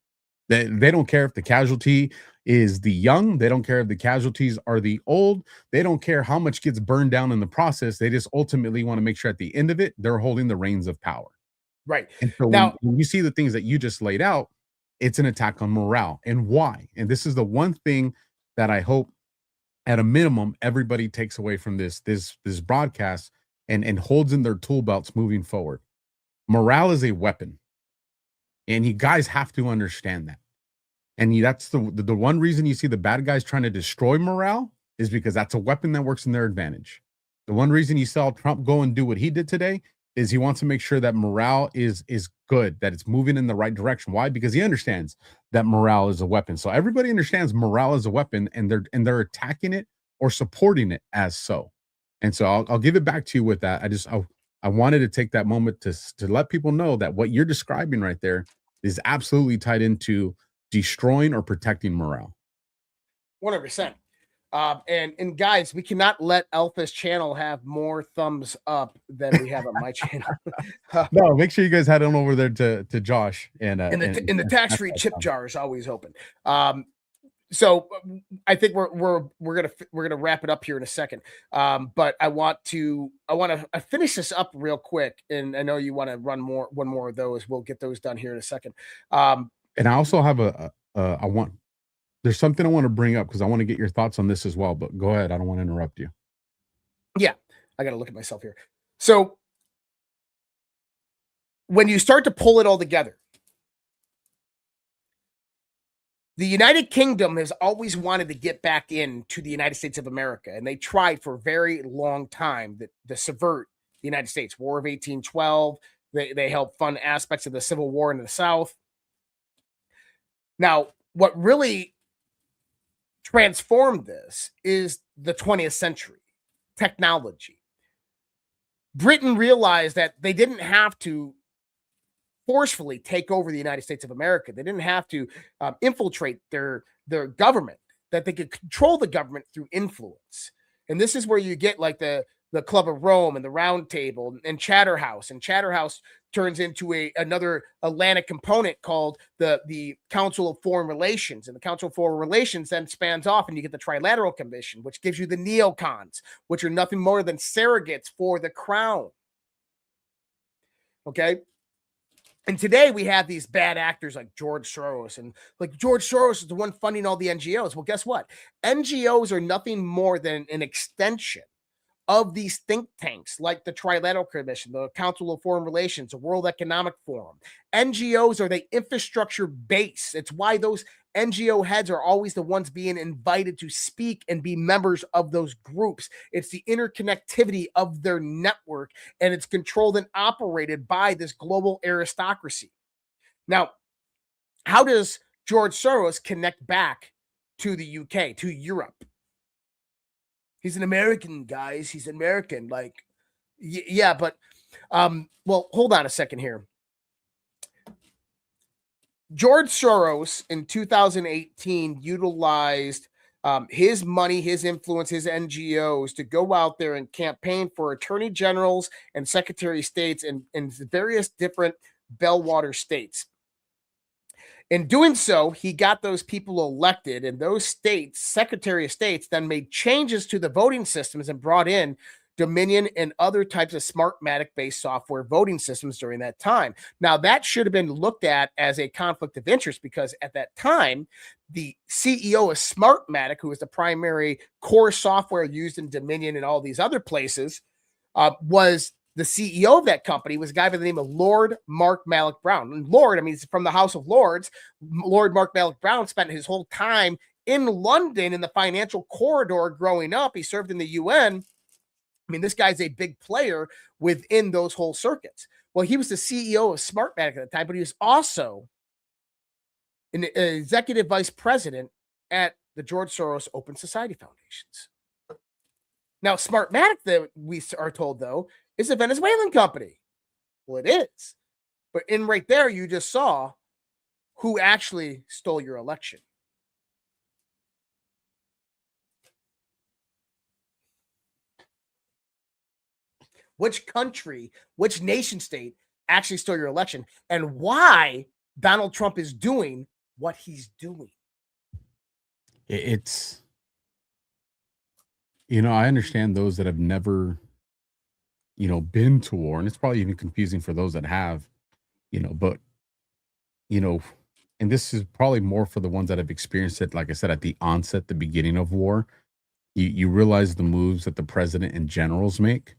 They don't care if the casualty is the young. They don't care if the casualties are the old. They don't care how much gets burned down in the process. They just ultimately want to make sure at the end of it, they're holding the reins of power. Right. And so Now, when you see the things that you just laid out, it's an attack on morale. And why? And this is the one thing that I hope, at a minimum, everybody takes away from this broadcast and holds in their tool belts moving forward. Morale is a weapon. And you guys have to understand that. And that's the one reason you see the bad guys trying to destroy morale, is because that's a weapon that works in their advantage. The one reason you saw Trump go and do what he did today is he wants to make sure that morale is good, that it's moving in the right direction. Why? Because he understands that morale is a weapon. So everybody understands morale is a weapon, and they're attacking it or supporting it as so. And so I'll give it back to you with that. I wanted to take that moment to let people know that what you're describing right there is absolutely tied into destroying or protecting morale. 100%. And guys, we cannot let Alpha's channel have more thumbs up than we have on my channel. No, make sure you guys head on over there to Josh and the tax-free chip jar is always open. So I think we're gonna wrap it up here in a second. But I want to finish this up real quick, and I know you want to run one more of those. We'll get those done here in a second. And I also have there's something I want to bring up, because I want to get your thoughts on this as well. But go ahead, I don't want to interrupt you. Yeah, I got to look at myself here. So when you start to pull it all together, the United Kingdom has always wanted to get back into the United States of America, and they tried for a very long time to subvert the United States. War of 1812, they helped fund aspects of the Civil War in the South. Now, what really transformed this is the 20th century, technology. Britain realized that they didn't have to forcefully take over the United States of America. They didn't have to infiltrate their government, that they could control the government through influence. And this is where you get like the Club of Rome and the Round Table and Chatterhouse. And Chatterhouse turns into another Atlantic component called the Council of Foreign Relations. And the Council of Foreign Relations then spans off, and you get the Trilateral Commission, which gives you the neocons, which are nothing more than surrogates for the crown. Okay? And today we have these bad actors like George Soros, and like George Soros is the one funding all the NGOs. Well, guess what? NGOs are nothing more than an extension of these think tanks like the Trilateral Commission, the Council of Foreign Relations, the World Economic Forum. NGOs are the infrastructure base. It's why those NGO heads are always the ones being invited to speak and be members of those groups. It's the interconnectivity of their network, and it's controlled and operated by this global aristocracy. Now, how does George Soros connect back to the UK, to Europe? He's an American, guys. He's American. Like, yeah, but Well, hold on a second here. George Soros in 2018 utilized his money, his influence, his NGOs to go out there and campaign for attorney generals and secretary of states in various different bellwether states. In doing so, he got those people elected, and those states, secretary of states, then made changes to the voting systems and brought in Dominion and other types of Smartmatic-based software voting systems during that time. Now, that should have been looked at as a conflict of interest, because at that time, the CEO of Smartmatic, who was the primary core software used in Dominion and all these other places, was the CEO of that company, was a guy by the name of Lord Mark Malloch Brown. And Lord, I mean, he's from the House of Lords. Lord Mark Malloch Brown spent his whole time in London in the financial corridor growing up. He served in the UN. I mean, this guy's a big player within those whole circuits. Well, he was the CEO of Smartmatic at the time, but he was also an executive vice president at the George Soros Open Society Foundations. Now, Smartmatic, that we are told, though, is a Venezuelan company. Well, it is. But in right there, you just saw who actually stole your election. Which country, which nation state actually stole your election, and why Donald Trump is doing what he's doing. It's, I understand those that have never, been to war, and it's probably even confusing for those that have, but, and this is probably more for the ones that have experienced it, like I said, at the onset, the beginning of war. You realize the moves that the president and generals make.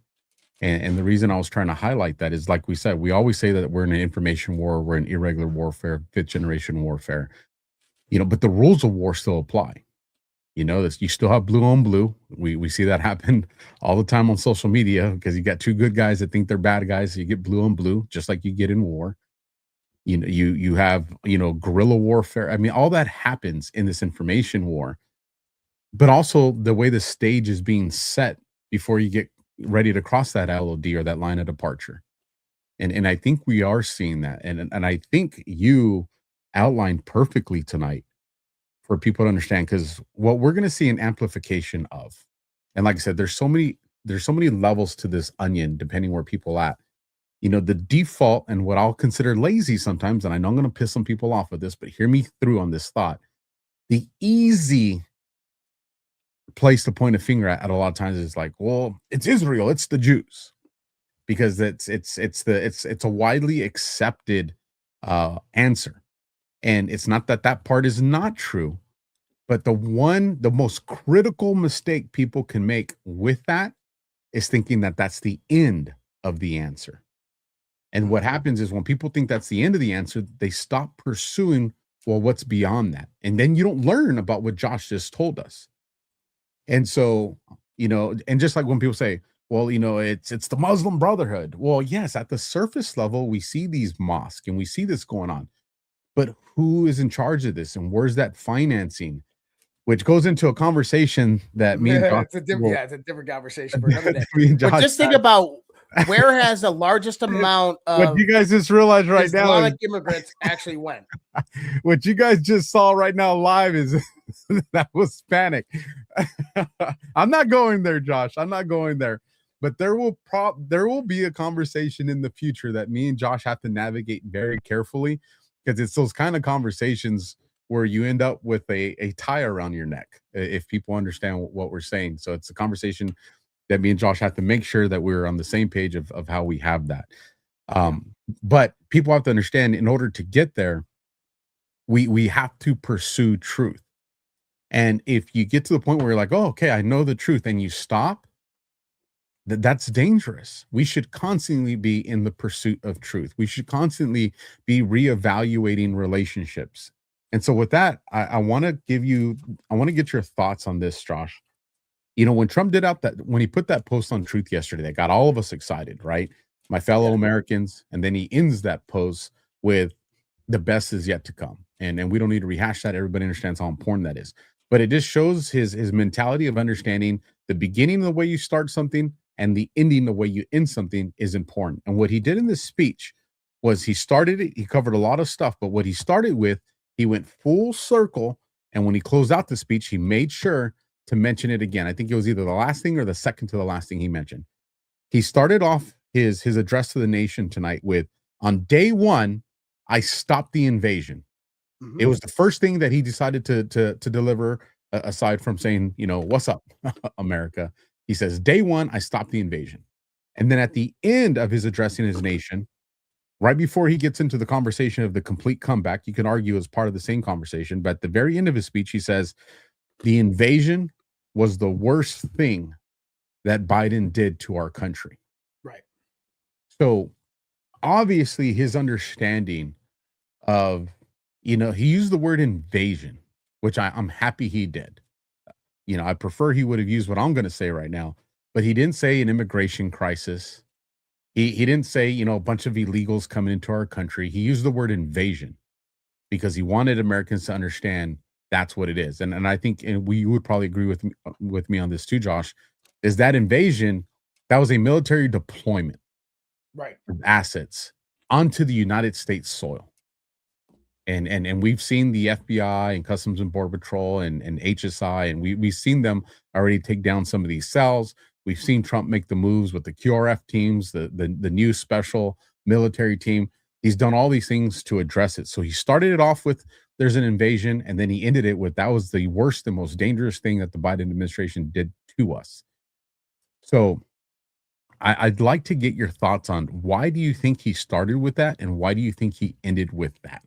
And the reason I was trying to highlight that is, like we said, we always say that we're in an information war, we're in irregular warfare, fifth generation warfare, but the rules of war still apply. This, you still have blue on blue. We see that happen all the time on social media, because you got two good guys that think they're bad guys. So you get blue on blue, just like you get in war. You have, guerrilla warfare. I mean, all that happens in this information war, but also the way the stage is being set before you get ready to cross that LOD or that line of departure. And I think we are seeing that. And I think you outlined perfectly tonight for people to understand, because what we're going to see an amplification of, and like I said, there's so many levels to this onion, depending where people at, the default and what I'll consider lazy sometimes. And I know I'm going to piss some people off with this, but hear me through on this thought. The easy place to point a finger at a lot of times is like, well, it's Israel, it's the Jews, because it's a widely accepted answer. And it's not that part is not true, but the most critical mistake people can make with that is thinking that that's the end of the answer. And what happens is, when people think that's the end of the answer, they stop pursuing, well, what's beyond that? And then you don't learn about what Josh just told us. And so, and just like when people say, well, it's the Muslim Brotherhood. Well, yes, at the surface level, we see these mosques and we see this going on. But who is in charge of this, and where's that financing? Which goes into a conversation that me and Josh, it's a different conversation for another day. But just think about where has the largest amount of what you guys just realized right Islamic now immigrants actually went. What you guys just saw right now live is that was panic. I'm not going there, Josh. I'm not going there. But there will be a conversation in the future that me and Josh have to navigate very carefully, because it's those kind of conversations where you end up with a tie around your neck, if people understand what we're saying. So it's a conversation that me and Josh have to make sure that we're on the same page of how we have that. But people have to understand, in order to get there, we have to pursue truth. And if you get to the point where you're like, oh, okay, I know the truth, and you stop, that's dangerous. We should constantly be in the pursuit of truth. We should constantly be reevaluating relationships. And so with that, I want to get your thoughts on this, Josh. When Trump when he put that post on Truth yesterday, that got all of us excited, right? My fellow Americans. And then he ends that post with, the best is yet to come. And we don't need to rehash that. Everybody understands how important that is. But it just shows his mentality of understanding the beginning of the way you start something and the ending, the way you end something, is important. And what he did in this speech was he started it, he covered a lot of stuff, but what he started with, he went full circle. And when he closed out the speech, he made sure to mention it again. I think it was either the last thing or the second to the last thing he mentioned. He started off his address to the nation tonight with, on day one, I stopped the invasion. Mhm. It was the first thing that he decided to deliver, aside from saying, you know, what's up, America. He says, day one, I stopped the invasion. And then at the end of his addressing his nation, right before he gets into the conversation of the complete comeback, you can argue as part of the same conversation, but at the very end of his speech, he says, the invasion was the worst thing that Biden did to our country. Right. So obviously his understanding of, you know, he used the word invasion, which I'm happy he did. You know, I prefer he would have used what I'm going to say right now, but he didn't say an immigration crisis. He didn't say, you know, a bunch of illegals coming into our country. He used the word invasion because he wanted Americans to understand that's what it is. And I think, and you would probably agree with me on this too, Josh, is that invasion, that was a military deployment Right. of assets onto the United States soil. And we've seen the FBI and Customs and Border Patrol and HSI, and we've seen them already take down some of these cells. We've seen Trump make the moves with the QRF teams, the new special military team. He's done all these things to address it. So he started it off with, there's an invasion, and then he ended it with, that was the worst and most dangerous thing that the Biden administration did to us. So I'd like to get your thoughts on, why do you think he started with that, and why do you think he ended with that?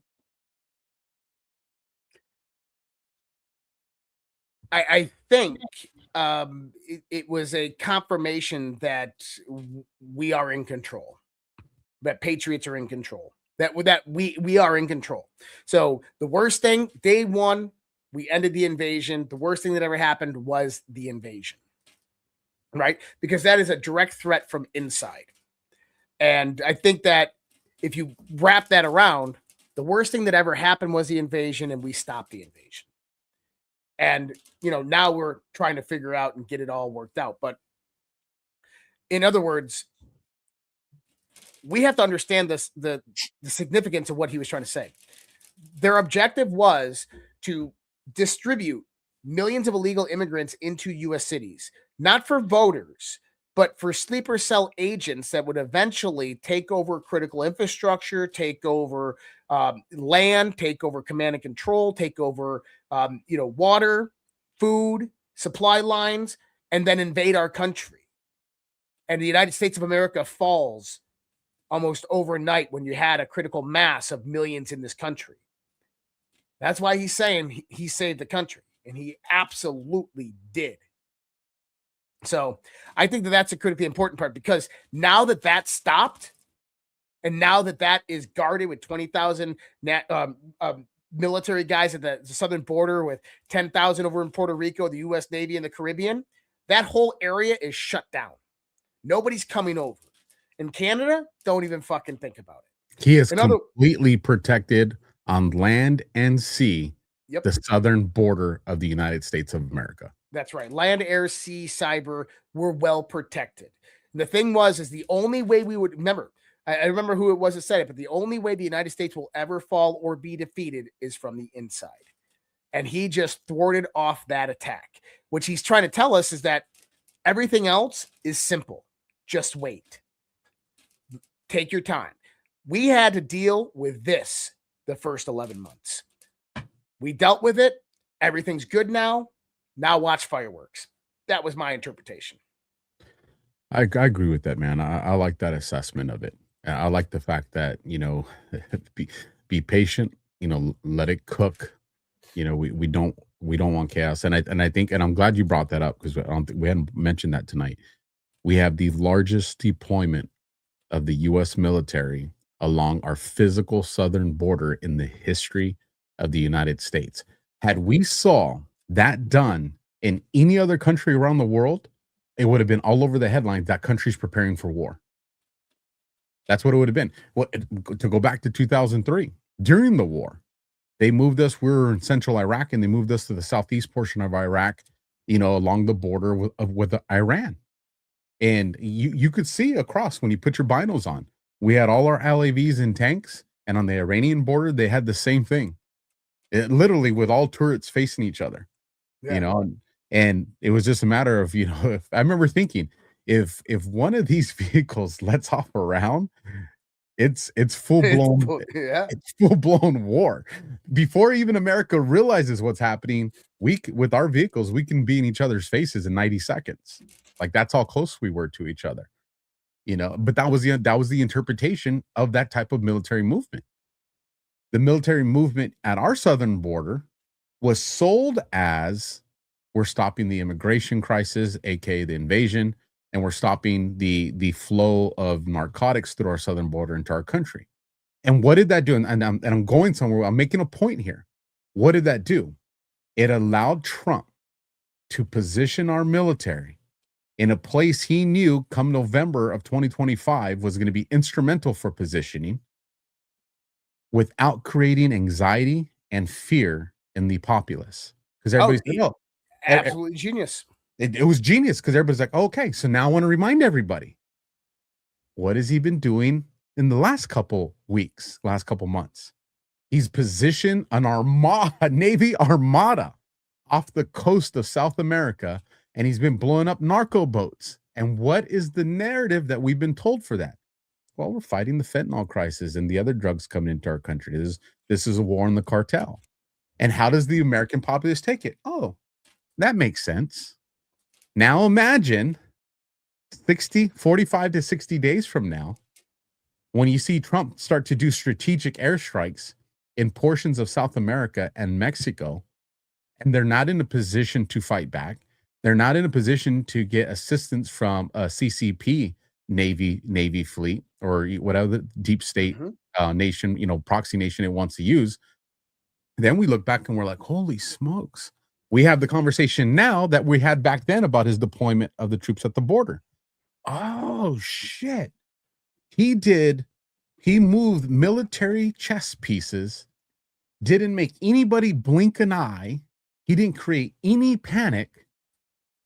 I think it was a confirmation that we are in control, that patriots are in control, that we are in control. So the worst thing, day one, we ended the invasion. The worst thing that ever happened was the invasion, right? Because that is a direct threat from inside. And I think that if you wrap that around, the worst thing that ever happened was the invasion, and we stopped the invasion. And, you know, now we're trying to figure out and get it all worked out. But in other words, we have to understand this, the significance of what he was trying to say. Their objective was to distribute millions of illegal immigrants into U.S. cities, not for voters, but for sleeper cell agents that would eventually take over critical infrastructure, take over land, take over command and control, take over water, food, supply lines, and then invade our country. And the United States of America falls almost overnight when you had a critical mass of millions in this country. That's why he's saying he saved the country, and he absolutely did. So I think that that's a critically important part, because now that that stopped, and now that that is guarded with 20,000 military guys at the southern border, with 10,000 over in Puerto Rico, the U.S. Navy in the Caribbean, that whole area is shut down. Nobody's coming over. In Canada, don't even fucking think about it. He is completely protected on land and sea, the southern border of the United States of America. That's right. Land, air, sea, cyber, we're well protected. And the thing is the only way we would, I remember who it was that said it, but the only way the United States will ever fall or be defeated is from the inside. And he just thwarted off that attack. What he's trying to tell us is that everything else is simple. Just wait. Take your time. We had to deal with this the first 11 months. We dealt with it. Everything's good now. Now watch fireworks. That was my interpretation. I agree with that, man. I like that assessment of it. I like the fact that, be patient, let it cook. We don't want chaos. And I think, and I'm glad you brought that up, because we hadn't mentioned that tonight. We have the largest deployment of the U.S. military along our physical southern border in the history of the United States. Had we saw that done in any other country around the world, it would have been all over the headlines, that country's preparing for war. That's what it would have been. Well, to go back to 2003, during the war, they moved us, we were in central Iraq, and they moved us to the southeast portion of Iraq, along the border with Iran. And you could see across when you put your binos on. We had all our LAVs in tanks, and on the Iranian border, they had the same thing. It literally with all turrets facing each other, you know, and it was just a matter of, if I remember thinking, if one of these vehicles lets off a round, it's full blown, it's full blown war. Before even America realizes what's happening, with our vehicles, we can be in each other's faces in 90 seconds. Like that's how close we were to each other, but that was the interpretation of that type of military movement. The military movement at our southern border was sold as we're stopping the immigration crisis, aka the invasion, and we're stopping the flow of narcotics through our southern border into our country. And what did that do? And I'm going somewhere. I'm making a point here. What did that do? It allowed Trump to position our military in a place he knew come November of 2025 was going to be instrumental for positioning, without creating anxiety and fear in the populace. Because everybody's absolutely genius. It was genius because everybody's like, okay, so now I want to remind everybody, what has he been doing in the last couple weeks, last couple months? He's positioned an Navy armada off the coast of South America, and he's been blowing up narco boats. And what is the narrative that we've been told for that? Well, we're fighting the fentanyl crisis and the other drugs coming into our country. This is a war on the cartel. And how does the American populace take it? Oh, that makes sense. Now imagine 45 to 60 days from now, when you see Trump start to do strategic airstrikes in portions of South America and Mexico, and they're not in a position to fight back. They're not in a position to get assistance from a CCP Navy fleet or whatever the deep state nation, proxy nation it wants to use. Then we look back and we're like, holy smokes. We have the conversation now that we had back then about his deployment of the troops at the border. Oh, shit. He moved military chess pieces, didn't make anybody blink an eye. He didn't create any panic.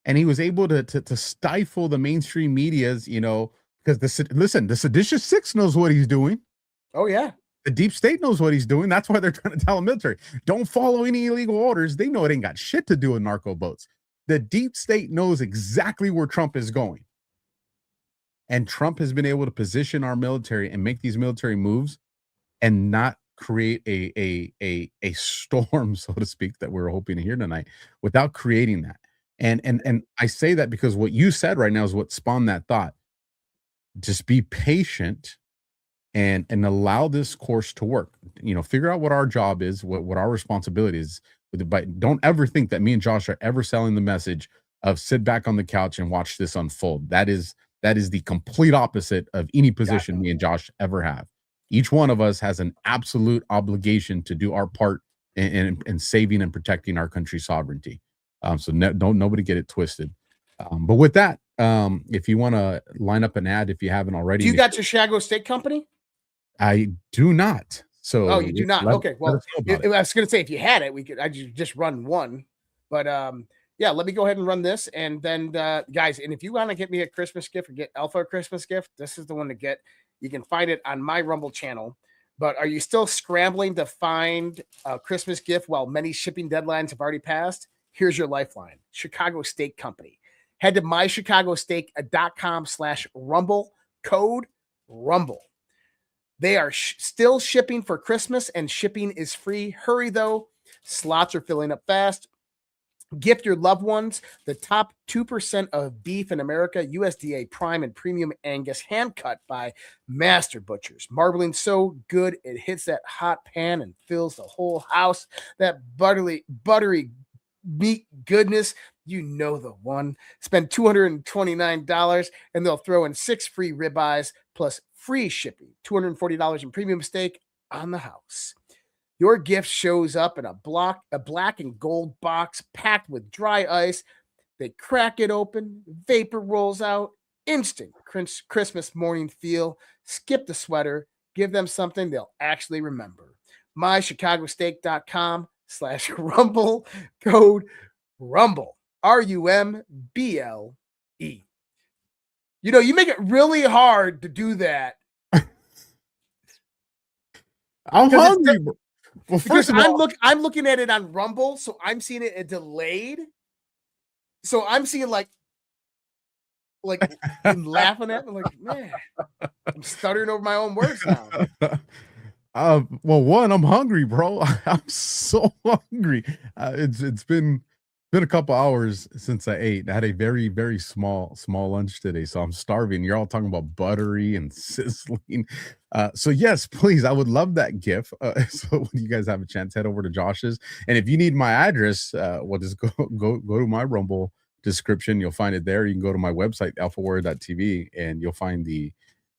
And he was able to stifle the mainstream medias, because the seditious six knows what he's doing. Oh, yeah. The deep state knows what he's doing. That's why they're trying to tell the military, don't follow any illegal orders. They know it ain't got shit to do with narco boats. The deep state knows exactly where Trump is going. And Trump has been able to position our military and make these military moves and not create a storm, so to speak, that we're hoping to hear tonight without creating that. And I say that because what you said right now is what spawned that thought. Just be patient and allow this course to work. Figure out what our job is, what our responsibility is. But don't ever think that me and Josh are ever selling the message of sit back on the couch and watch this unfold. That is the complete opposite of any position me and Josh ever have. Each one of us has an absolute obligation to do our part in saving and protecting our country's sovereignty. So don't nobody get it twisted. But with that, if you want to line up an ad, if you haven't already. Do you got your Chicago Steak Company? I do not. So you do not. Okay. Well, I was going to say, if you had it, I just run one, but, yeah, let me go ahead and run this. And then, guys, and if you want to get me a Christmas gift or get Alpha a Christmas gift, this is the one to get. You can find it on my Rumble channel. But are you still scrambling to find a Christmas gift while many shipping deadlines have already passed? Here's your lifeline. Chicago Steak Company. Head to mychicagosteak.com/rumble, code rumble. They are still shipping for Christmas, and shipping is free. Hurry, though. Slots are filling up fast. Gift your loved ones the top 2% of beef in America, USDA Prime and Premium Angus, hand cut by master butchers. Marbling so good it hits that hot pan and fills the whole house. That buttery meat goodness, you know the one. Spend $229 and they'll throw in 6 free ribeyes plus free shipping. $240 in premium steak on the house. Your gift shows up in a black and gold box packed with dry ice. They crack it open, vapor rolls out, instant Christmas morning feel. Skip the sweater, give them something they'll actually remember. mychicagosteak.com/rumble, code rumble, RUMBLE. You know, you make it really hard to do that. I'm hungry, bro. Well, Because first of all, I'm looking at it on Rumble, so I'm seeing it delayed. So I'm seeing like him laughing at me, like, man, I'm stuttering over my own words now. well, one, I'm hungry, bro. I'm so hungry. It's been a couple hours since I ate. I had a very, very small lunch today, so I'm starving. You're all talking about buttery and sizzling. So yes, please, I would love that GIF. So when you guys have a chance, head over to Josh's, and if you need my address, well, just go to my Rumble description. You'll find it there. You can go to my website, alphawarrior.tv, and you'll find the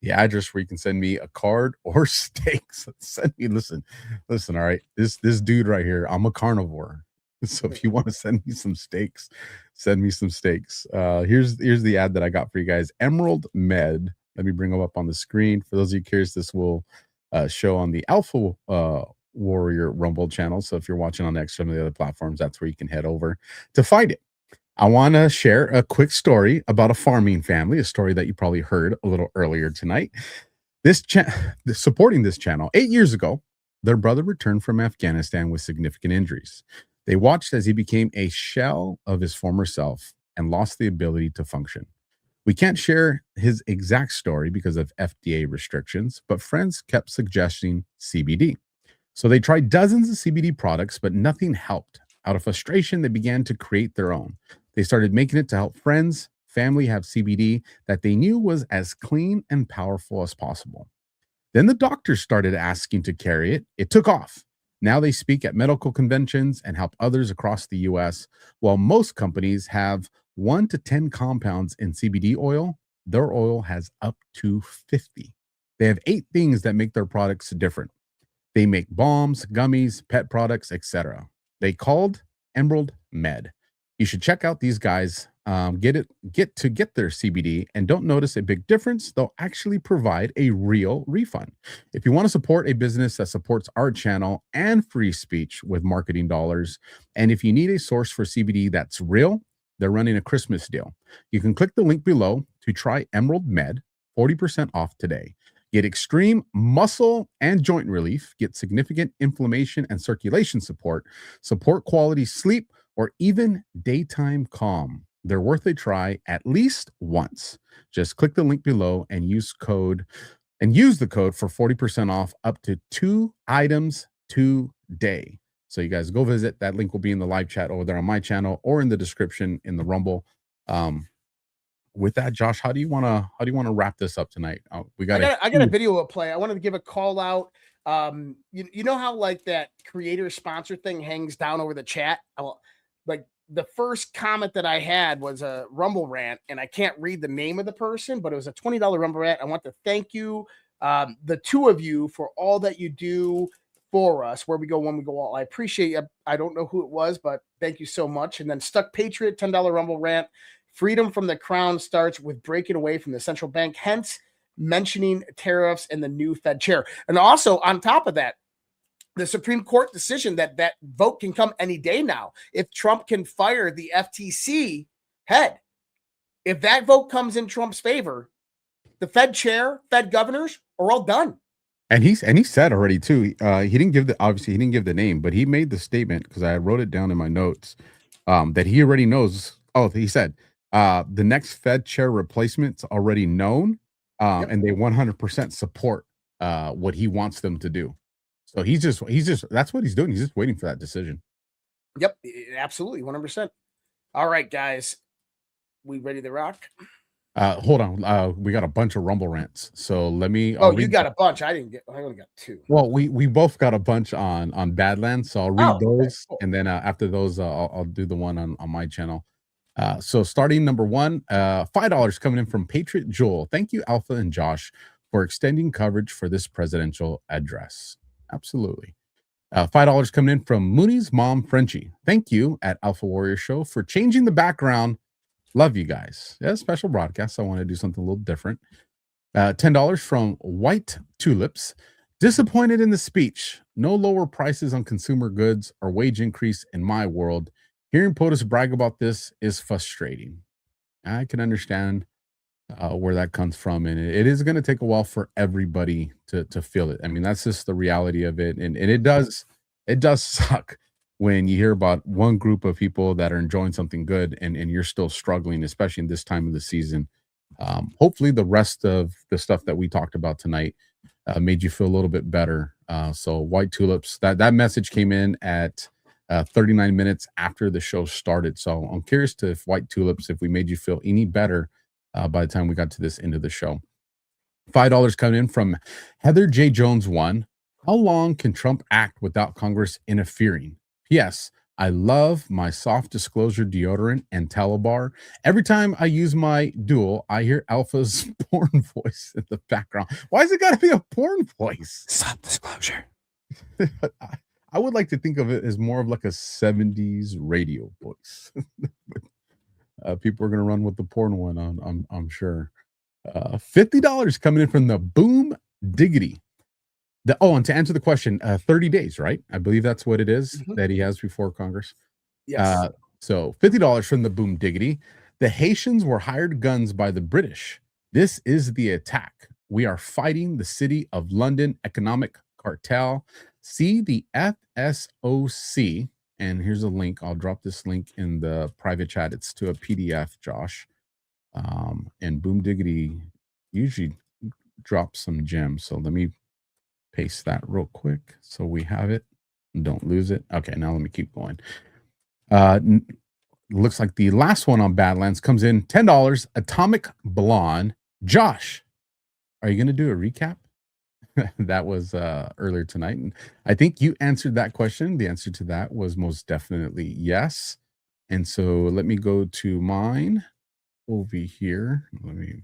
address where you can send me a card or steaks. Send me, listen, all right. This dude right here, I'm a carnivore. So if you want to send me some steaks, send me some steaks. Here's the ad that I got for you guys. Emerald Med. Let me bring them up on the screen. For those of you curious, this will show on the Alpha Warrior Rumble channel. So if you're watching on some of the other platforms, that's where you can head over to find it. I want to share a quick story about a farming family, a story that you probably heard a little earlier tonight. Supporting this channel, 8 years ago, their brother returned from Afghanistan with significant injuries. They watched as he became a shell of his former self and lost the ability to function. We can't share his exact story because of FDA restrictions, but friends kept suggesting CBD. So they tried dozens of CBD products, but nothing helped. Out of frustration, they began to create their own. They started making it to help friends, family have CBD that they knew was as clean and powerful as possible. Then the doctors started asking to carry it. It took off. Now they speak at medical conventions and help others across the US. While most companies have 1 to 10 compounds in CBD oil, their oil has up to 50. They have 8 things that make their products different. They make balms, gummies, pet products, etc. They called Emerald Med. You should check out these guys. Get their CBD and don't notice a big difference. They'll actually provide a real refund. If you want to support a business that supports our channel and free speech with marketing dollars, and if you need a source for CBD that's real, they're running a Christmas deal. You can click the link below to try Emerald Med, 40% off today. Get extreme muscle and joint relief, get significant inflammation and circulation support quality sleep, or even daytime calm. They're worth a try at least once. Just click the link below and use the code for 40% off up to 2 items today. So you guys go visit. That link will be in the live chat over there on my channel or in the description in the Rumble. With that, Josh, how do you want to wrap this up tonight? I got a video to play. I wanted to give a call out. You know how like that creator sponsor thing hangs down over the chat? Like the first comment that I had was a Rumble rant, and I can't read the name of the person, but it was a $20 Rumble rant. I want to thank you, the two of you, for all that you do for us, where we go, when we go all. I appreciate you. I don't know who it was, but thank you so much. And then Stuck Patriot, $10 Rumble rant. Freedom from the crown starts with breaking away from the central bank, hence mentioning tariffs and the new Fed chair. And also on top of that, the Supreme Court decision that vote can come any day now. If Trump can fire the FTC head, if that vote comes in Trump's favor, the Fed chair, Fed governors are all done. And he said already too. He didn't give the name, but he made the statement, because I wrote it down in my notes, that he already knows. Oh, he said the next Fed chair replacement's already known, and they 100% support what he wants them to do. So he's just that's what he's doing. He's just waiting for that decision. Yep, absolutely, 100%. All right, guys, we ready to rock? Hold on. We got a bunch of Rumble rants. So let me. You got a bunch. I only got 2. Well, we both got a bunch on Badlands. So I'll read those, cool. And then after those, I'll do the one on my channel. So starting number 1, $5 coming in from Patriot Joel. Thank you, Alpha and Josh, for extending coverage for this presidential address. Absolutely. $5 coming in from Mooney's mom, Frenchie. Thank you at Alpha Warrior Show for changing the background. Love you guys. Yeah, special broadcast. I want to do something a little different. $10 from White Tulips. Disappointed in the speech. No lower prices on consumer goods or wage increase in my world. Hearing POTUS brag about this is frustrating. I can understand where that comes from, and it is going to take a while for everybody to feel it. I mean, that's just the reality of it, and it does suck when you hear about one group of people that are enjoying something good and you're still struggling, especially in this time of the season. Hopefully, the rest of the stuff that we talked about tonight made you feel a little bit better. So, White Tulips, that message came in at 39 minutes after the show started. So, I'm curious to if White Tulips, if we made you feel any better by the time we got to this end of the show. $5 coming in from Heather J. Jones 1. How long can Trump act without Congress interfering? P.S. I love my soft disclosure deodorant and Talibar. Every time I use my Dual, I hear Alpha's porn voice in the background. Why has it got to be a porn voice? Soft disclosure. I would like to think of it as more of like a 70s radio voice. People are going to run with the porn one, I'm sure. $50 coming in from the Boom Diggity. And to answer the question, 30 days, right? I believe that's what it is that he has before Congress. Yes. So $50 from the Boom Diggity. The Haitians were hired guns by the British. This is the attack. We are fighting the City of London economic cartel. See the FSOC. And here's a link. I'll drop this link in the private chat. It's to a PDF, Josh. And Boom Diggity usually drops some gems. So let me paste that real quick so we have it. Don't lose it. Okay, now let me keep going. Looks like the last one on Badlands comes in $10. Atomic Blonde. Josh, are you going to do a recap? That was earlier tonight, and I think you answered that question. The answer to that was most definitely yes. And so let me go to mine over here. Let me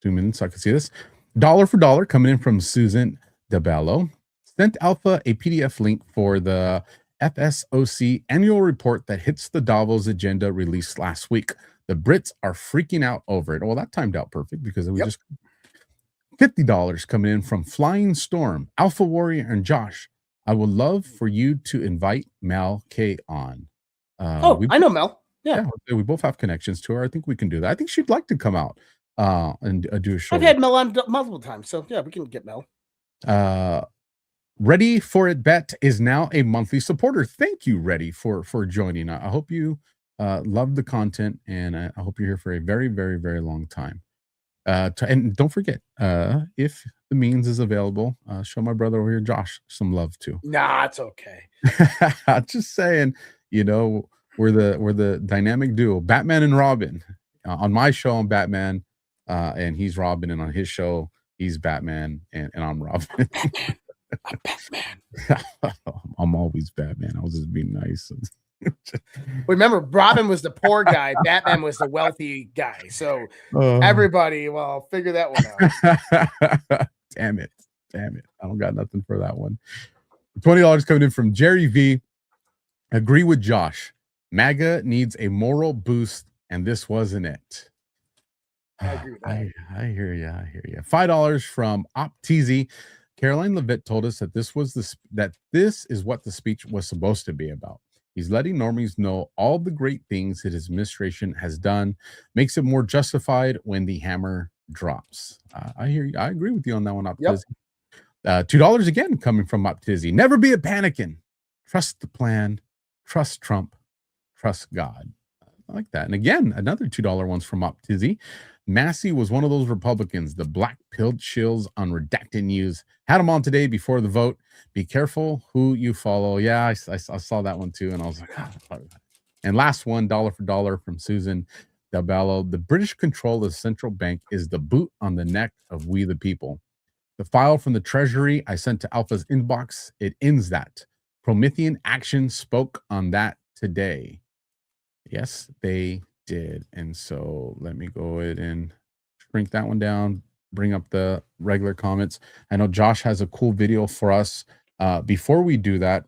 zoom in so I can see this. Dollar for dollar coming in from Susan DeBello. Sent Alpha a PDF link for the FSOC annual report that hits the Davos agenda released last week. The Brits are freaking out over it. Well, that timed out perfect because we just $50 coming in from Flying Storm, Alpha Warrior and Josh. I would love for you to invite Mel K on. I know Mel. Yeah, we both have connections to her. I think we can do that. I think she'd like to come out and do a show. I've had Mel on multiple times, so yeah, we can get Mel. Ready for It Bet is now a monthly supporter. Thank you, Ready, for joining. I hope you love the content, and I hope you're here for a very, very, very long time. And don't forget, if the means is available, show my brother over here, Josh, some love too. Nah, it's okay. Just saying, we're the dynamic duo, Batman and Robin. On my show, I'm Batman, and he's Robin, and on his show, he's Batman, and I'm Robin. I'm Batman. I'm always Batman. I was just being nice. Remember, Robin was the poor guy. Batman was the wealthy guy. So everybody, well, figure that one out. Damn it. I don't got nothing for that one. $20 coming in from Jerry V. Agree with Josh. MAGA needs a moral boost, and this wasn't it. I agree with that. I hear you. $5 from OpTZ. Caroline Levitt told us that this is what the speech was supposed to be about. He's letting normies know all the great things that his administration has done, makes it more justified when the hammer drops. I hear you. I agree with you on that one, OpTizzy. Yep. $2 again coming from OpTizzy. Never be a panicking. Trust the plan. Trust Trump. Trust God. I like that. And again, another $2 ones from OpTizzy. Massey was one of those Republicans, the black-pilled shills on redacted news. Had him on today before the vote. Be careful who you follow. Yeah, I saw that one too, and I was like, And last one, dollar for dollar from Susan Dabello. The British control of the central bank is the boot on the neck of we the people. The file from the Treasury I sent to Alpha's inbox, it ends that. Promethean Action spoke on that today. Yes, they did. And so let me go ahead and shrink that one down, bring up the regular comments. I know Josh has a cool video for us. Before we do that,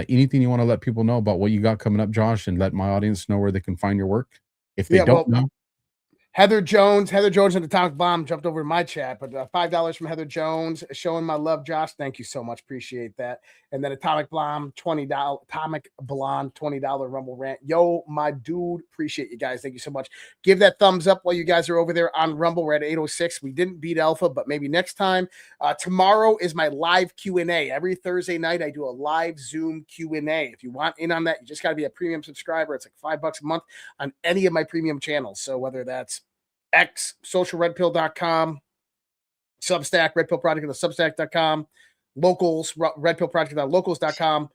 anything you want to let people know about what you got coming up, Josh, and let my audience know where they can find your work if they don't know? Heather Jones and the Atomic Bomb jumped over to my chat, but $5 from Heather Jones, showing my love, Josh. Thank you so much. Appreciate that. And then Atomic Blonde, $20 Rumble Rant. Yo, my dude, appreciate you guys. Thank you so much. Give that thumbs up while you guys are over there on Rumble. We're at 806. We didn't beat Alpha, but maybe next time. Tomorrow is my live Q&A. Every Thursday night, I do a live Zoom Q&A. If you want in on that, you just got to be a premium subscriber. It's like $5 a month on any of my premium channels. So whether that's X, socialredpill.com, Substack, Redpill Project on the Substack.com, Locals, Redpill Project on Locals.com.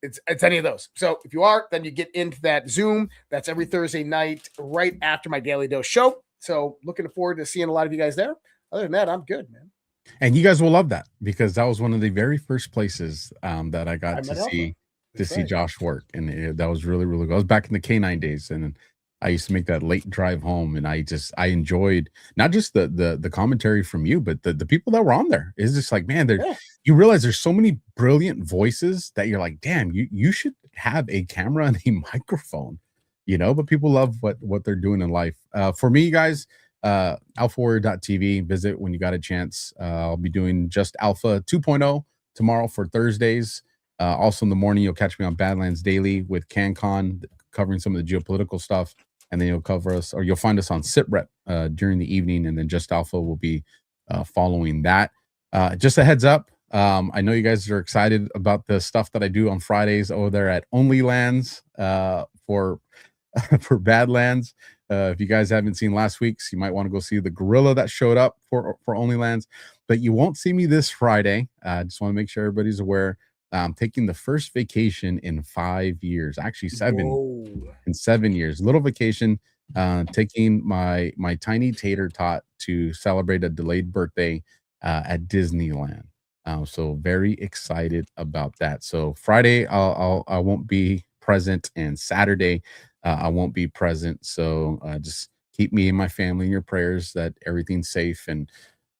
It's any of those. So if you are, then you get into that Zoom. That's every Thursday night, right after my Daily Dose show. So looking forward to seeing a lot of you guys there. Other than that, I'm good, man. And you guys will love that, because that was one of the very first places that I got to see Josh work, and that was really, really good. I was back in the K9 days, and I used to make that late drive home, and I enjoyed not just the commentary from you, but the people that were on there. It's just like, man, you realize there's so many brilliant voices that you're like, damn, you should have a camera and a microphone, but people love what they're doing in life. For me, guys, alphawarrior.tv, visit when you got a chance. I'll be doing just Alpha 2.0 tomorrow for Thursdays. Also in the morning, you'll catch me on Badlands Daily with CanCon, covering some of the geopolitical stuff. And then you'll find us on SitRep during the evening, and then Just Alpha will be following that. Just a heads up, I know you guys are excited about the stuff that I do on Fridays over there at Only Lands for Badlands. If you guys haven't seen last week's, you might want to go see the gorilla that showed up for Only Lands. But you won't see me this Friday. I just want to make sure everybody's aware. I'm taking the first vacation in 5 years, actually 7. Whoa. In 7 years. Little vacation, taking my tiny tater tot to celebrate a delayed birthday at Disneyland. So very excited about that. So Friday I won't be present, and Saturday I won't be present. So just keep me and my family in your prayers that everything's safe, and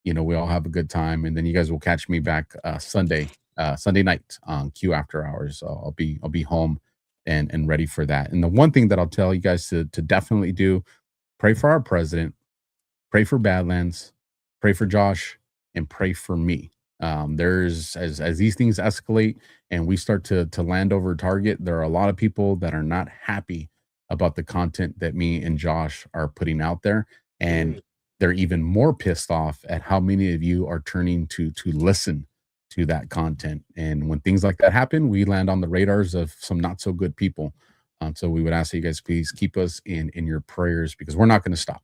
we all have a good time. And then you guys will catch me back Sunday night on Q After Hours. I'll be home and ready for that. And the one thing that I'll tell you guys to definitely do, pray for our president, pray for Badlands, pray for Josh, and pray for me. There's as these things escalate and we start to land over target, there are a lot of people that are not happy about the content that me and Josh are putting out there, and they're even more pissed off at how many of you are turning to listen to that content. And when things like that happen, we land on the radars of some not so good people. So we would ask that you guys please keep us in your prayers, because we're not going to stop.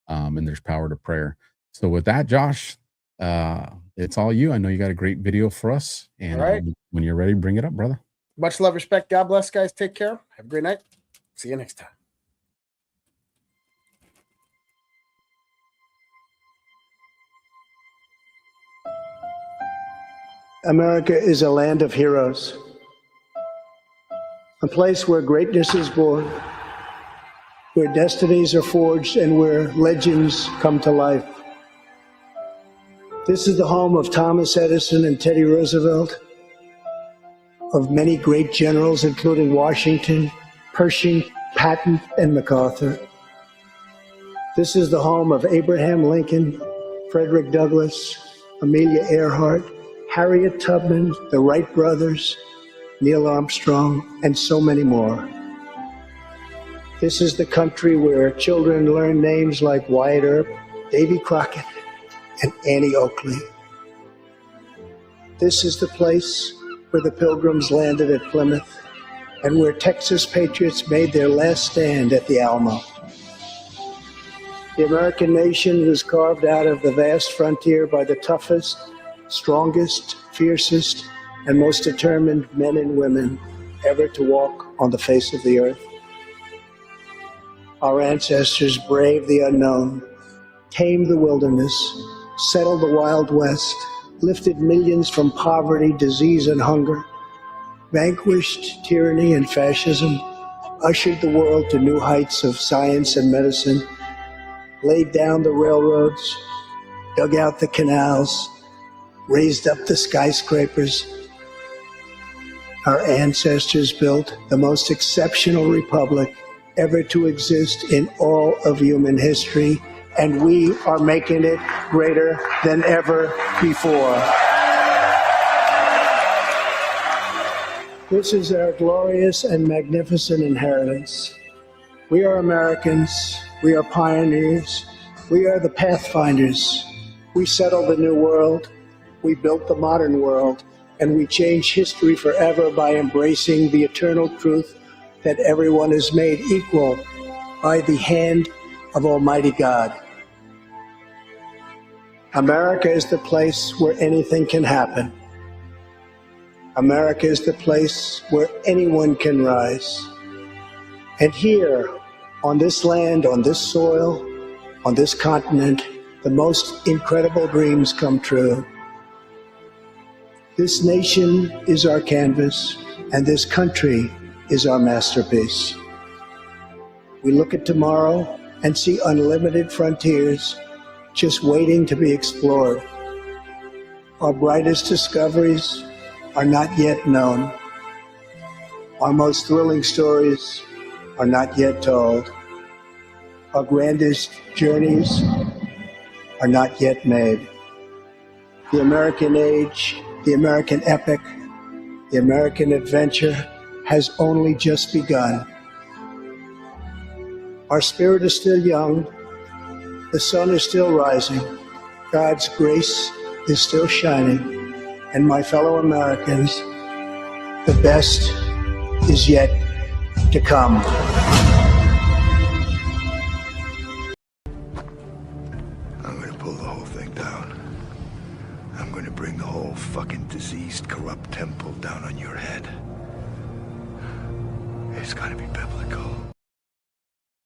And there's power to prayer. So with that, Josh, it's all you. I know you got a great video for us, and right. When you're ready, bring it up, brother. Much love, respect. God bless, guys. Take care. Have a great night. See you next time. America is a land of heroes, a place where greatness is born, where destinies are forged, and where legends come to life. This is the home of Thomas Edison and Teddy Roosevelt, of many great generals, including Washington, Pershing, Patton, and MacArthur. This is the home of Abraham Lincoln, Frederick Douglass, Amelia Earhart, Harriet Tubman, the Wright brothers, Neil Armstrong, and so many more. This is the country where children learn names like Wyatt Earp, Davy Crockett, and Annie Oakley. This is the place where the Pilgrims landed at Plymouth, and where Texas patriots made their last stand at the Alamo. The American nation was carved out of the vast frontier by the toughest, strongest, fiercest, and most determined men and women ever to walk on the face of the earth. Our ancestors braved the unknown, tamed the wilderness, settled the Wild West, lifted millions from poverty, disease, and hunger, vanquished tyranny and fascism, ushered the world to new heights of science and medicine, laid down the railroads, dug out the canals, raised up the skyscrapers. Our ancestors built the most exceptional republic ever to exist in all of human history, and we are making it greater than ever before. This is our glorious and magnificent inheritance. We are Americans. We are pioneers. We are the pathfinders. We settled the new world. We built the modern world. And we change history forever by embracing the eternal truth that everyone is made equal by the hand of Almighty God. America is the place where anything can happen. America is the place where anyone can rise. And here, on this land, on this soil, on this continent, the most incredible dreams come true. This nation is our canvas, and this country is our masterpiece. We look at tomorrow and see unlimited frontiers just waiting to be explored. Our brightest discoveries are not yet known. Our most thrilling stories are not yet told. Our grandest journeys are not yet made. The American age, the American epic, the American adventure has only just begun. Our spirit is still young. The sun is still rising. God's grace is still shining. And my fellow Americans, the best is yet to come. I'm gonna pull the whole thing down. I'm gonna bring the whole fucking diseased, corrupt temple down on your head. It's gotta be biblical.